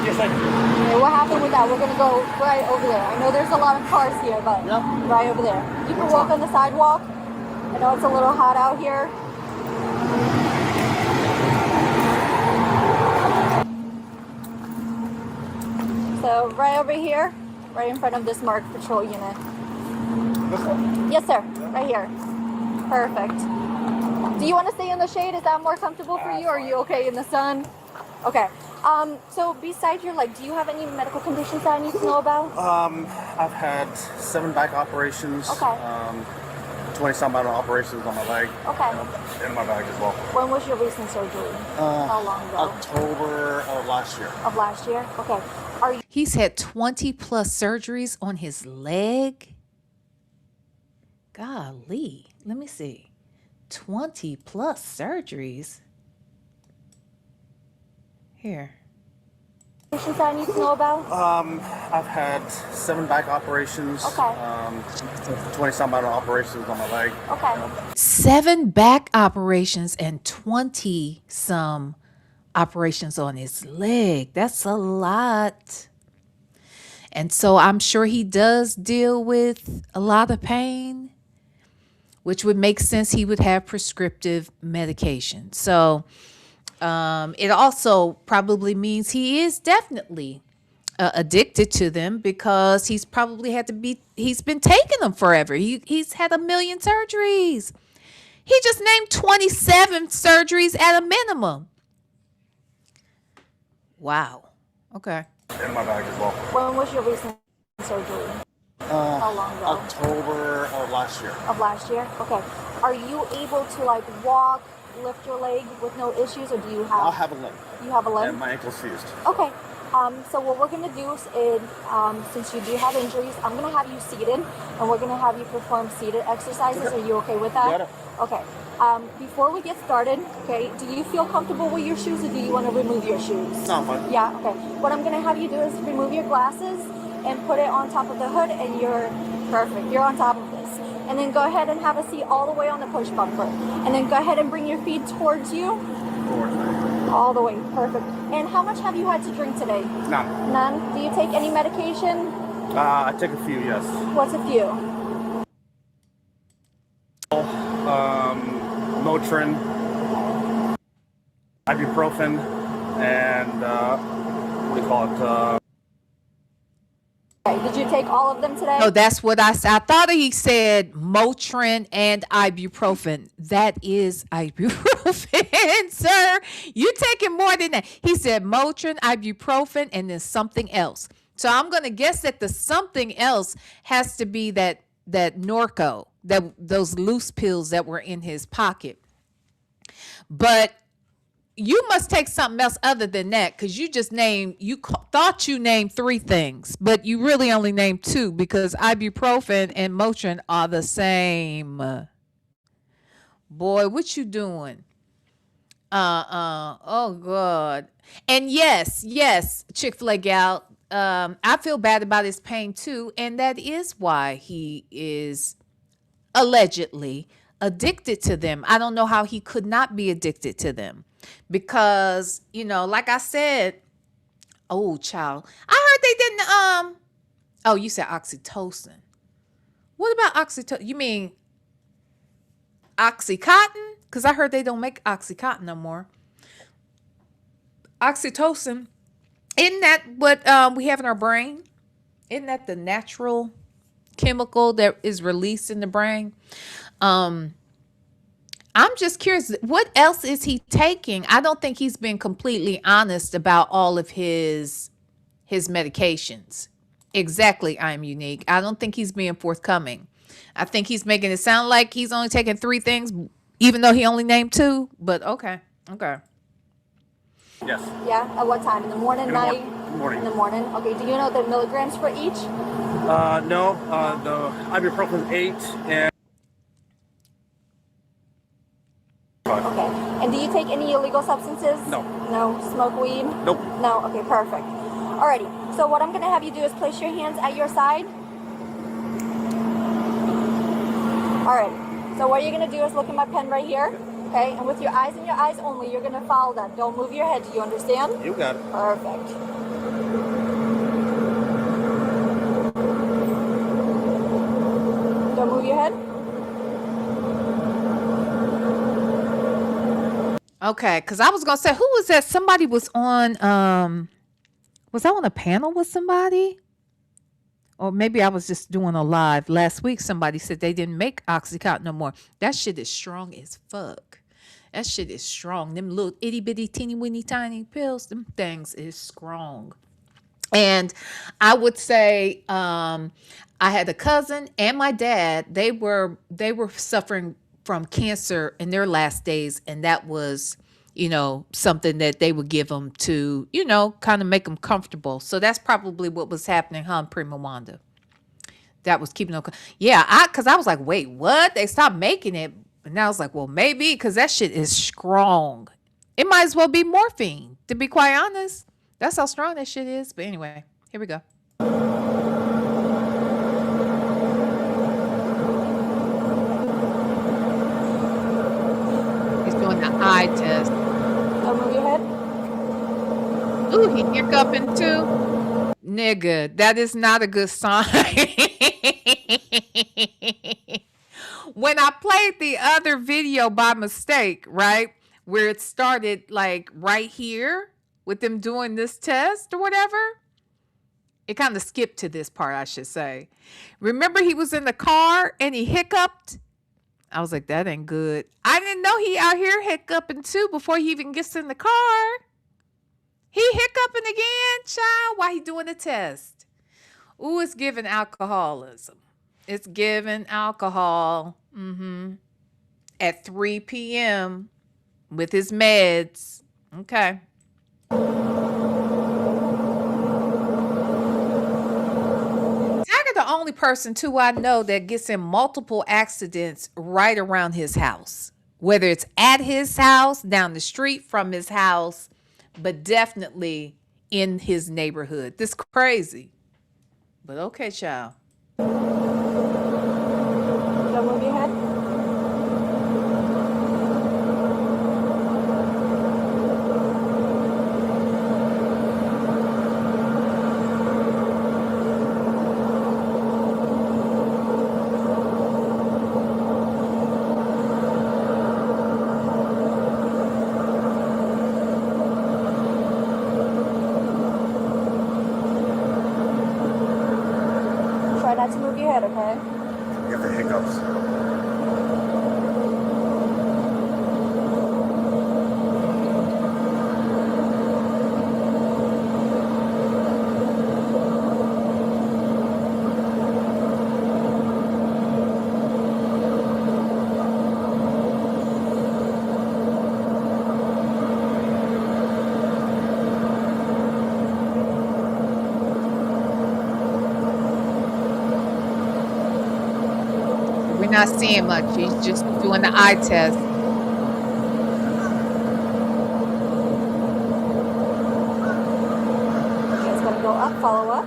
Yes, I do. Okay, what happened with that? We're going to go right over there. I know there's a lot of cars here, but right over there. You can walk on the sidewalk. I know it's a little hot out here. So right over here, right in front of this marked patrol unit. This one? Yes, sir. Right here. Perfect. Do you want to stay in the shade? Is that more comfortable for you? Or are you okay in the sun? Okay. So besides your leg, do you have any medical conditions that I need to know about? I've had 7 back operations. Okay. 20-some amount of operations on my leg. Okay. And my back as well. When was your recent surgery? How long ago? October of last year. Of last year? Okay. Are you He's had 20 plus surgeries on his leg. Golly, let me see. 20 plus surgeries. Here. patients I need to know about? I've had 7 back operations. Okay. 20-some amount of operations on my leg. Okay. 7 back operations and 20 some operations on his leg. That's a lot. And so I'm sure he does deal with a lot of pain, which would make sense. He would have prescriptive medication. So it also probably means he is definitely addicted to them, because he's probably he's been taking them forever. He's had 1 million surgeries. He just named 27 surgeries at a minimum. Wow. Okay. And my back as well. When was your recent surgery? How long ago? October of last year. Of last year? Okay. Are you able to like walk, lift your leg with no issues, or do you have? I'll have a limp. You have a limp? And my ankle's fused. Okay. So what we're gonna do is, since you do have injuries, I'm gonna have you seated, and we're gonna have you perform seated exercises. Okay. Are you okay with that? Yeah. Okay. Before we get started, okay, do you feel comfortable with your shoes, or do you want to remove your shoes? No, I'm fine. Yeah. Okay. What I'm gonna have you do is remove your glasses and put it on top of the hood, and you're perfect. You're on top of this. And then go ahead and have a seat all the way on the push bumper. And then go ahead and bring your feet towards you. All the way. Perfect. And how much have you had to drink today? None. None? Do you take any medication? I take a few, yes. What's a few? Motrin, ibuprofen, and what do you call it? Okay. Did you take all of them today? Oh, that's what I said. I thought he said Motrin and ibuprofen. That is ibuprofen, sir. You taking more than that. He said Motrin, ibuprofen, and then something else. So I'm going to guess that the something else has to be that Norco, those loose pills that were in his pocket. But you must take something else other than that, because you just thought you named 3 things, but you really only named 2, because ibuprofen and Motrin are the same. Boy, what you doing? Oh God. And yes, Chick-fil-A gal, I feel bad about his pain too, and that is why he is allegedly addicted to them. I don't know how he could not be addicted to them, because, like I said, oh child, I heard they didn't oh, you said oxytocin. What about oxytocin? You mean Oxycontin? Because I heard they don't make Oxycontin no more. Oxytocin, isn't that what we have in our brain? Isn't that the natural chemical that is released in the brain? I'm just curious, what else is he taking? I don't think he's been completely honest about all of his medications. Exactly, I'm unique. I don't think he's being forthcoming. I think he's making it sound like he's only taking 3 things, even though he only named 2. But okay. Yes. Yeah. At what time? In the morning, night? Morning. In the morning. Okay. Do you know the milligrams for each? No. The ibuprofen 8 and. Okay. And do you take any illegal substances? No. No. Smoke weed? Nope. No. Okay. Perfect. Alrighty. So what I'm gonna have you do is place your hands at your side. Alright. So what you're gonna do is look at my pen right here. Okay. And with your eyes and your eyes only, you're gonna follow that. Don't move your head. Do you understand? You got it. Perfect. Don't move your head. Okay, because I was gonna say, who was that? Somebody was on was I on a panel with somebody? Or maybe I was just doing a live. Last week somebody said they didn't make Oxycontin no more. That shit is strong as fuck. That shit is strong. Them little itty bitty teeny weeny tiny pills, them things is strong. And I would say I had a cousin and my dad. They were suffering from cancer in their last days, and that was, something that they would give them to, kind of make them comfortable. So that's probably what was happening, huh, Prima Wanda? That was keeping them. Yeah, because I was like, wait, what? They stopped making it, and I was like, well, maybe because that shit is strong. It might as well be morphine, to be quite honest. That's how strong that shit is. But anyway, here we go. He's doing the eye test. Don't move your head. Ooh, he hiccuping too. Nigga, that is not a good sign. When I played the other video by mistake, right, where it started like right here with them doing this test or whatever, it kind of skipped to this part, I should say. Remember, he was in the car and he hiccuped. I was like, that ain't good. I didn't know he out here hiccuping too before he even gets in the car. He hiccuping again, child, while he doing the test. Ooh, it's giving alcoholism. It's giving alcohol. At 3 p.m. with his meds. Okay. Tiger the only person too I know that gets in multiple accidents right around his house. Whether it's at his house, down the street from his house, but definitely in his neighborhood. This crazy. But okay, child. Don't move your head. Try not to move your head, okay? You have the hiccups. We're not seeing much. He's just doing the eye test. Okay, it's gonna go up, follow up.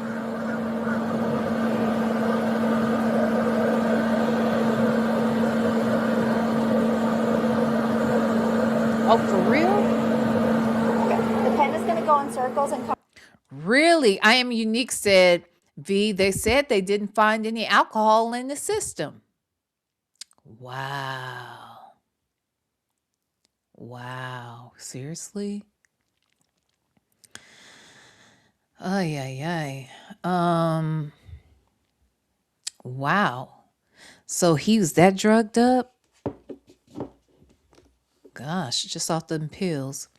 Oh, for real? Okay, the pen is gonna go in circles and come. Really? I Am Unique said, V, they said they didn't find any alcohol in the system. Wow. Wow. Seriously? Ay, ay, ay. Wow. So he was that drugged up? Gosh, just off them pills.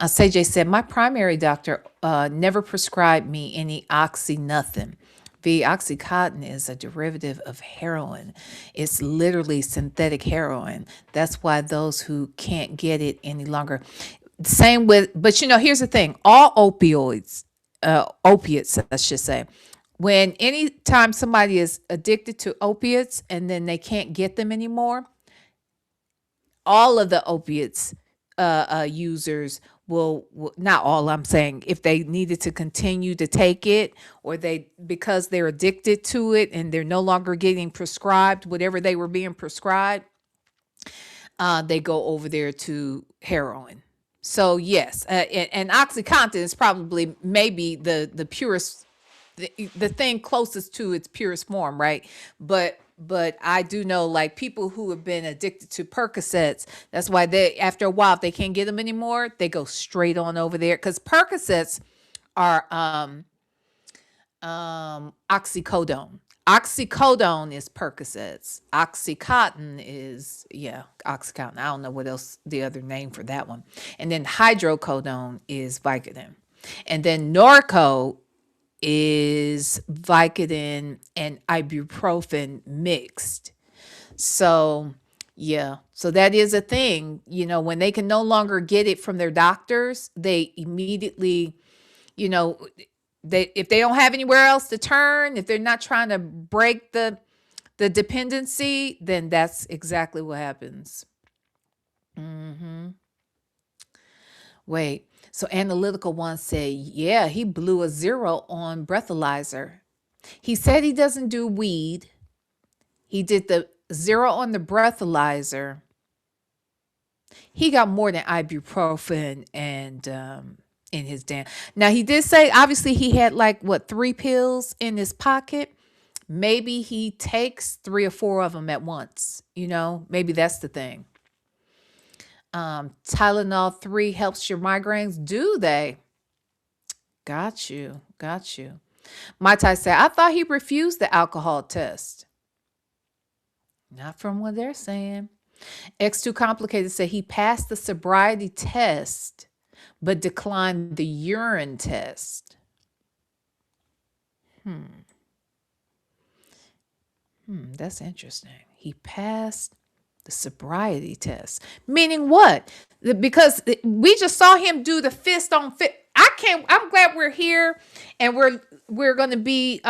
CJ said, my primary doctor never prescribed me any oxy nothing. The Oxycontin is a derivative of heroin. It's literally synthetic heroin. That's why those who can't get it any longer. Same with, but here's the thing. All opiates, I should say, when anytime somebody is addicted to opiates and then they can't get them anymore, all of the opiates users will not all, I'm saying, if they needed to continue to take it, or because they're addicted to it and they're no longer getting prescribed whatever they were being prescribed, they go over there to heroin. So yes, and OxyContin is probably maybe the purest, the thing closest to its purest form, right? But I do know, like, people who have been addicted to Percocets, that's why after a while, if they can't get them anymore, they go straight on over there, because Percocets are oxycodone. Oxycodone is Percocets. Oxycontin is, Oxycontin. I don't know what else the other name for that one. And then hydrocodone is Vicodin. And then Norco is Vicodin and ibuprofen mixed. So, yeah. So that is a thing. When they can no longer get it from their doctors, they immediately, you know, if they don't have anywhere else to turn, if they're not trying to break the dependency, then that's exactly what happens. Wait. So Analytical One said, yeah, he blew a 0 on breathalyzer. He said he doesn't do weed. He did the 0 on the breathalyzer. He got more than ibuprofen and in his damn. Now he did say obviously he had 3 pills in his pocket. Maybe he takes 3 or 4 of them at once. Maybe that's the thing. Tylenol 3 helps your migraines. Do they? Got you. Mai Tai said, I thought he refused the alcohol test. Not from what they're saying. X2 Complicated said he passed the sobriety test, but declined the urine test. That's interesting. He passed the sobriety test. Meaning what? Because we just saw him do the fist on fit. I'm glad we're here and we're going to be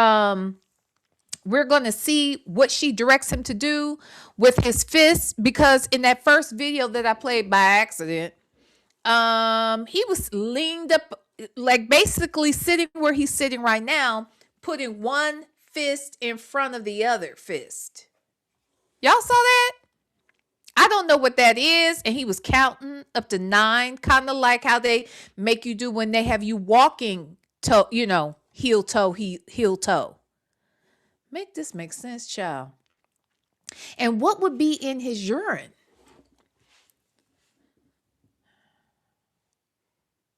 we're going to see what she directs him to do with his fist, because in that first video that I played by accident, he was leaned up, basically sitting where he's sitting right now, putting one fist in front of the other fist. Y'all saw that? I don't know what that is. And he was counting up to 9, kind of like how they make you do when they have you walking toe, heel toe, heel toe. Make this make sense, child. And what would be in his urine?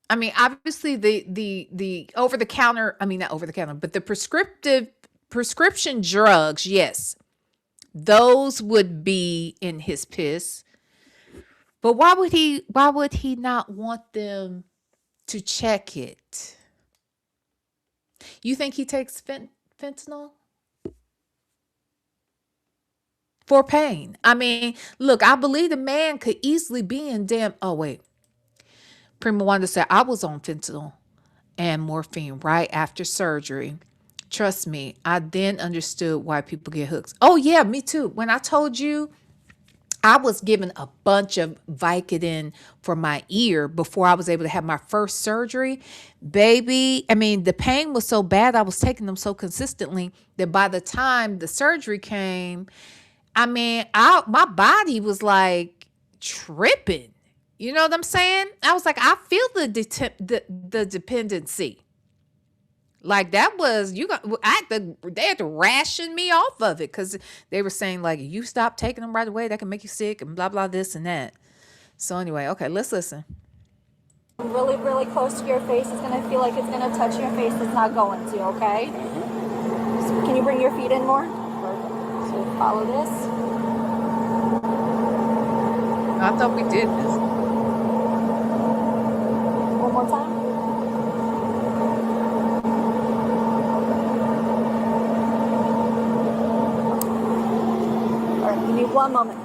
I mean, obviously the over the counter, not over the counter, but the prescription drugs, yes. Those would be in his piss. But why would he not want them to check it? You think he takes fentanyl? For pain. Look, I believe the man could easily be in oh wait. Prima Wanda said, I was on fentanyl and morphine right after surgery. Trust me, I then understood why people get hooks. Oh yeah, me too. When I told you I was given a bunch of Vicodin for my ear before I was able to have my first surgery, baby. The pain was so bad. I was taking them so consistently that by the time the surgery came, my body was like tripping. You know what I'm saying? I was like, I feel the dependency. Like that was they had to ration me off of it because they were saying you stop taking them right away, that can make you sick and blah blah this and that. So anyway, okay, let's listen. Really, really close to your face. It's gonna feel like it's gonna touch your face. It's not going to. Okay. So can you bring your feet in more? Perfect. So follow this. I thought we did this. One more time. Give me one moment.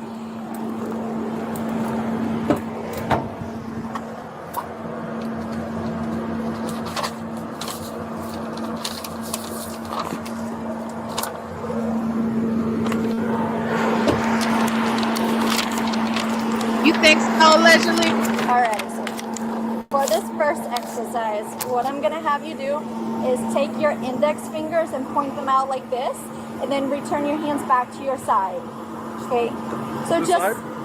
You think so, allegedly? Alright, so for this first exercise, what I'm gonna have you do is take your index fingers and point them out like this, and then return your hands back to your side. Okay, so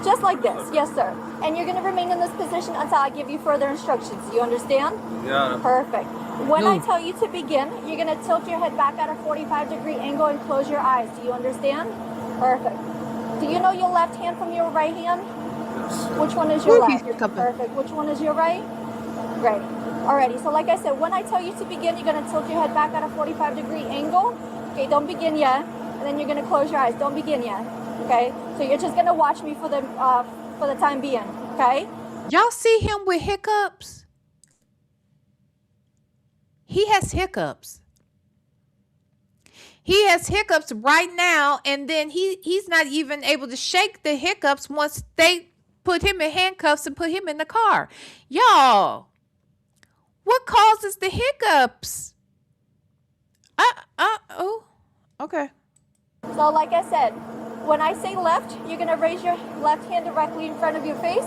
just like this. Yes, sir. And you're going to remain in this position until I give you further instructions. You understand? Yeah. Perfect. When I tell you to begin, you're going to tilt your head back at a 45-degree angle and close your eyes. Do you understand? Perfect. Do you know your left hand from your right hand? Yes. Which one is your left? Perfect. Which one is your right? Great. Alrighty, so like I said, when I tell you to begin, you're going to tilt your head back at a 45-degree angle. Okay, don't begin yet. And then you're going to close your eyes. Don't begin yet. Okay, so you're just gonna watch me for the time being. Okay. Y'all see him with hiccups? He has hiccups. He has hiccups right now, and then he's not even able to shake the hiccups once they put him in handcuffs and put him in the car. Y'all, what causes the hiccups? Oh, okay. So like I said, when I say left, you're gonna raise your left hand directly in front of your face,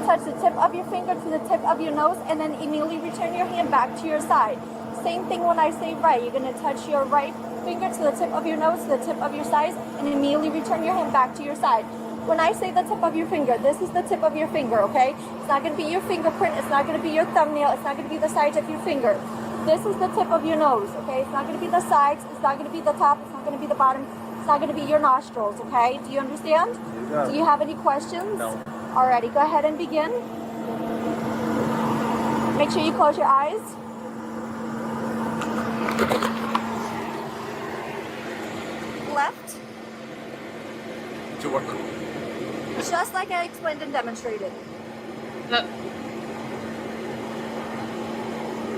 touch the tip of your finger to the tip of your nose, and then immediately return your hand back to your side. Same thing when I say right, you're gonna touch your right finger to the tip of your nose, to the tip of your sides, and immediately return your hand back to your side. When I say the tip of your finger, this is the tip of your finger, okay? It's not gonna be your fingerprint, it's not gonna be your thumbnail, it's not gonna be the sides of your finger. This is the tip of your nose, okay? It's not gonna be the sides, it's not gonna be the top, it's not gonna be the bottom, it's not gonna be your nostrils, okay? Do you understand? Do you have any questions? No. Alrighty, go ahead and begin. Make sure you close your eyes. Left, To work. just like I explained and demonstrated.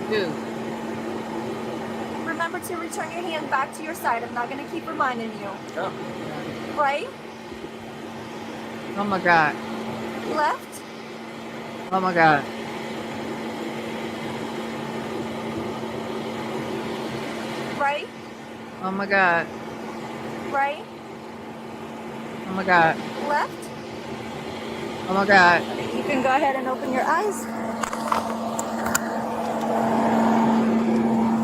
Dude. Remember to return your hand back to your side. I'm not gonna keep reminding you. Yeah. Right, Oh my God. left, Oh my God. right, Oh my God. right, Oh my God. left. Oh my God. You can go ahead and open your eyes.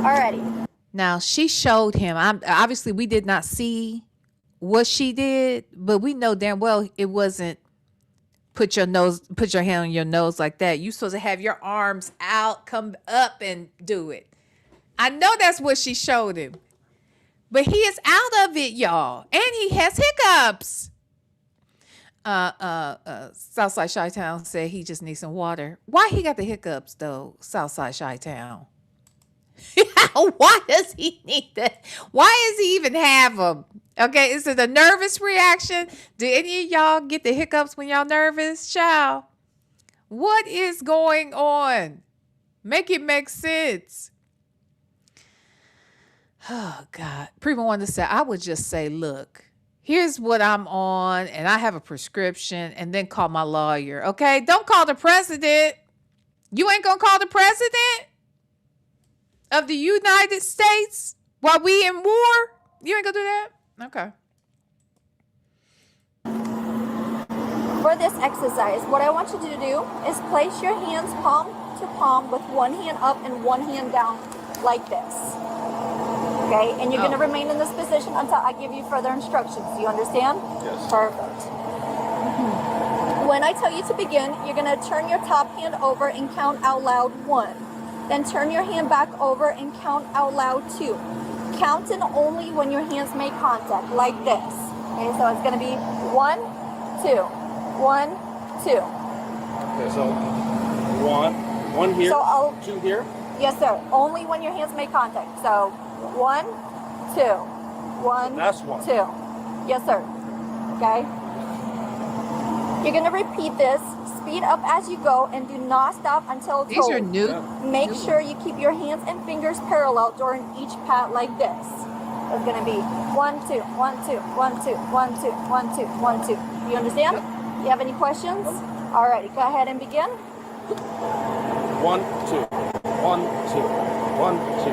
Alrighty. Now she showed him. Obviously we did not see what she did, but we know damn well it wasn't put your hand on your nose like that. You supposed to have your arms out, come up and do it. I know that's what she showed him. But he is out of it, y'all. And he has hiccups. Southside Chi-Town said he just needs some water. Why he got the hiccups though, Southside Chi-Town? Why does he need that? Why does he even have them? Okay, is it a nervous reaction? Do any of y'all get the hiccups when y'all nervous? Child, what is going on? Make it make sense. Oh, God. Prima wanted to say, I would just say, look, here's what I'm on, and I have a prescription, and then call my lawyer, okay? Don't call the president. You ain't gonna call the president of the United States while we in war? You ain't gonna do that? Okay. For this exercise, what I want you to do is place your hands palm to palm with one hand up and one hand down like this. Okay, and you're going to remain in this position until I give you further instructions. Do you understand? Yes. Perfect. When I tell you to begin, you're going to turn your top hand over and count out loud 1. Then turn your hand back over and count out loud 2. Count in only when your hands make contact, like this. Okay, so it's going to be 1, 2, 1, 2. Okay, so one here, So 2 here. yes, sir. Only when your hands make contact. So 1, 2, 1, That's 1. 2. Yes, sir. Okay. You're gonna repeat this. Speed up as you go and do not stop until told. These are new. Make sure you keep your hands and fingers parallel during each pat like this. It's gonna be 1, 2, 1, 2, 1, 2, 1, 2, 1, 2, 1, 2. You understand? You have any questions? Alrighty, go ahead and begin. 1, 2, 1, 2, 1, 2,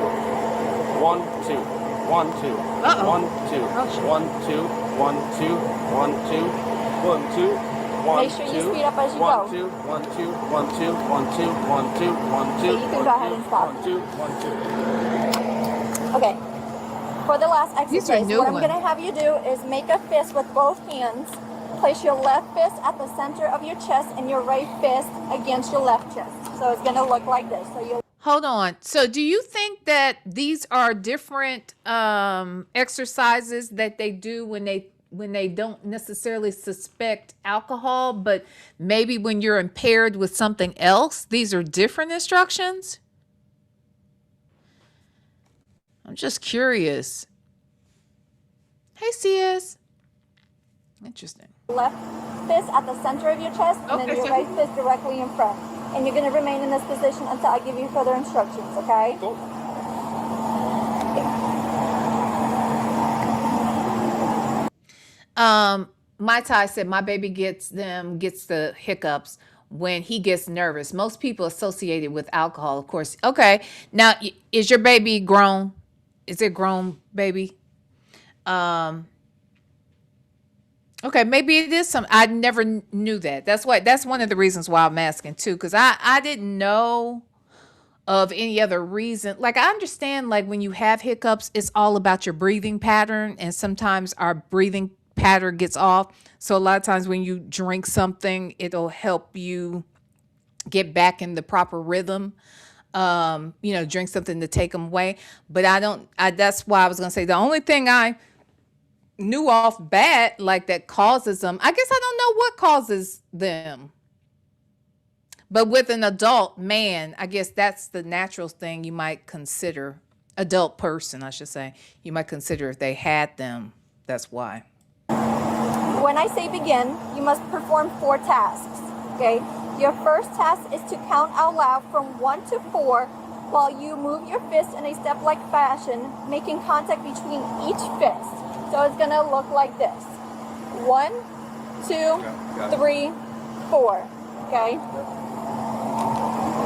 1, 2, 1, 2, 1, 2, 1, 2, 1, 2, 1, 2, 1, 2. Make sure you speed up as you go. 1, 2, 1, 2, 1, 2, 1, 2, 1, 2, 1, 2. Okay, you can go ahead and stop. 1, 2, 1, 2. Okay. For the last These are exercise, new what I'm ones. going to have you do is make a fist with both hands. Place your left fist at the center of your chest and your right fist against your left chest. So it's going to look like this. So you'll Hold on. So do you think that these are different exercises that they do when they don't necessarily suspect alcohol, but maybe when you're impaired with something else, these are different instructions? I'm just curious. Hey, CS. Interesting. left fist at the center of your chest and then Okay, your so- right fist directly in front. And you're going to remain in this position until I give you further instructions, okay? Cool. My Ty said my baby gets the hiccups when he gets nervous. Most people associate it with alcohol, of course. Okay, now is your baby grown? Is it grown, baby? Um, okay, maybe it is some. I never knew that. That's one of the reasons why I'm asking too, because I didn't know of any other reason. Like I understand, like when you have hiccups, it's all about your breathing pattern, and sometimes our breathing pattern gets off. So a lot of times when you drink something, it'll help you get back in the proper rhythm. Drink something to take them away. But I don't. That's why I was gonna say the only thing I knew off bat like that causes them. I guess I don't know what causes them. But with an adult man, I guess that's the natural thing you might consider. Adult person, I should say. You might consider if they had them. That's why. When I say begin, you must perform 4 tasks, okay? Your first task is to count out loud from 1 to 4 while you move your fist in a step-like fashion, making contact between each fist. So it's gonna look like this. 1, 2, 3, 4, okay?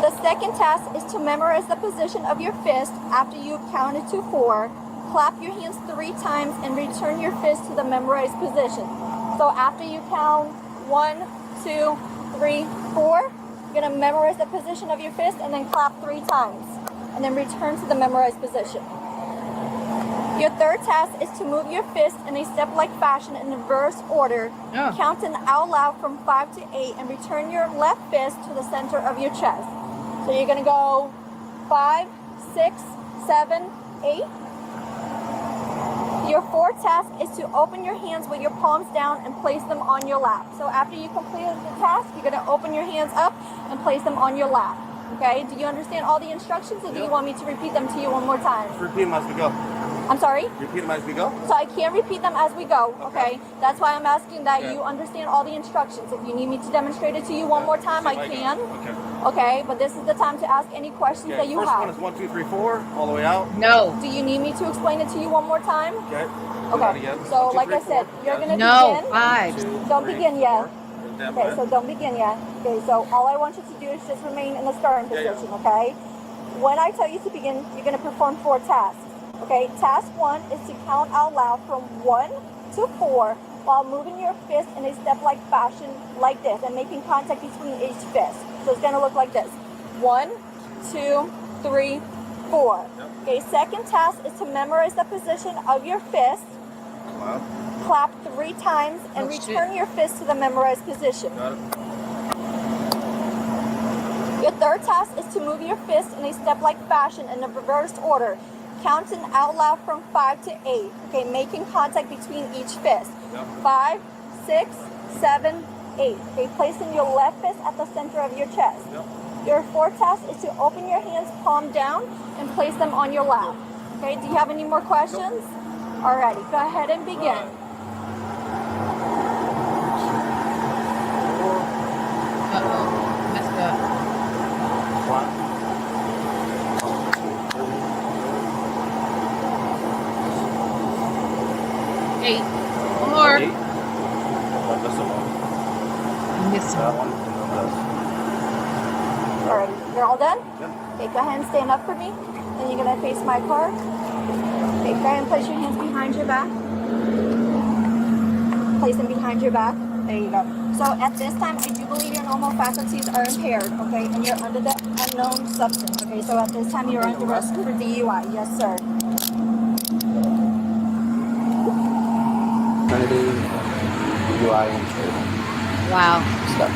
The second task is to memorize the position of your fist after you've counted to 4. Clap your hands 3 times and return your fist to the memorized position. So after you count 1, 2, 3, 4, you're gonna memorize the position of your fist and then clap 3 times and then return to the memorized position. Your third task is to move your fist in a step-like fashion in reverse order, counting out loud from 5 to 8 and return your left fist to the center of your chest. So you're gonna go 5, 6, 7, 8. Your fourth task is to open your hands with your palms down and place them on your lap. So after you complete the task, you're gonna open your hands up and place them on your lap. Okay, do you understand all the instructions or do you want me to repeat them to you one more time? Just repeat them as we go. I'm sorry? Repeat them as we go? So I can't repeat them as we go, okay? That's why I'm asking that you understand all the instructions. If you need me to demonstrate it to you one more time, I can. Okay, but this is the time to ask any questions that you First have. one is 1, 2, 3, 4, all the way out. No. Do you need me to explain it to you one more time? Okay. Okay, so 1, 2, like 3, I said, 4. you're gonna No. begin. 5. Don't begin yet. Okay, so don't begin yet. Okay, so all I want you to do is just remain in the starting position, okay? When I tell you to begin, you're gonna perform 4 tasks. Okay, task 1 is to count out loud from 1 to 4 while moving your fist in a step-like fashion like this and making contact between each fist. So it's gonna look like this. 1, 2, 3, 4. Okay, second task is to memorize the position of your fist. Clap 3 times and return your fist to the memorized position. Got it. Your third task is to move your fist in a step-like fashion in a reversed order, counting out loud from 5 to 8, okay, making contact between each fist. 5, 6, 7, 8. Okay, placing your left fist at the center of your chest. Your fourth task is to open your hands palm down and place them on your lap. Okay, do you have any more questions? Alrighty, go ahead and begin. Messed up. 8. One more. 8. That's the one. Missing. That one. Alrighty, you're all done? Yep. Okay, go ahead and stand up for me. Then you're gonna face my car. Okay, go ahead and place your hands behind your back. Place them behind your back. There you go. So at this time, I do believe your normal faculties are impaired, okay? And you're under the unknown substance, okay? So at this time, you're under arrest for DUI. Yes, sir. Trinity, DUI, and Wow. stuff.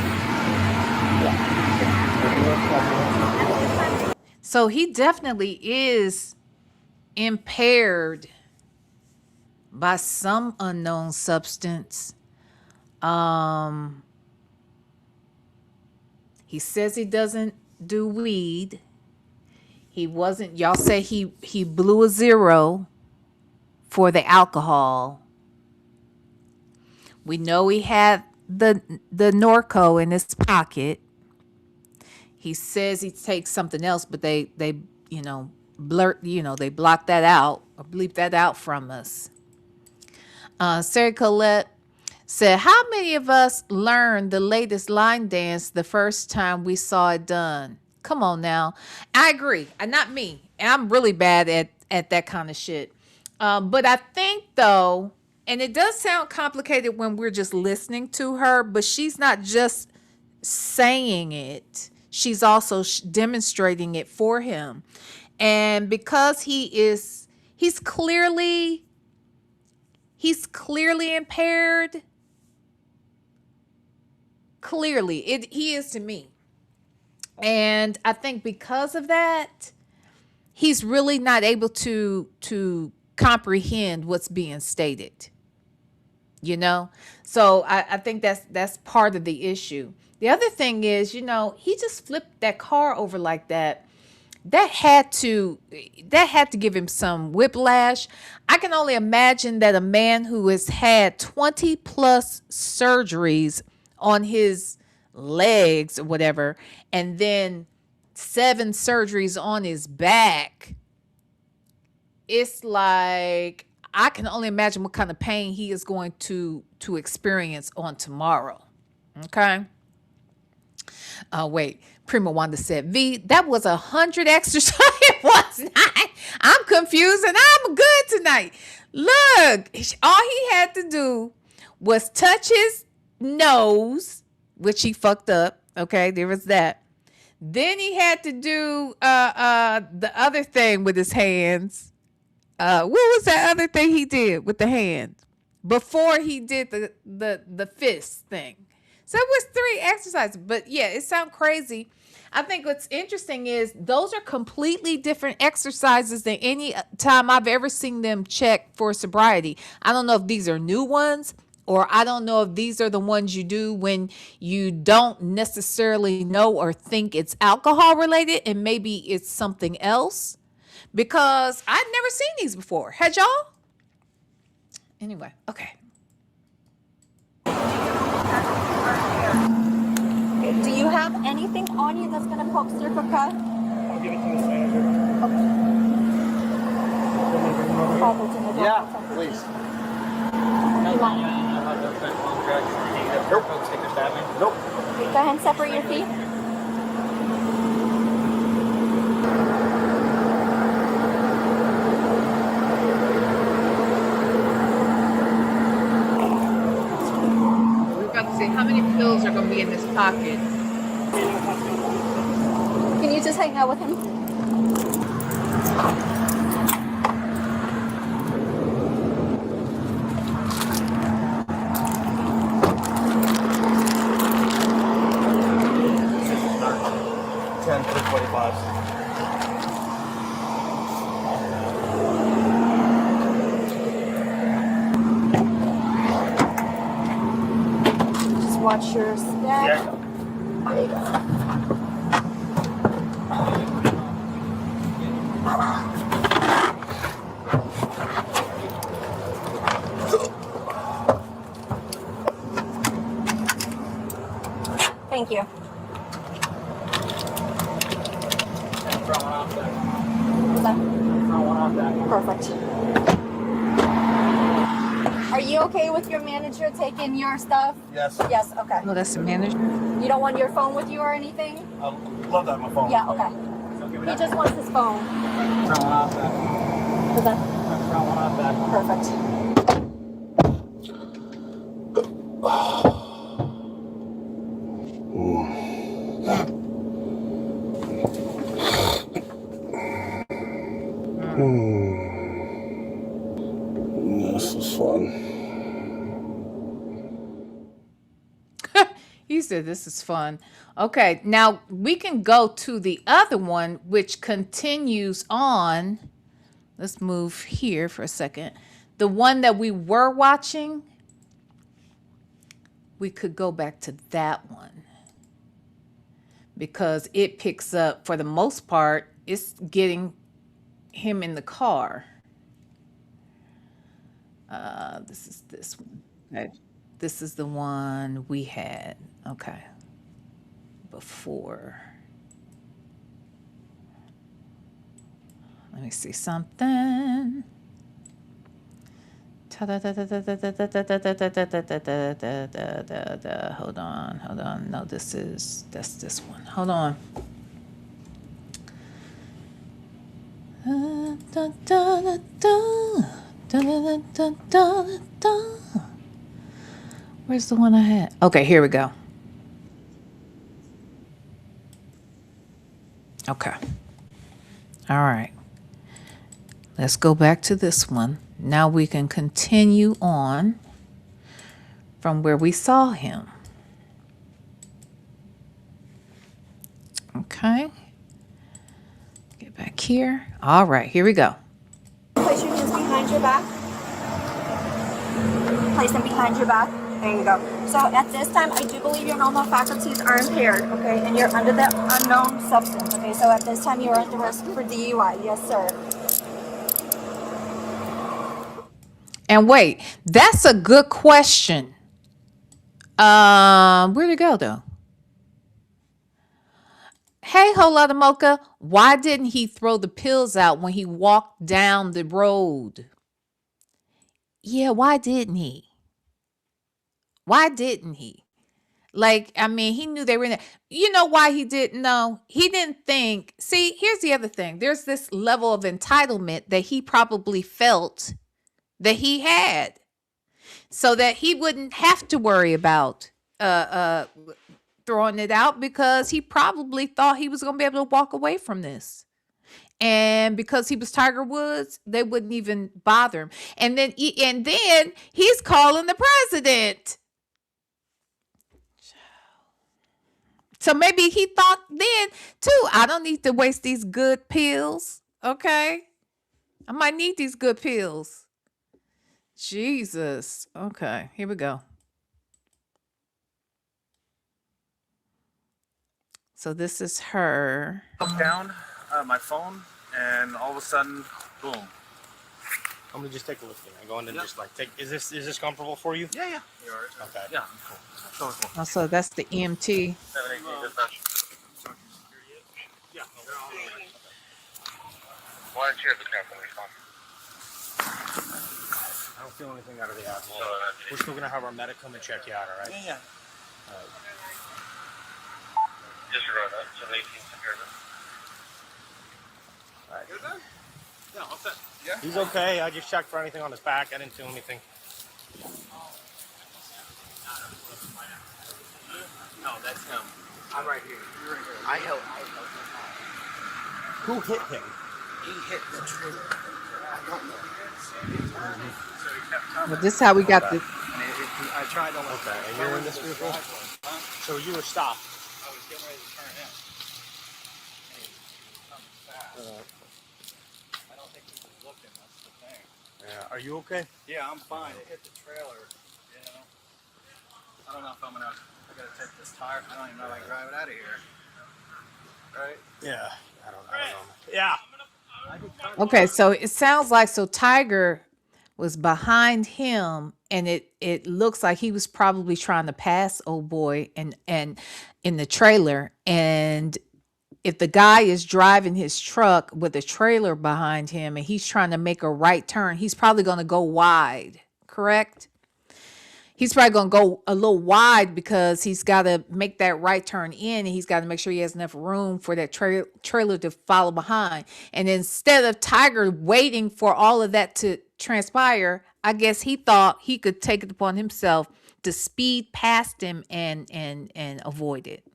So he definitely is impaired by some unknown substance. He says he doesn't do weed. He wasn't, y'all say he blew a 0 for the alcohol. We know he had the Norco in his pocket. He says he takes something else, but they they block that out or bleep that out from us. Sarah Colette, said, how many of us learned the latest line dance the first time we saw it done? Come on now. I agree. Not me. I'm really bad at that kind of shit. But I think, though, and it does sound complicated when we're just listening to her, but she's not just saying it. She's also demonstrating it for him. And because he's clearly impaired. Clearly, he is to me. And I think because of that, he's really not able to comprehend what's being stated. You know? So I think that's part of the issue. The other thing is, he just flipped that car over like that. That had to give him some whiplash. I can only imagine that a man who has had 20 plus surgeries on his legs or whatever, and then 7 surgeries on his back, it's like, I can only imagine what kind of pain he is going to experience on tomorrow. Okay. Wait, Prima Wanda said, V, that was 100 exercise. It was not. I'm confused and I'm good tonight. Look, all he had to do was touch his nose, which he fucked up. Okay, there was that. Then he had to do the other thing with his hands. What was that other thing he did with the hands before he did the fist thing? So it was 3 exercises. But yeah, it sounds crazy. I think what's interesting is those are completely different exercises than any time I've ever seen them check for sobriety. I don't know if these are new ones, or I don't know if these are the ones you do when you don't necessarily know or think it's alcohol related and maybe it's something else. Because I'd never seen these before. Had y'all? Anyway, okay. Do you have anything on you that's gonna poke Sir Coca? I'll give it to his manager. Okay. Yeah, please. Nope. Go ahead and separate your feet. We're about to see how many pills are going to be in this pocket. Can you just hang out with him? Just watch your step. Yeah. There you go. Thank you. Perfect. Are you okay with your manager taking your stuff? Yes. Yes, okay. Oh, that's the manager. You don't want your phone with you or anything? I love that, my phone. Yeah, okay. He just wants his phone. Is that? Perfect. This is fun. He said this is fun. Okay, now we can go to the other one, which continues on. Let's move here for a second. The one that we were watching, we could go back to that one because it picks up, for the most part, it's getting him in the car. This is this one. Okay. This is the one we had. Okay. Before. Let me see something. Hold on. No, that's this one. Hold on. Where's the one I had? Okay, here we go. Okay. All right. Let's go back to this one. Now we can continue on from where we saw him. Okay. Get back here. All right, here we go. Place your hands behind your back. Place them behind your back. There you go. So at this time, I do believe your normal faculties are impaired, okay? And you're under the unknown substance, okay? So at this time, you are at the risk for DUI. Yes, sir. And wait, that's a good question. Where'd it go though? Hey, whole lot of mocha. Why didn't he throw the pills out when he walked down the road? Yeah, why didn't he? Why didn't he? Like, I mean, he knew they were in there. You know why he didn't know? He didn't think. See, here's the other thing. There's this level of entitlement that he probably felt that he had, so that he wouldn't have to worry about throwing it out, because he probably thought he was going to be able to walk away from this. And because he was Tiger Woods, they wouldn't even bother him. And then he's calling the president. So maybe he thought then too, I don't need to waste these good pills. Okay. I might need these good pills. Jesus. Okay, here we go. So this is her. Look down my phone, and all of a sudden, boom. I'm gonna just take a look at it. I go in and just like take. Is this comfortable for you? Yeah. Okay. Yeah. Cool. Oh, so that's the EMT. 718 dispatch. Yeah. Why didn't you have the captain respond? I don't feel anything out of the asshole. We're still gonna have our medic come and check you out, all right? Yeah. Disregard that. 718 secure. All right. Good then? Yeah, all set. Yeah. He's okay. I just checked for anything on his back. I didn't feel anything. No, that's him. I'm right here. You're right here. I helped him. Who hit him? He hit the trailer. I don't know. Well, this is how we got this. I tried to let Okay, and you're in this vehicle? So you were stopped. I was getting ready to turn in. I don't think he was looking, that's the thing. Yeah. Are you okay? Yeah, I'm fine. It hit the trailer, you know. I don't know if I gotta take this tire. I don't even know if I can drive it out of here. Right? Yeah. I don't know. Yeah. Okay, so it sounds like Tiger was behind him, and it looks like he was probably trying to pass old boy and in the trailer. And if the guy is driving his truck with a trailer behind him and he's trying to make a right turn, he's probably going to go wide, correct? He's probably going to go a little wide because he's got to make that right turn in, and he's got to make sure he has enough room for that trailer to follow behind. And instead of Tiger waiting for all of that to transpire, I guess he thought he could take it upon himself to speed past him and avoid it.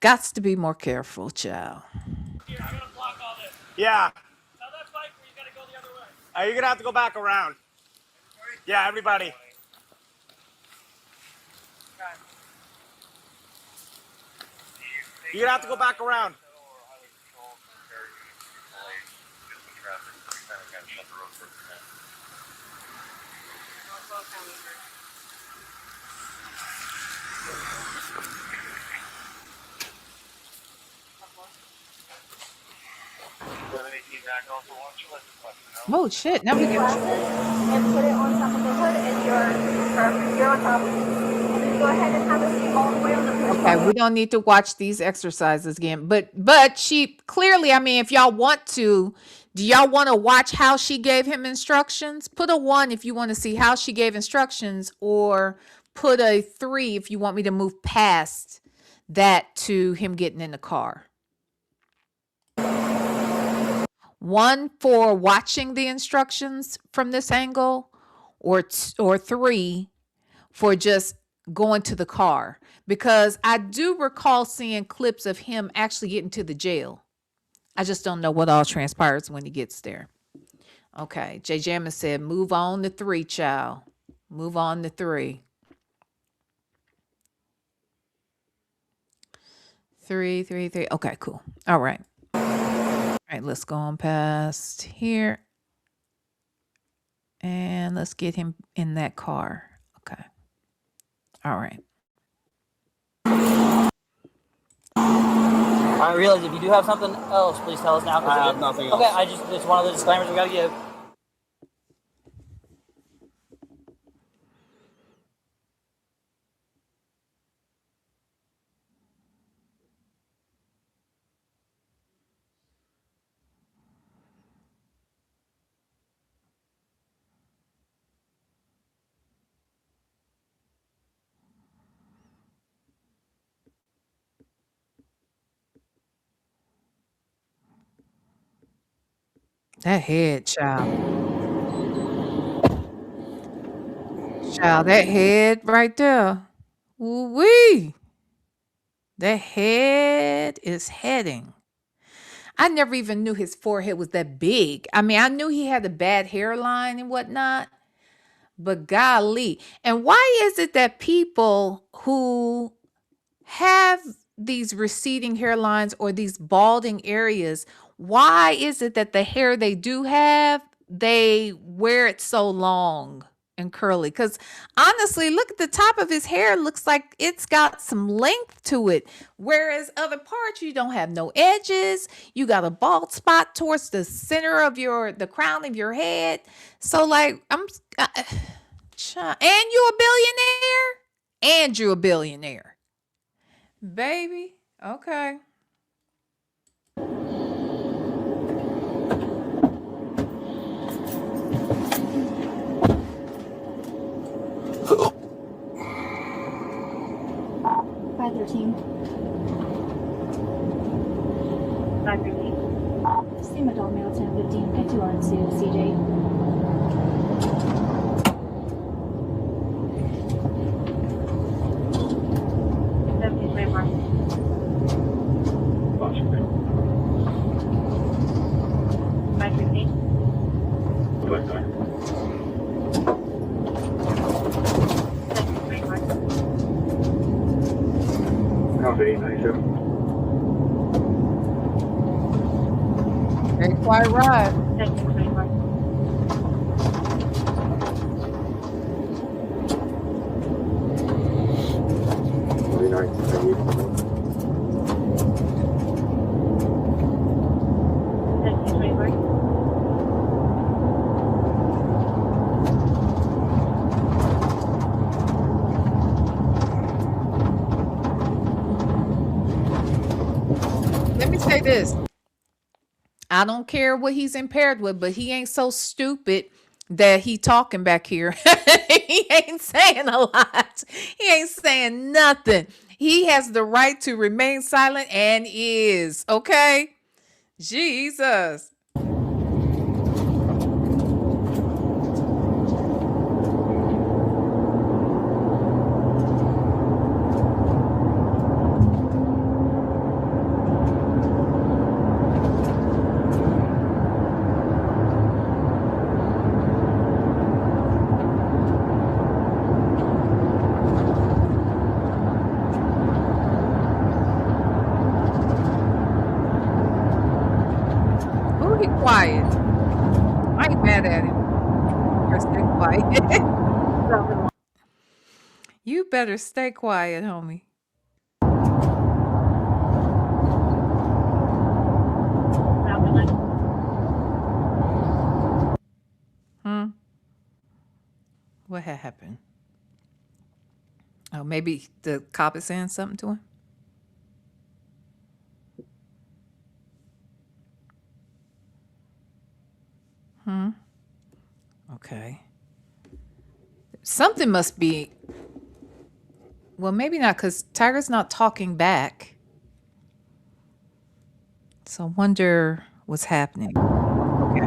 Gots to be more careful, child. Here, I'm gonna block all this. Yeah. Tell that biker you gotta go the other way. You're gonna have to go back around. Yeah, everybody. You're gonna have to go back around. Oh shit! Now we can. And put it on top of the hood, and you're on top. And then go ahead and have a seat all the way on the push Okay, button. we don't need to watch these exercises again. But she clearly, I mean, if y'all want to Do y'all want to watch how she gave him instructions? Put a 1 if you want to see how she gave instructions, or put a 3 if you want me to move past that to him getting in the car. 1 for watching the instructions from this angle, or 3 for just going to the car, because I do recall seeing clips of him actually getting to the jail. I just don't know what all transpires when he gets there. Okay, J Jammin said, move on to 3, child. Move on to 3. 3, 3, 3. Okay, cool. All right. All right, let's go on past here. And let's get him in that car. Okay. All right. I realize if you do have something else, please tell us now. I have nothing else. Okay, it's one of the disclaimers we gotta give. That head, child. Child, that head right there. Ooh-wee. That head is heading. I never even knew his forehead was that big. I mean, I knew he had a bad hairline and whatnot, but golly. And why is it that people who have these receding hairlines or these balding areas, why is it that the hair they do have, they wear it so long and curly? Because honestly, look at the top of his hair. Looks like it's got some length to it. Whereas other parts, you don't have no edges. You got a bald spot towards the center of the crown of your head. So like, and you a billionaire? And you a billionaire. Baby, okay. Five 13. 513. Same adult male 1015. Get to on to CJ. Very quiet ride. Let me say this. I don't care what he's impaired with, but he ain't so stupid that he talking back here. He ain't saying a lot. He ain't saying nothing. He has the right to remain silent and is. Okay? Jesus. Ooh, he quiet. I ain't mad at him. Better stay quiet. You better stay quiet, homie. What had happened? Oh, maybe the cop is saying something to him? Okay. Something must be. Well, maybe not, because Tiger's not talking back. So I wonder what's happening. Okay.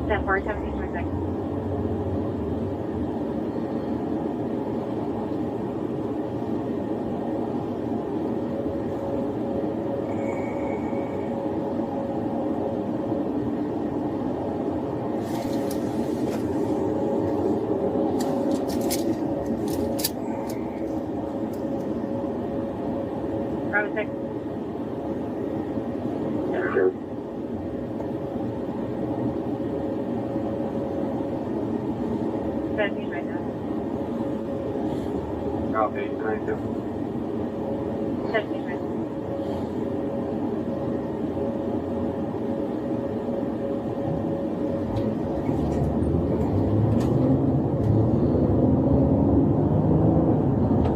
That 417 Private six. Right now. Copy, 92. 17 right now.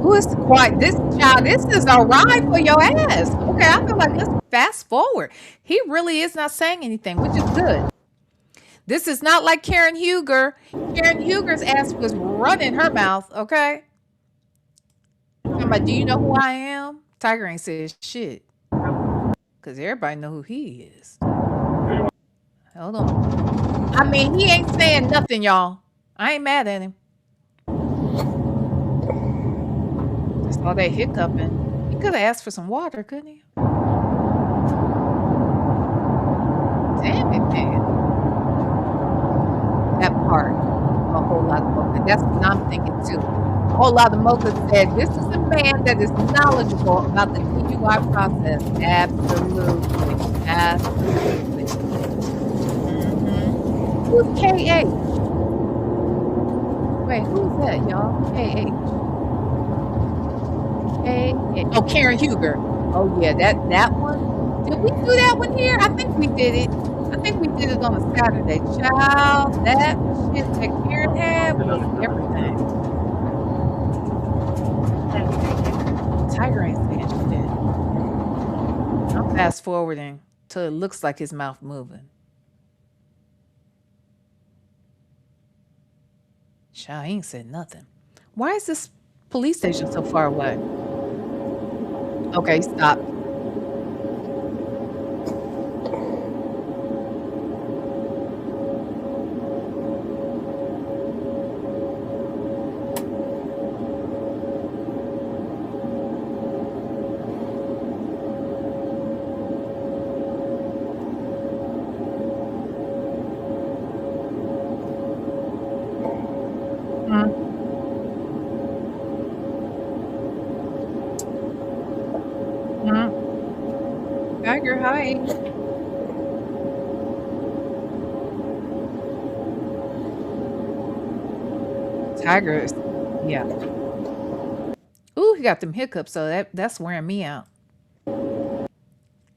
Who is quiet? This child, this is a ride for your ass. Okay, I feel like let's fast forward. He really is not saying anything, which is good. This is not like Karen Huger. Karen Huger's ass was running her mouth, okay? Talking about, do you know who I am? Tiger ain't said shit. Because everybody know who he is. Hold on. I mean, he ain't saying nothing, y'all. I ain't mad at him. Just all that hiccuping. He could have asked for some water, couldn't he? Damn it, man. That part. A whole lot of mocha. That's what I'm thinking too. A whole lot of mocha said, this is a man that is knowledgeable about the DUI process. Absolutely. Absolutely. Who's KH? Wait, who's that, y'all? KH. Oh, Karen Huger. Oh yeah, that one. Did we do that one here? I think we did it. I think we did it on a Saturday. Child, that shit that Karen had was everything. Tiger ain't saying shit. I'm fast forwarding till it looks like his mouth moving. Child, he ain't said nothing. Why is this police station so far away? Okay, stop. Tiger, hi. Tigers, yeah. Ooh, he got them hiccups, so that's wearing me out.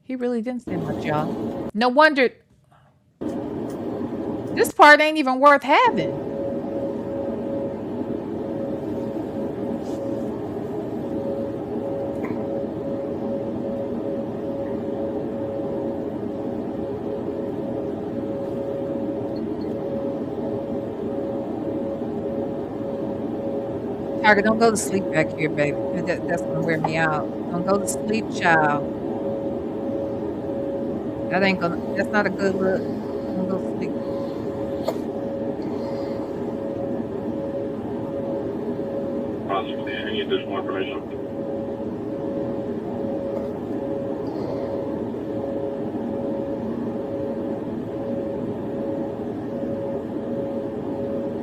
He really didn't say much, y'all. No wonder this part ain't even worth having. Tiger, don't go to sleep back here, baby. That's gonna wear me out. Don't go to sleep, child. That's not a good look. Don't go to sleep. Possibly any additional information?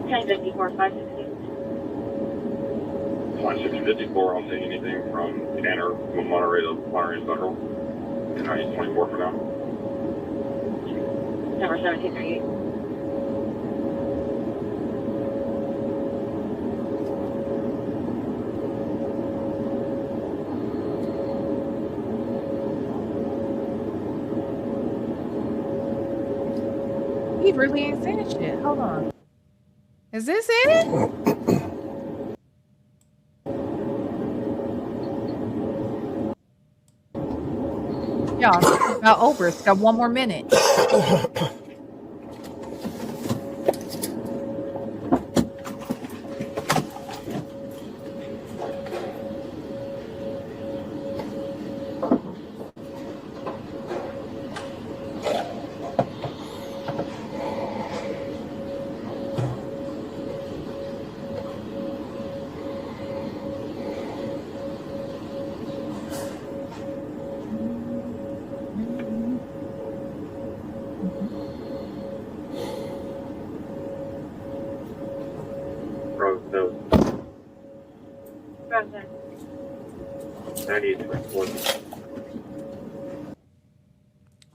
Ten 560. 5654, I don't see anything from Tanner, from Monterey to Monterey Central. And I use 24 for now. Number 1738. He really ain't saying shit. Hold on. Is this it? Y'all, this is about over. It's got one more minute.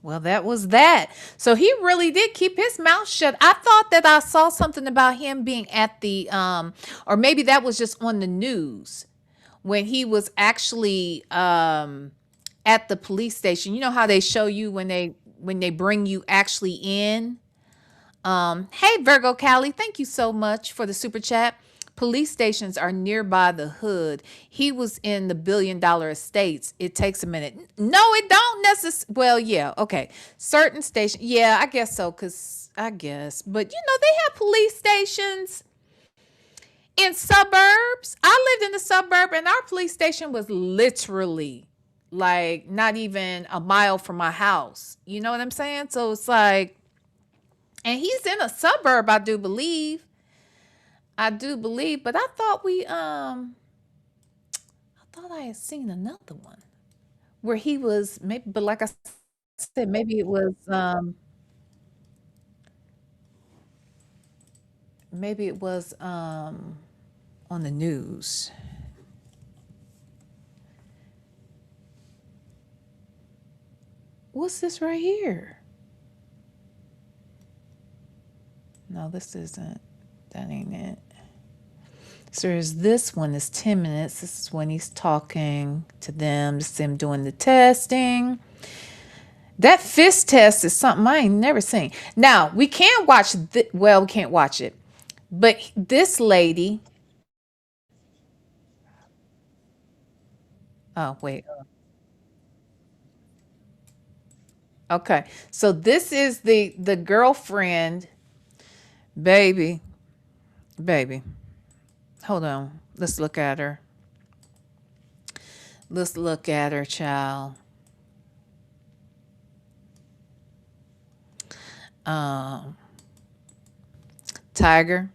Well, that was that. So he really did keep his mouth shut. I thought that I saw something about him being at the or maybe that was just on the news when he was actually at the police station. You know how they show you when they bring you actually in. Hey Virgo Cali, thank you so much for the super chat. Police stations are nearby the hood. He was in the billion-dollar estates. It takes a minute. No, it don't necessarily. Well, yeah, okay. Certain stations, yeah, I guess so, because I guess. But, you know, they have police stations in suburbs. I lived in the suburb, and our police station was literally like not even a mile from my house. You know what I'm saying? So it's like, and he's in a suburb, I do believe. But I thought I had seen another one where he was maybe, but like I said, maybe it was on the news. What's this right here? No, this isn't. That ain't it. So there's this one is 10 minutes. This is when he's talking to them. This is him doing the testing. That fist test is something I ain't never seen. Now, we can't watch we can't watch it. But this lady. Oh, wait. Okay. So this is the girlfriend. Baby. Hold on. Let's look at her. Child. Tiger.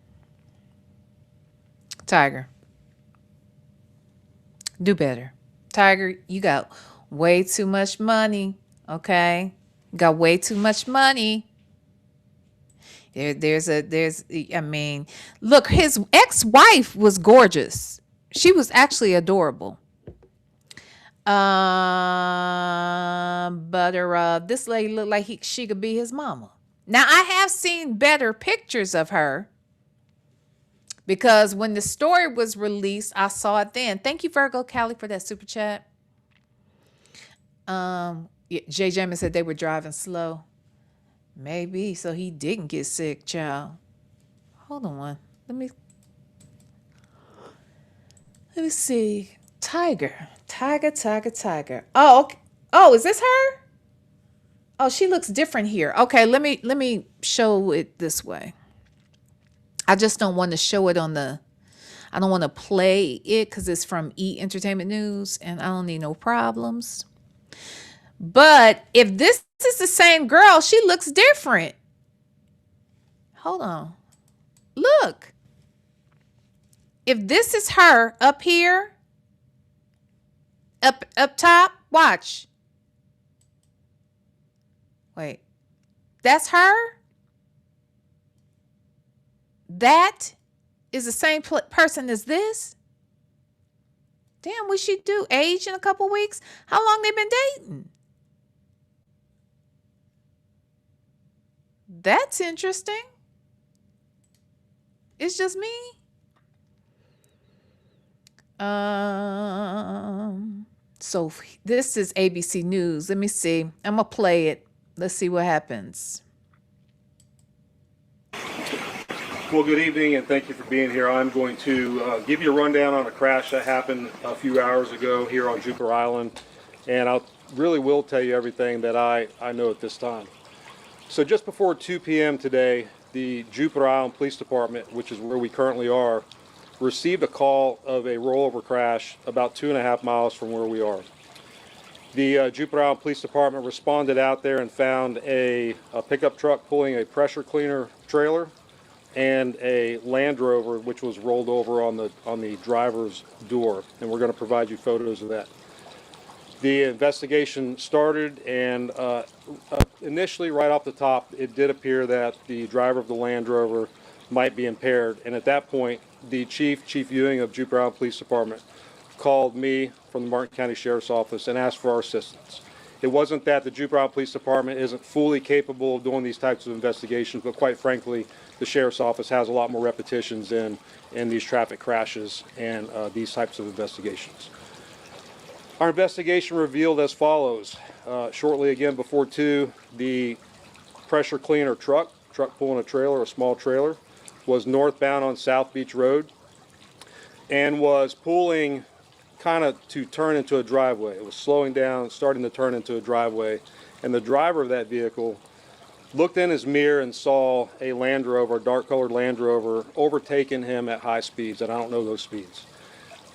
Do better. Tiger, you got way too much money. Okay? Got way too much money. I mean, look, his ex-wife was gorgeous. She was actually adorable. But this lady looked like she could be his mama. Now, I have seen better pictures of her because when the story was released, I saw it then. Thank you, Virgo Cali, for that super chat. Jay Jamin said they were driving slow. Maybe, so he didn't get sick, child. Hold on one. Let me see. Tiger. Oh, okay. Oh, is this her? Oh, she looks different here. Okay, let me show it this way. I just don't want to show it on the. I don't want to play it because it's from E Entertainment News, and I don't need no problems. But if this is the same girl, she looks different. Hold on. Look. If this is her up here, up top, watch. Wait. That's her? That is the same person as this? Damn, we should do age in a couple weeks. How long they been dating? That's interesting. It's just me. So this is ABC News. Let me see. I'm gonna play it. Let's see what happens. Well, good evening, and thank you for being here. I'm going to give you a rundown on a crash that happened a few hours ago here on Jupiter Island, and I really will tell you everything that I know at this time. So just before 2 p.m. today, the Jupiter Island Police Department, which is where we currently are, received a call of a rollover crash about 2.5 miles from where we are. The Jupiter Island Police Department responded out there and found a pickup truck pulling a pressure cleaner trailer and a Land Rover which was rolled over on the driver's door, and we're going to provide you photos of that. The investigation started, and initially, right off the top, it did appear that the driver of the Land Rover might be impaired, and at that point, the Chief Ewing of Jupiter Island Police Department called me from the Martin County Sheriff's Office and asked for our assistance. It wasn't that the Jupiter Island Police Department isn't fully capable of doing these types of investigations, but quite frankly, the Sheriff's Office has a lot more repetitions in these traffic crashes and these types of investigations. Our investigation revealed as follows. Shortly again before 2, the pressure cleaner truck pulling a trailer, a small trailer, was northbound on South Beach Road and was pulling kind of to turn into a driveway. It was slowing down, starting to turn into a driveway, and the driver of that vehicle looked in his mirror and saw a Land Rover, a dark-colored Land Rover, overtaking him at high speeds, and I don't know those speeds.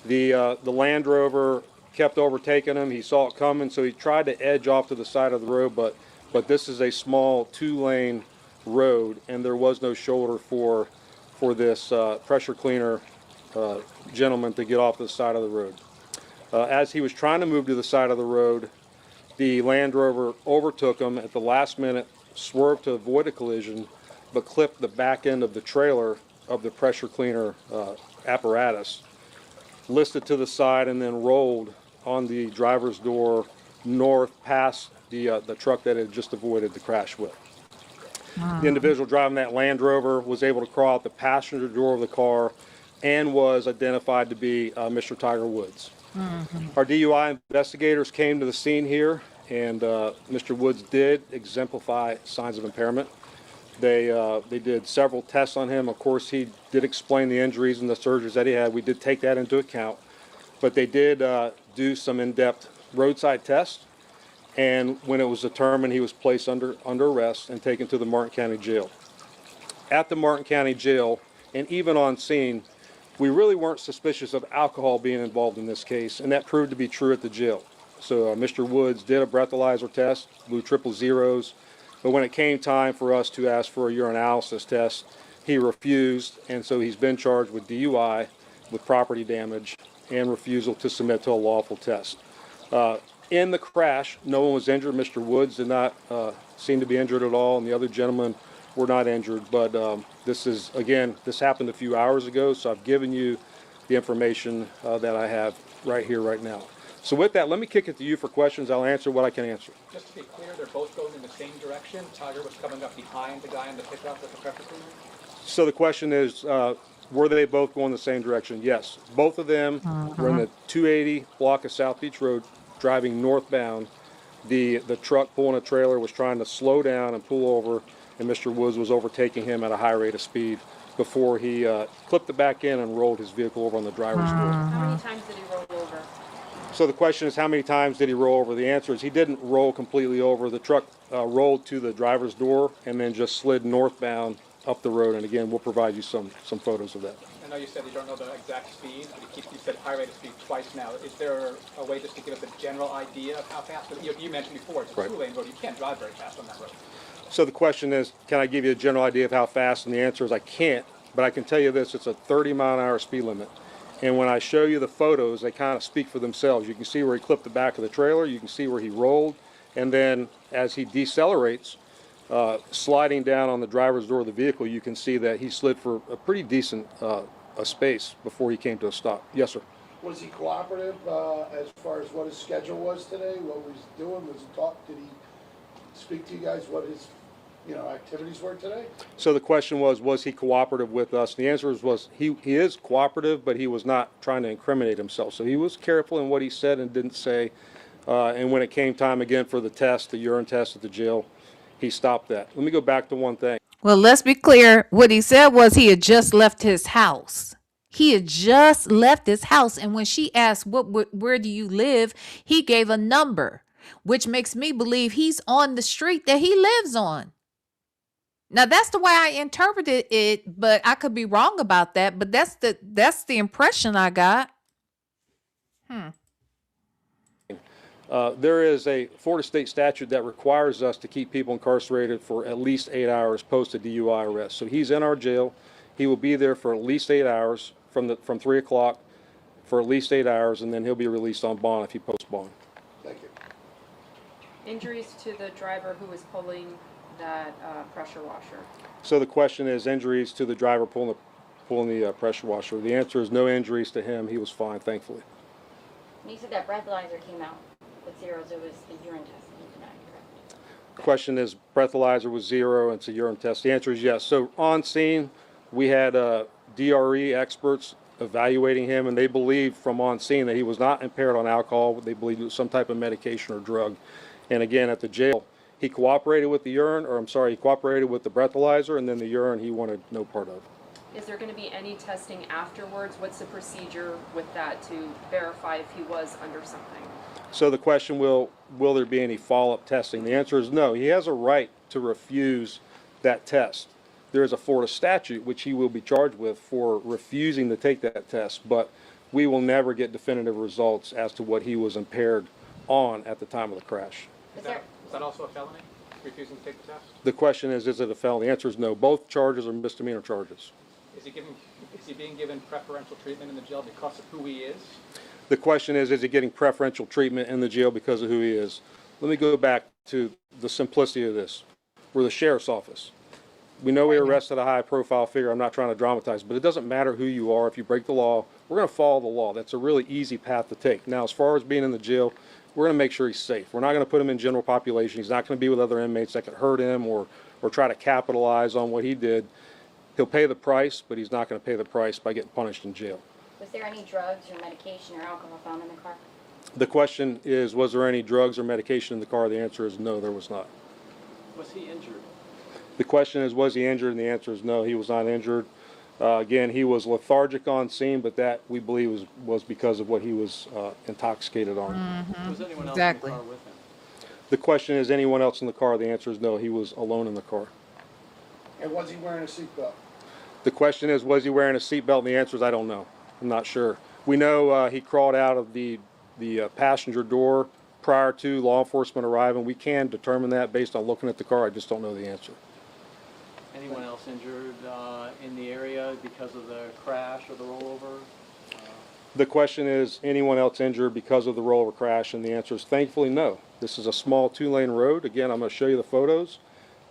The Land Rover kept overtaking him. He saw it coming, so he tried to edge off to the side of the road, but this is a small 2-lane road, and there was no shoulder for this pressure cleaner gentleman to get off the side of the road. As he was trying to move to the side of the road, the Land Rover overtook him at the last minute, swerved to avoid a collision, but clipped the back end of the trailer of the pressure cleaner apparatus, listed to the side, and then rolled on the driver's door north past the truck that had just avoided the crash with. The individual driving that Land Rover was able to crawl out the passenger door of the car and was identified to be Mr. Tiger Woods. Our DUI investigators came to the scene here, and Mr. Woods did exemplify signs of impairment. They did several tests on him. Of course, he did explain the injuries and the surgeries that he had. We did take that into account, but they did do some in-depth roadside tests, and when it was determined, he was placed under arrest and taken to the Martin County Jail. At the Martin County Jail, and even on scene, we really weren't suspicious of alcohol being involved in this case, and that proved to be true at the jail. So Mr. Woods did a breathalyzer test, blew 000s, but when it came time for us to ask for a urinalysis test, he refused, and so he's been charged with DUI, with property damage, and refusal to submit to a lawful test. In the crash, no one was injured. Mr. Woods did not seem to be injured at all, and the other gentlemen were not injured, but this happened a few hours ago, so I've given you the information that I have right here, right now. So with that, let me kick it to you for questions. I'll answer what I can answer. Just to be clear, they're both going in the same direction. Tiger was coming up behind the guy in the pickup with the pressure cleaner? So the question is, were they both going the same direction? Yes. Both of them were in the 280 block of South Beach Road, driving northbound. The truck pulling a trailer was trying to slow down and pull over, and Mr. Woods was overtaking him at a high rate of speed before he clipped the back end and rolled his vehicle over on the driver's door. How many times did he roll over? So the question is, how many times did he roll over? The answer is he didn't roll completely over. The truck rolled to the driver's door and then just slid northbound up the road. And again, we'll provide you some photos of that. I know you said you don't know the exact speed, but you said high rate of speed twice now. Is there a way just to give us a general idea of how fast? You mentioned before, it's a 2-lane road. You can't drive very fast on that road. So the question is, can I give you a general idea of how fast? And the answer is I can't, but I can tell you this, it's a 30-mile-an-hour speed limit. And when I show you the photos, they kind of speak for themselves. You can see where he clipped the back of the trailer, you can see where he rolled, and then as he decelerates, sliding down on the driver's door of the vehicle, you can see that he slid for a pretty decent a space before he came to a stop. Yes, sir. Was he cooperative as far as what his schedule was today? What was he doing? Was he talk? Did he speak to you guys what his activities were today? So the question was he cooperative with us? The answer was he is cooperative, but he was not trying to incriminate himself. So he was careful in what he said and didn't say. And when it came time again for the test, the urine test at the jail, he stopped that. Let me go back to one thing. Well, let's be clear. What he said was he had just left his house. He had just left his house. And when she asked, where do you live? He gave a number, which makes me believe he's on the street that he lives on. Now that's the way I interpreted it, but I could be wrong about that. But that's the impression I got. There is a Florida state statute that requires us to keep people incarcerated for at least 8 hours post a DUI arrest. So he's in our jail. He will be there for at least 8 hours from 3 o'clock for at least 8 hours, and then he'll be released on bond if he posts bond. Thank you. Injuries to the driver who was pulling that pressure washer. So the question is injuries to the driver pulling the pressure washer. The answer is no injuries to him. He was fine, thankfully. You said that breathalyzer came out with zeros. It was the urine test. Correct. The question is breathalyzer was 0 and it's a urine test. The answer is yes. So on scene, we had DRE experts evaluating him, and they believed from on scene that he was not impaired on alcohol. They believed it was some type of medication or drug. And again, at the jail, he cooperated with the he cooperated with the breathalyzer, and then the urine he wanted no part of. Is there going to be any testing afterwards? What's the procedure with that to verify if he was under something? So the question will there be any follow-up testing? The answer is no. He has a right to refuse that test. There is a Florida statute which he will be charged with for refusing to take that test, but we will never get definitive results as to what he was impaired on at the time of the crash. Is that also a felony, refusing to take the test? The question is it a felony? The answer is no. Both charges are misdemeanor charges. Is he being given preferential treatment in the jail because of who he is? The question is he getting preferential treatment in the jail because of who he is? Let me go back to the simplicity of this. We're the sheriff's office. We know we arrested a high-profile figure. I'm not trying to dramatize, but it doesn't matter who you are. If you break the law, we're going to follow the law. That's a really easy path to take. Now, as far as being in the jail, we're going to make sure he's safe. We're not going to put him in general population. He's not going to be with other inmates that could hurt him or try to capitalize on what he did. He'll pay the price, but he's not going to pay the price by getting punished in jail. Was there any drugs or medication or alcohol found in the car? The question is, was there any drugs or medication in the car? The answer is no, there was not. Was he injured? The question is, was he injured? And the answer is no, he was not injured. Again, he was lethargic on scene, but that we believe was because of what he was intoxicated on. Mm-hmm. Was anyone else Exactly. in the car with him? The question is, anyone else in the car? The answer is no, he was alone in the car. And was he wearing a seatbelt? The question is, was he wearing a seatbelt? And the answer is, I don't know. I'm not sure. We know he crawled out of the passenger door prior to law enforcement arriving. We can determine that based on looking at the car. I just don't know the answer. Anyone else injured in the area because of the crash or the rollover? The question is, anyone else injured because of the rollover crash? And the answer is thankfully no. This is a small 2-lane road. Again, I'm going to show you the photos.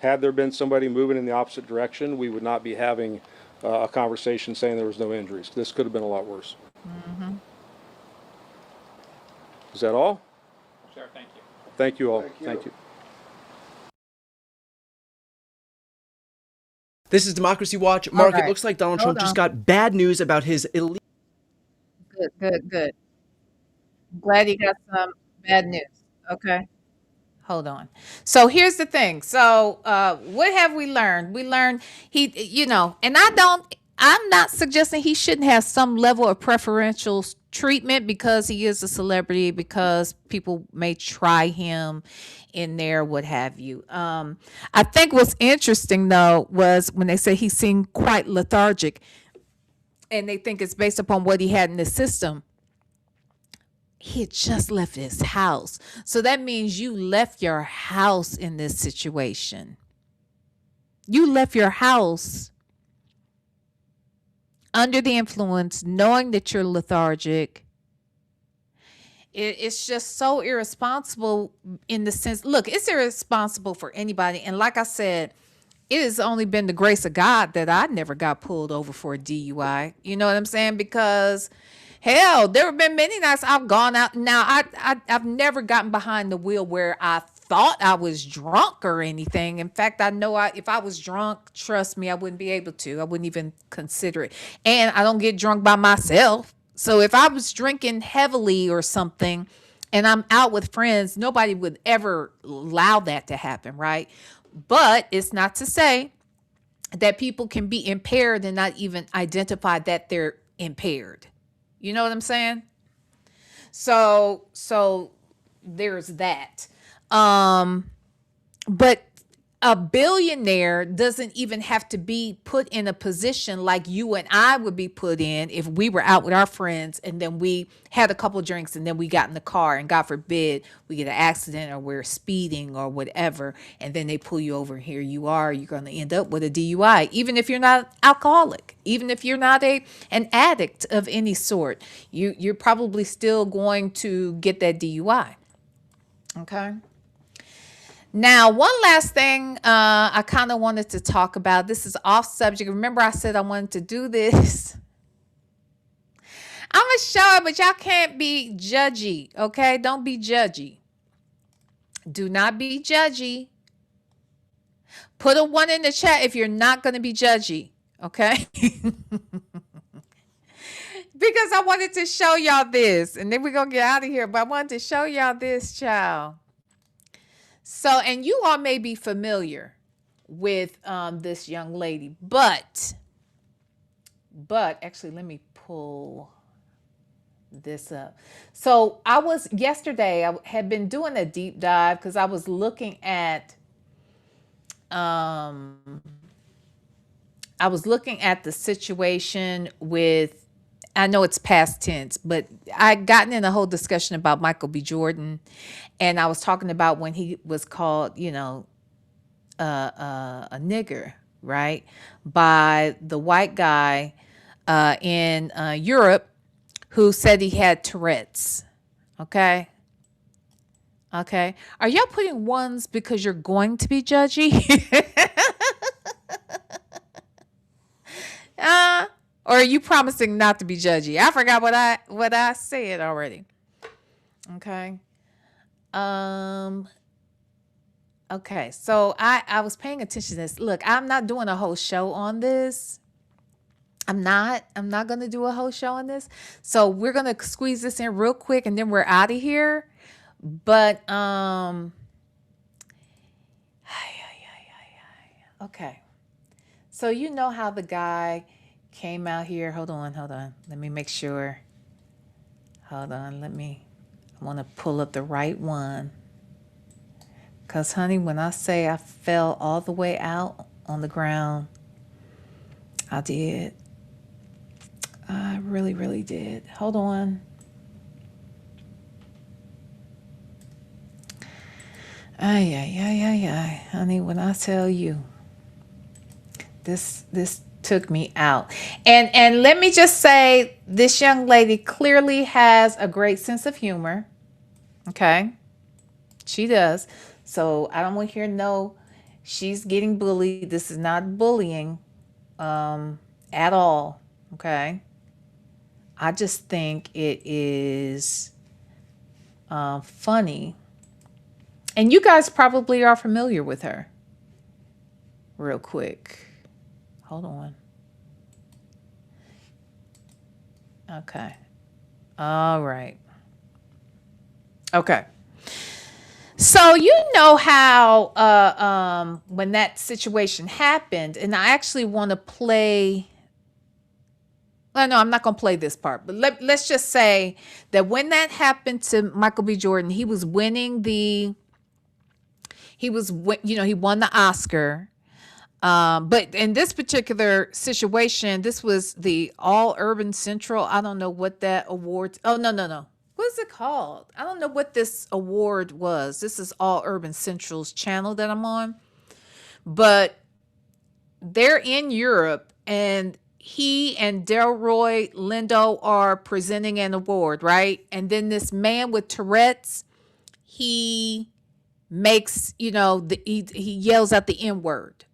Had there been somebody moving in the opposite direction, we would not be having a conversation saying there was no injuries. This could have been a lot worse. Mm-hmm. Is that all? Sure, thank you. Thank you all. Thank you. Thank you. This is Democracy Watch. Mark, right. it looks like Donald Hold Trump just on. got bad news about his illegal. Good. I'm glad he got some bad news. Okay. Hold on. So here's the thing. So what have we learned? We learned and I'm not suggesting he shouldn't have some level of preferential treatment because he is a celebrity, because people may try him in there, what have you. I think what's interesting though was when they say he seemed quite lethargic and they think it's based upon what he had in the system. He had just left his house. So that means you left your house in this situation. You left your house under the influence, knowing that you're lethargic. It's just so irresponsible in the sense, look, it's irresponsible for anybody. And like I said, it has only been the grace of God that I never got pulled over for a DUI. You know what I'm saying? Because hell, there have been many nights I've gone out. Now, I've never gotten behind the wheel where I thought I was drunk or anything. In fact, I know if I was drunk, trust me, I wouldn't be able to. I wouldn't even consider it. And I don't get drunk by myself. So if I was drinking heavily or something and I'm out with friends, nobody would ever allow that to happen, right? But it's not to say that people can be impaired and not even identify that they're impaired. You know what I'm saying? So there's that. But a billionaire doesn't even have to be put in a position like you and I would be put in if we were out with our friends and then we had a couple drinks and then we got in the car and God forbid we get an accident or we're speeding or whatever, and then they pull you over and here you are, you're going to end up with a DUI, even if you're not alcoholic, even if you're not an addict of any sort, you're probably still going to get that DUI. Okay. Now, one last thing I kind of wanted to talk about. This is off subject. Remember I said I wanted to do this. I'm going to show it, but y'all can't be judgy, okay? Don't be judgy. Do not be judgy. Put a 1 in the chat if you're not going to be judgy, okay? Because I wanted to show y'all this, and then we're going to get out of here, but I wanted to show y'all this, child. So, and you all may be familiar with this young lady, but actually, let me pull this up. So yesterday, I had been doing a deep dive because I was looking at, the situation with, I know it's past tense, but I gotten in a whole discussion about Michael B. Jordan, and I was talking about when he was called, a nigger, right, by the white guy in Europe who said he had Tourette's. Okay. Are y'all putting 1s because you're going to be judgy? Or are you promising not to be judgy? I forgot what I said already. Okay. Okay. So I was paying attention to this. Look, I'm not doing a whole show on this. I'm not going to do a whole show on this. So we're going to squeeze this in real quick and then we're out of here. But okay. So you know how the guy came out here. Hold on. Let me make sure. Hold on. I want to pull up the right one. Because, honey, when I say I fell all the way out on the ground, I did. I really, really did. Hold on. Ay. Honey, when I tell you, this took me out. And let me just say, this young lady clearly has a great sense of humor. Okay? She does. So I don't want to hear no, she's getting bullied. This is not bullying at all. Okay? I just think it is funny. And you guys probably are familiar with her. Real quick. Hold on. Okay. All right. Okay. So you know how when that situation happened, and I actually want to play. Well, no, I'm not going to play this part, but let's just say that when that happened to Michael B. Jordan, he was winning he won the Oscar. But in this particular situation, this was the All Urban Central. I don't know what that award. Oh, no. What is it called? I don't know what this award was. This is All Urban Central's channel that I'm on. But they're in Europe, and he and Delroy Lindo are presenting an award, right? And then this man with Tourette's, he makes, he yells out the N-word,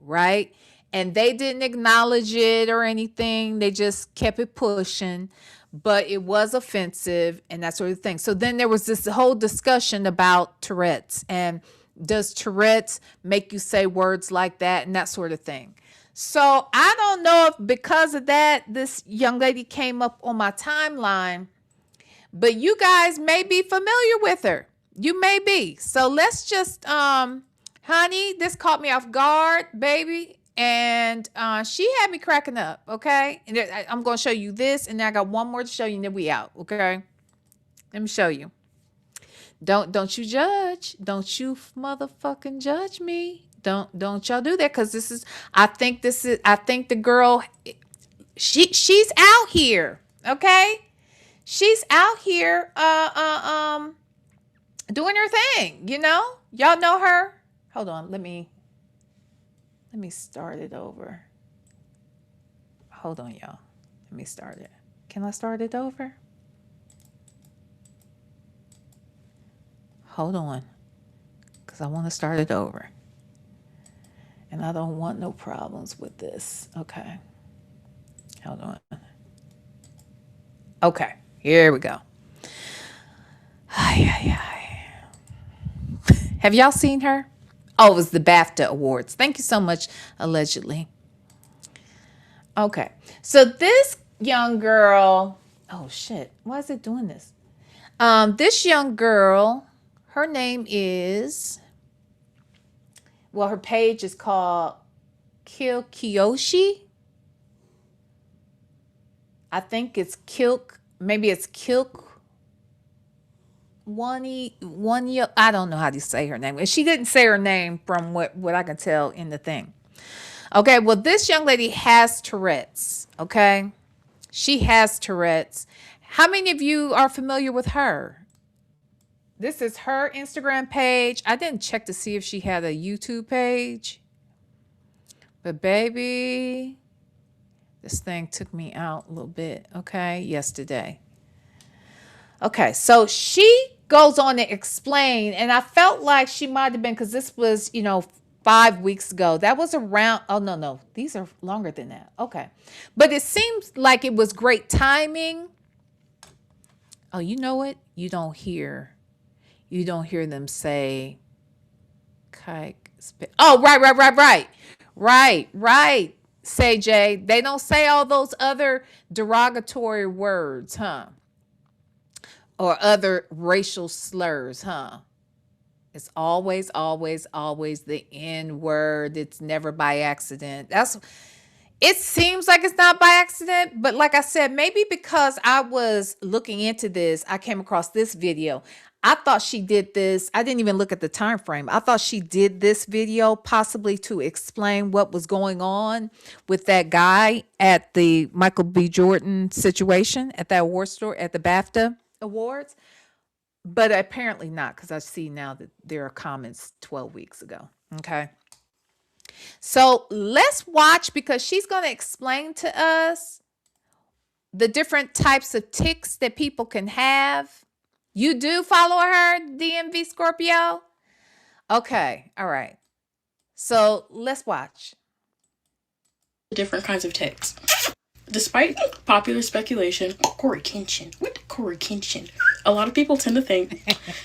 right? And they didn't acknowledge it or anything. They just kept it pushing, but it was offensive and that sort of thing. So then there was this whole discussion about Tourette's, and does Tourette's make you say words like that and that sort of thing. So I don't know if because of that, this young lady came up on my timeline, but you guys may be familiar with her. You may be. So let's just, honey, this caught me off guard, baby. And she had me cracking up, okay? And I'm going to show you this, and then I got one more to show you, and then we out, okay? Let me show you. Don't you judge. Don't you motherfucking judge me. Don't y'all do that, because I think the girl, she's out here, okay? She's out here doing her thing, you know? Y'all know her? Hold on, let me start it over. Hold on, y'all. Let me start it. Can I start it over? Hold on, because I want to start it over. And I don't want no problems with this. Okay. Hold on. Okay, here we go. Have y'all seen her? Oh, it was the BAFTA Awards. Thank you so much, allegedly. Okay, so this young girl, oh shit, why is it doing this? This young girl, her name is, well, her page is called Kiyoshi. I think it's maybe it's one, I don't know how to say her name. She didn't say her name from what I can tell in the thing. Okay, well, this young lady has Tourette's, okay? She has Tourette's. How many of you are familiar with her? This is her Instagram page. I didn't check to see if she had a YouTube page. But baby, this thing took me out a little bit, okay, yesterday. Okay, so she goes on to explain, and I felt like she might have been, because this was, 5 weeks ago. That was around, oh, no, these are longer than that. Okay. But it seems like it was great timing. Oh, you know what? You don't hear them say, oh, right. Say, Jay, they don't say all those other derogatory words, huh? Or other racial slurs, huh? It's always the N word. It's never by accident. It seems like it's not by accident, but like I said, maybe because I was looking into this, I came across this video. I thought she did this. I didn't even look at the time frame. I thought she did this video possibly to explain what was going on with that guy at the Michael B. Jordan situation at that award store at the BAFTA Awards. But apparently not, because I see now that there are comments 12 weeks ago. Okay. So let's watch, because she's going to explain to us the different types of tics that people can have. You do follow her, DMV Scorpio? Okay. All right. So let's watch. Different kinds of tics. Despite popular speculation, Corey Kenshin, a lot of people tend to think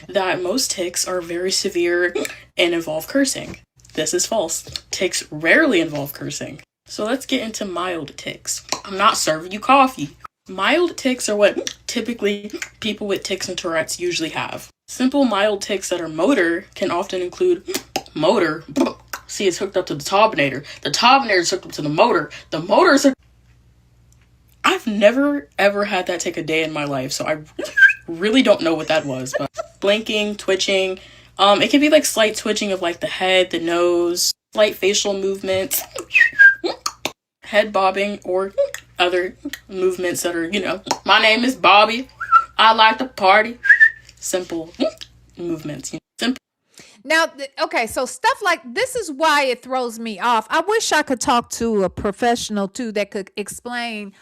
that most tics are very severe and involve cursing. This is false. Tics rarely involve cursing. So let's get into mild tics. I'm not serving you coffee. Mild tics are what typically people with tics and Tourette's usually have. Simple mild tics that are motor can often include motor. See, it's hooked up to the tobinator. The tobinator is hooked up to the motor. The motor's I've never ever had that take a day in my life, so I really don't know what that was. But blinking, twitching, it can be like slight twitching of like the head, the nose, slight facial movements, head bobbing, or other movements that are, my name is Bobby, I like to party. Simple movements. Simple. Now, okay, so stuff like this is why it throws me off. I wish I could talk to a professional too that could explain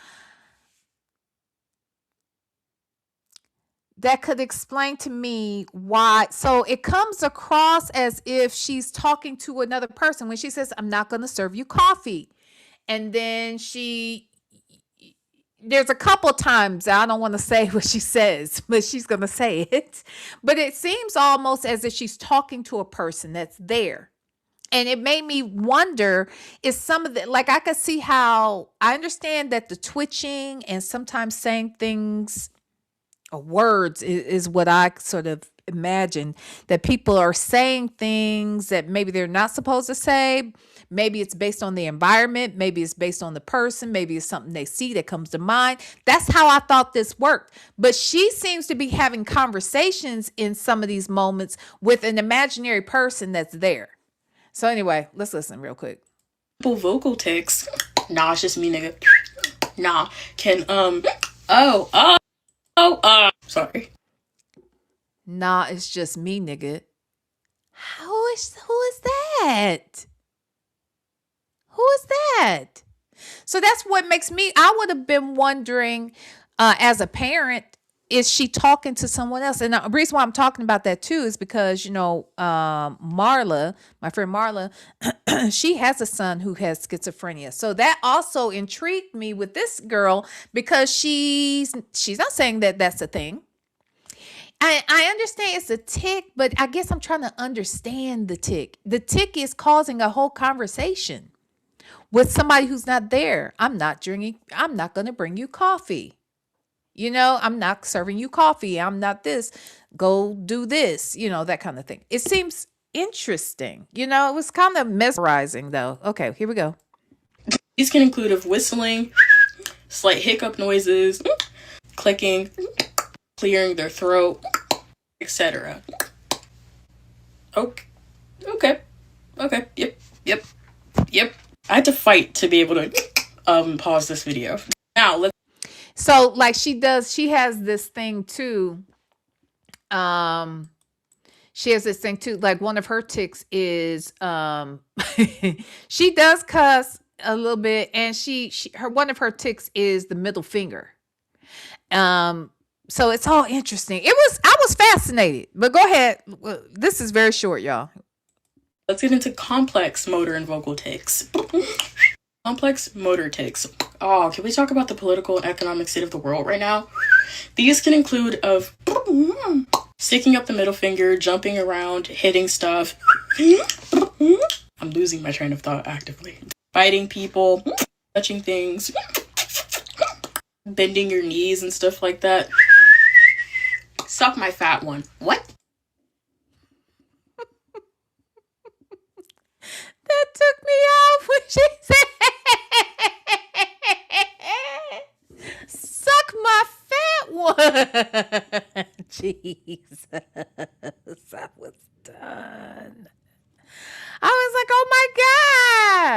to me why. So it comes across as if she's talking to another person when she says, I'm not going to serve you coffee. And then there's a couple times, I don't want to say what she says, but she's going to say it. But it seems almost as if she's talking to a person that's there. And it made me wonder, is some of the, like, I could see how, I understand that the twitching and sometimes saying things, words is what I sort of imagine, that people are saying things that maybe they're not supposed to say Maybe it's based on the environment. Maybe it's based on the person. Maybe it's something they see that comes to mind. That's how I thought this worked. But she seems to be having conversations in some of these moments with an imaginary person that's there. So anyway, let's listen real quick. Vocal tics. Nah, it's just me, nigga. Nah, can sorry. Nah, it's just me, nigga. Who is that? Who is that? So that's what makes me, I would have been wondering, as a parent, is she talking to someone else? And the reason why I'm talking about that too is because, Marla, my friend Marla, she has a son who has schizophrenia. So that also intrigued me with this girl because she's not saying that that's a thing. I understand it's a tic, but I guess I'm trying to understand the tic. The tic is causing a whole conversation with somebody who's not there. I'm not going to bring you coffee. I'm not serving you coffee. I'm not this. Go do this, that kind of thing. It seems interesting. It was kind of mesmerizing though. Okay, here we go. These can include of whistling, slight hiccup noises, clicking, clearing their throat, etc. Okay. Yep. I had to fight to be able to pause this video. Now let's. So like she has this thing too. She has this thing too. Like one of her tics is she does cuss a little bit, and one of her tics is the middle finger. So it's all interesting. I was fascinated, but go ahead. This is very short, y'all. Let's get into complex motor and vocal tics. Complex motor tics. Oh, can we talk about the political and economic state of the world right now? These can include of sticking up the middle finger, jumping around, hitting stuff. I'm losing my train of thought actively. Biting people, touching things, bending your knees and stuff like that. Suck my fat one. What? That took me off when she said, suck my fat one. Jesus. I was done. I was like, oh my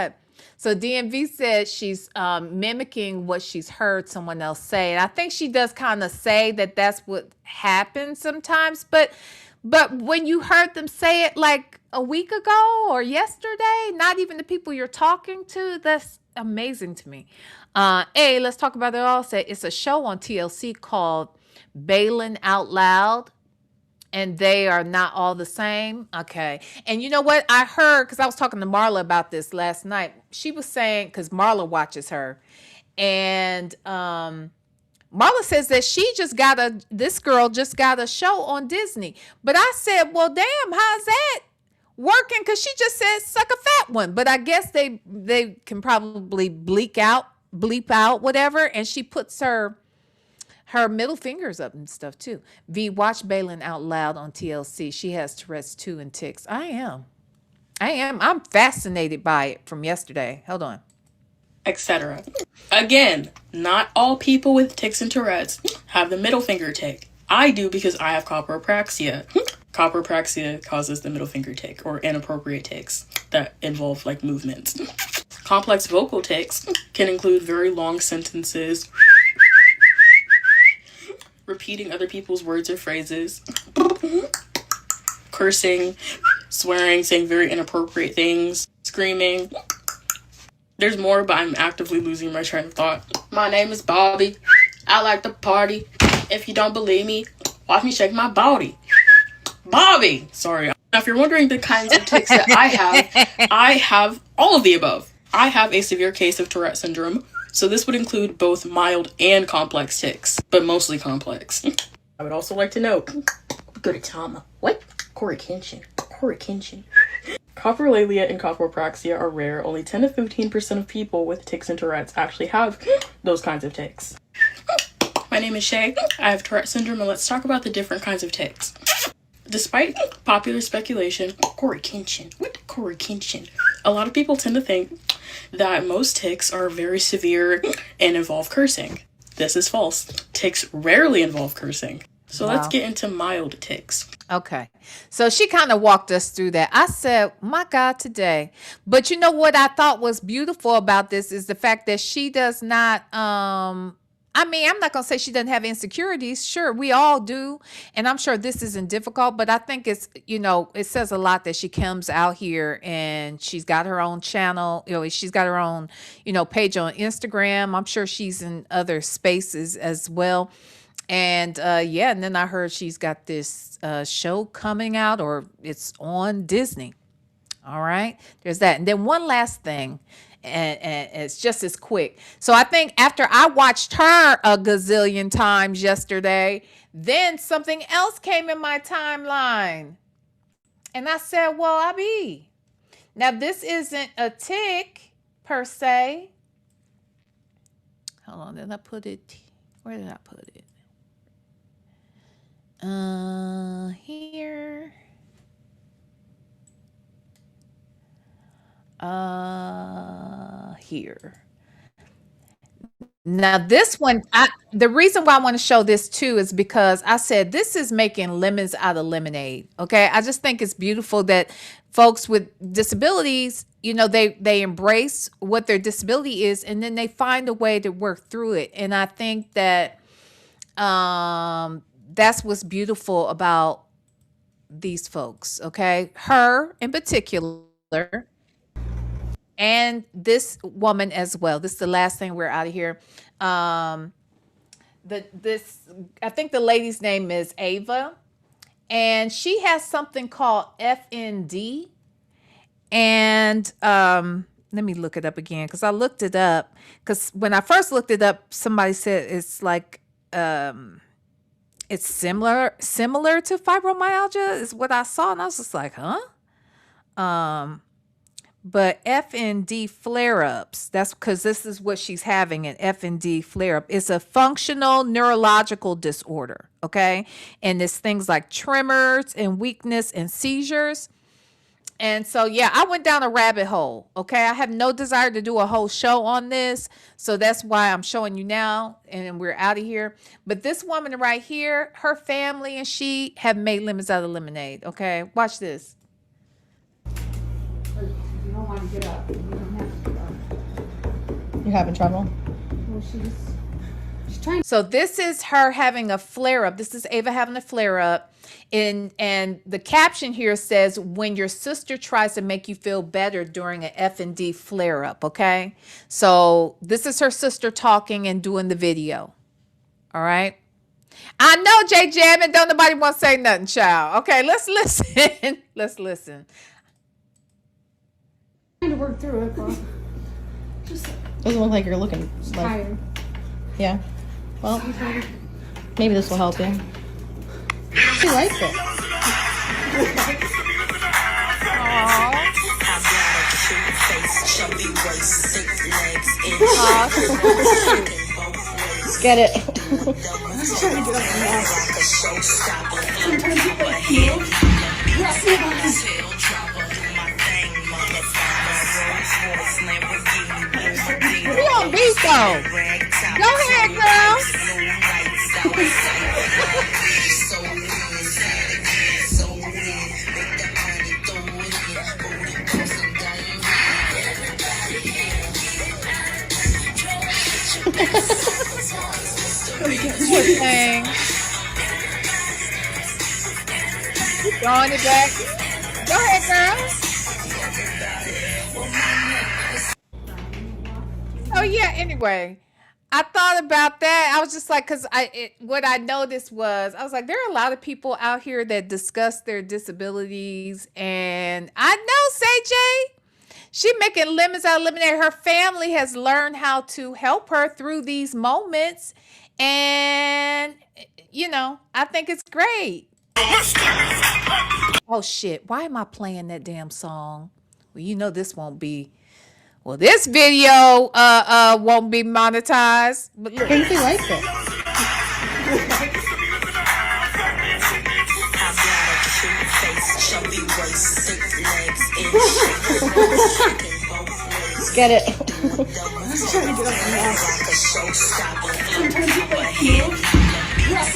God. So DMV said she's mimicking what she's heard someone else say. And I think she does kind of say that that's what happens sometimes. But when you heard them say it like a week ago or yesterday, not even the people you're talking to, that's amazing to me. Let's talk about it all. It's a show on TLC called Bailing Out Loud. And they are not all the same. Okay. And you know what? I heard, because I was talking to Marla about this last night. She was saying, because Marla watches her. And Marla says that this girl just got a show on Disney. But I said, well, damn, how's that working? Because she just said, suck a fat one. But I guess they can probably bleep out, whatever. And she puts her middle fingers up and stuff too. Watch Bailing Out Loud on TLC. She has Tourette's too and tics. I am. I'm fascinated by it from yesterday. Hold on. Etc. Again, not all people with tics and Tourette's have the middle finger tic. I do because I have copropraxia. Copropraxia causes the middle finger tic or inappropriate tics that involve like movements. Complex vocal tics can include very long sentences, repeating other people's words or phrases, cursing, swearing, saying very inappropriate things, screaming. There's more, but I'm actively losing my train of thought. My name is Bobby. I like to party. If you don't believe me, watch me shake my body. Bobby! Sorry. Now, if you're wondering the kinds of tics that I have all of the above. I have a severe case of Tourette syndrome. So this would include both mild and complex tics, but mostly complex. I would also like to note, go to Tama. What? Corey Kenshin. Coprolalia and copropraxia are rare. Only 10 to 15% of people with tics and Tourette's actually have those kinds of tics. My name is Shay. I have Tourette syndrome, and let's talk about the different kinds of tics. Despite popular speculation, Corey Kenshin. A lot of people tend to think that most tics are very severe and involve cursing. This is false. Tics rarely involve cursing. So let's Wow. get into mild tics. Okay. So she kind of walked us through that. I said, my God, today. But you know what I thought was beautiful about this is the fact that she does not, I mean, I'm not going to say she doesn't have insecurities. Sure, we all do. And I'm sure this isn't difficult, but I think it's, you know, it says a lot that she comes out here and she's got her own channel. You know, she's got her own, you know, page on Instagram. I'm sure she's in other spaces as well. And yeah, and then I heard she's got this show coming out, or it's on Disney. All right, there's that. And then one last thing, and it's just as quick. So I think after I watched her a gazillion times yesterday, then something else came in my timeline. And I said, well, I be. Now, this isn't a tick per se. Hold on, did I put it? Where did I put it? Here. Here. Now this one, the reason why I want to show this too is because I said this is making lemons out of lemonade. Okay, I just think it's beautiful that folks with disabilities, you know, they embrace what their disability is, and then they find a way to work through it. And I think that that's what's beautiful about these folks. Okay, her in particular. And this woman as well. This is the last thing, we're out of here. I think the lady's name is Ava, and she has something called FND. And let me look it up again, because I looked it up. Because when I first looked it up, somebody said it's like it's similar to fibromyalgia is what I saw, and I was just like, huh? But FND flare-ups, that's because this is what she's having, an FND flare-up. It's a functional neurological disorder, okay? And it's things like tremors and weakness and seizures. And so, yeah, I went down a rabbit hole, okay? I have no desire to do a whole show on this, so that's why I'm showing you now, and we're out of here. But this woman right here, her family and she have made lemons out of lemonade, okay? Watch this. You don't want to get up. You don't have to get up. You're having trouble? Well, she's trying. So this is her having a flare-up. This is Ava having a flare-up. And the caption here says, when your sister tries to make you feel better during an F&D flare-up, okay? So this is her sister talking and doing the video. All right? I know, Jay Jamming, don't nobody want to say nothing, child. Okay, let's listen. Let's listen. Trying to work through it, but just Doesn't look like you're looking like, tired. yeah. Well, maybe this will help you. She likes it. Get it. We on beat though. Go ahead, girl. Good thing. Throwing it back. Go ahead, girl. Oh yeah, anyway, I thought about that. I was just like, because what I noticed was, I was like, there are a lot of people out here that discuss their disabilities, and I know Say J, she making lemons out of lemonade. Her family has learned how to help her through these moments, and you know, I think it's great. Oh shit, why am I playing that damn song? Well, you know this won't be. Well, this video won't be monetized. But look. I think he likes it. Get it. I'm trying to get up now. Sometimes you like move. Yes,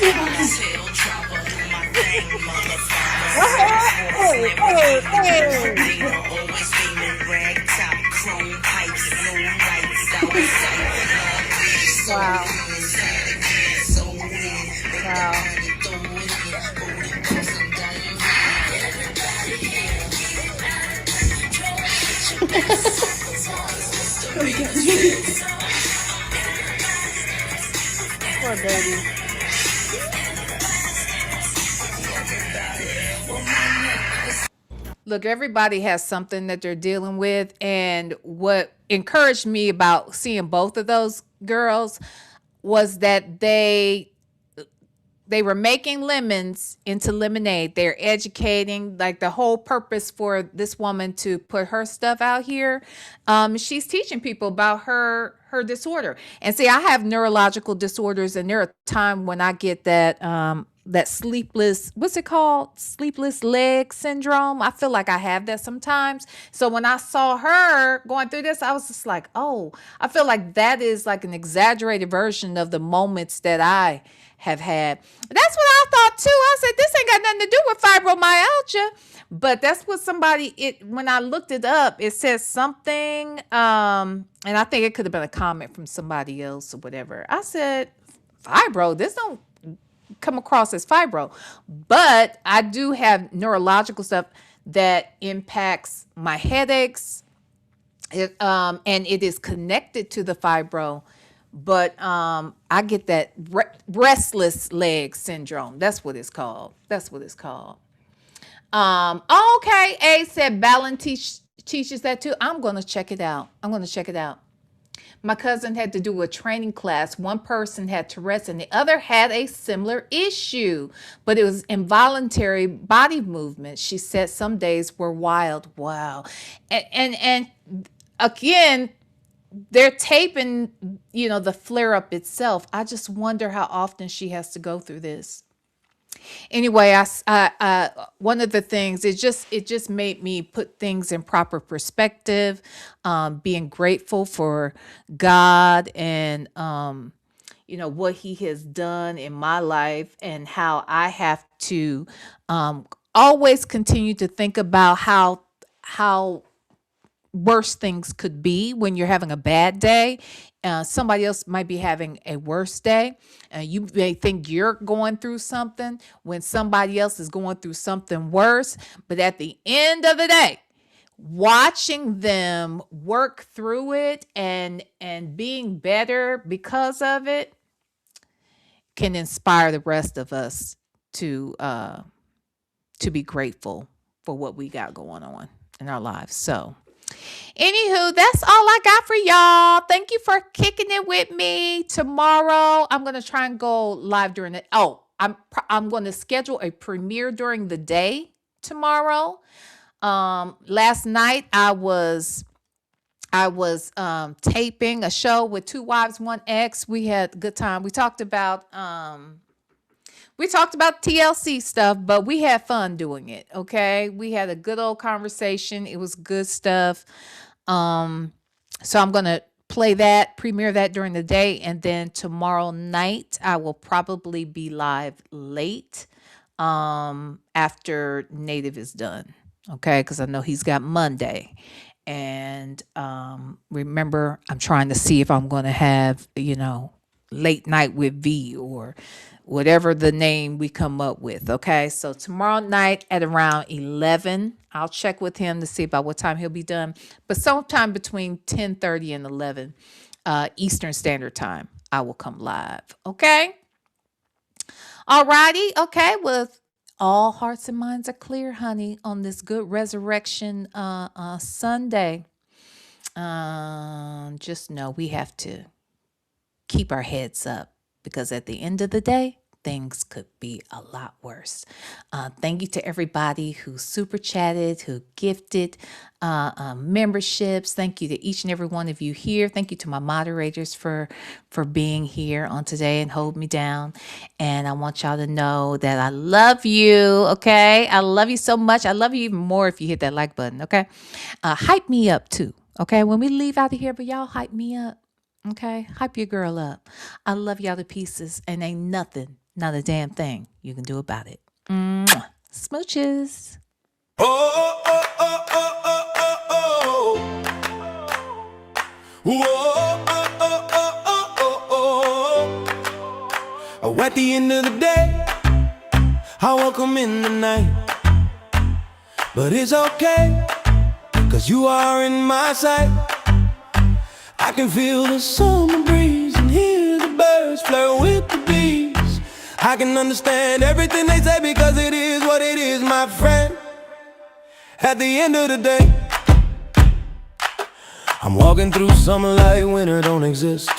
Wow. Wow. Poor baby. Look, everybody has something that they're dealing with. And what encouraged me about seeing both of those girls was that they were making lemons into lemonade. They're educating, like the whole purpose for this woman to put her stuff out here. She's teaching people about her disorder. And see, I have neurological disorders, and there are times when I get that sleepless, what's it called? Sleepless leg syndrome. I feel like I have that sometimes. So when I saw her going through this, I was just like, oh, I feel like that is like an exaggerated version of the moments that I have had. That's what I thought too. I said, this ain't got nothing to do with fibromyalgia. But that's what when I looked it up, it says something, and I think it could have been a comment from somebody else or whatever. I said, fibro, this don't come across as fibro, but I do have neurological stuff that impacts my headaches, and it is connected to the fibro. But I get that restless leg syndrome. That's what it's called. Okay. A said Ballin teaches that too. I'm going to check it out. My cousin had to do a training class. One person had Tourette's and the other had a similar issue, but it was involuntary body movement. She said some days were wild. Wow. And again, they're taping, the flare up itself. I just wonder how often she has to go through this. Anyway, one of the things, it just made me put things in proper perspective, being grateful for God and, what he has done in my life, and how I have to always continue to think about how worse things could be when you're having a bad day. Somebody else might be having a worse day. You may think you're going through something when somebody else is going through something worse. But at the end of the day, watching them work through it and being better because of it can inspire the rest of us to be grateful for what we got going on in our lives. So anywho, that's all I got for y'all. Thank you for kicking it with me. Tomorrow, I'm going to try and go live during the, I'm going to schedule a premiere during the day tomorrow. Last night I was taping a show with Two Wives, One Ex. We had a good time. We talked about TLC stuff, but we had fun doing it. Okay. We had a good old conversation. It was good stuff. So I'm going to premiere that during the day. And then tomorrow night, I will probably be live late, after Native is done. Okay. Cause I know he's got Monday. And, remember, I'm trying to see if I'm going to have, late night with V or whatever the name we come up with. Okay. So tomorrow night at around 11, I'll check with him to see about what time he'll be done. But sometime between 10:30 and 11 Eastern Standard Time, I will come live. Okay. All righty. Okay. Well, all hearts and minds are clear, honey, on this good resurrection Sunday. Just know we have to keep our heads up, because at the end of the day, things could be a lot worse. Thank you to everybody who super chatted, who gifted memberships. Thank you to each and every one of you here. Thank you to my moderators for being here on today and hold me down. And I want y'all to know that I love you, okay? I love you so much. I love you even more if you hit that like button, okay? Hype me up too, okay? When we leave out of here, but y'all hype me up, okay? Hype your girl up. I love y'all to pieces, and ain't nothing, not a damn thing you can do about it. Mwah. Smooches. Oh, oh, oh, oh, oh, oh, oh. Whoa, oh, oh, oh, oh, oh, oh. Oh, at the end of the day, I welcome in the night. But it's okay, 'cause you are in my sight. I can feel the summer breeze and hear the birds flirt with the bees. I can understand everything they say because it is what it is, my friend. At the end of the day, I'm walking through summer like winter don't exist,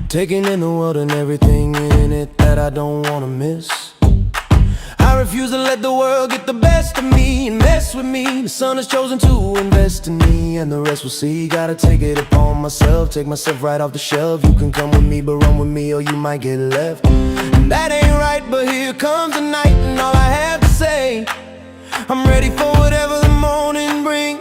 taking in the world and everything in it that I don't wanna miss. I refuse to let the world get the best of me and mess with me. The sun has chosen to invest in me, and the rest we'll see. Gotta take it upon myself, take myself right off the shelf. You can come with me, but run with me or you might get left. And that ain't right, but here comes the night, and all I have to say, I'm ready for whatever the morning brings.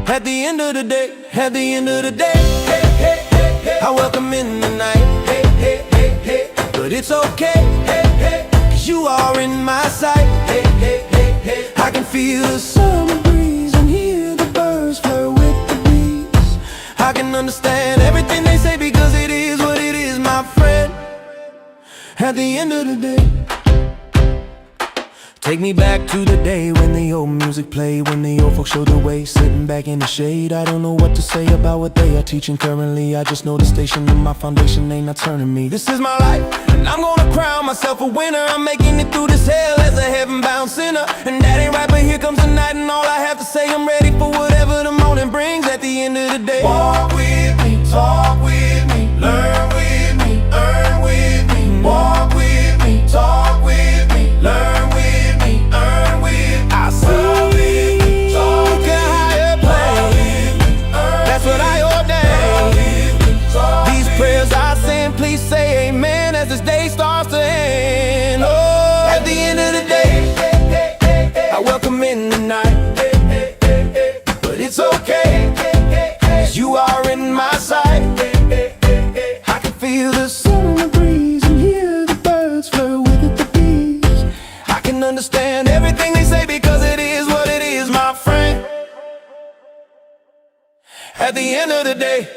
At the end of the day, at the end of the day, hey, hey, hey, hey, I welcome in the night, hey, hey, hey, hey, but it's okay, hey, hey, 'cause you are in my sight, hey, hey, hey, hey, I can feel the summer breeze and hear the birds flirt with the bees. I can understand everything they say because it is what it is, my friend. At the end of the day, take me back to the day when the old music played, when the old folks showed the way, sitting back in the shade. I don't know what to say about what they are teaching currently. I just know the station and my foundation ain't not turning me. This is my life, and I'm gonna crown myself a winner. I'm making it through this hell as a heaven-bound sinner. And that ain't right, but here comes the night, and all I have to say, I'm ready for whatever the morning brings. At the end of the day, walk with me, talk with me, learn with me, earn with me. Walk with me, talk with me, learn with me, earn with me. I see talk a higher plane. That's what I ordain. These prayers I send, please say amen as this day starts to end. Oh, at the end of the day, I welcome in the night. But it's okay, 'cause you are in my sight. I can feel the summer breeze and hear the birds flirt with the bees. I can understand everything they say because it is what it is, my friend. At the end of the day,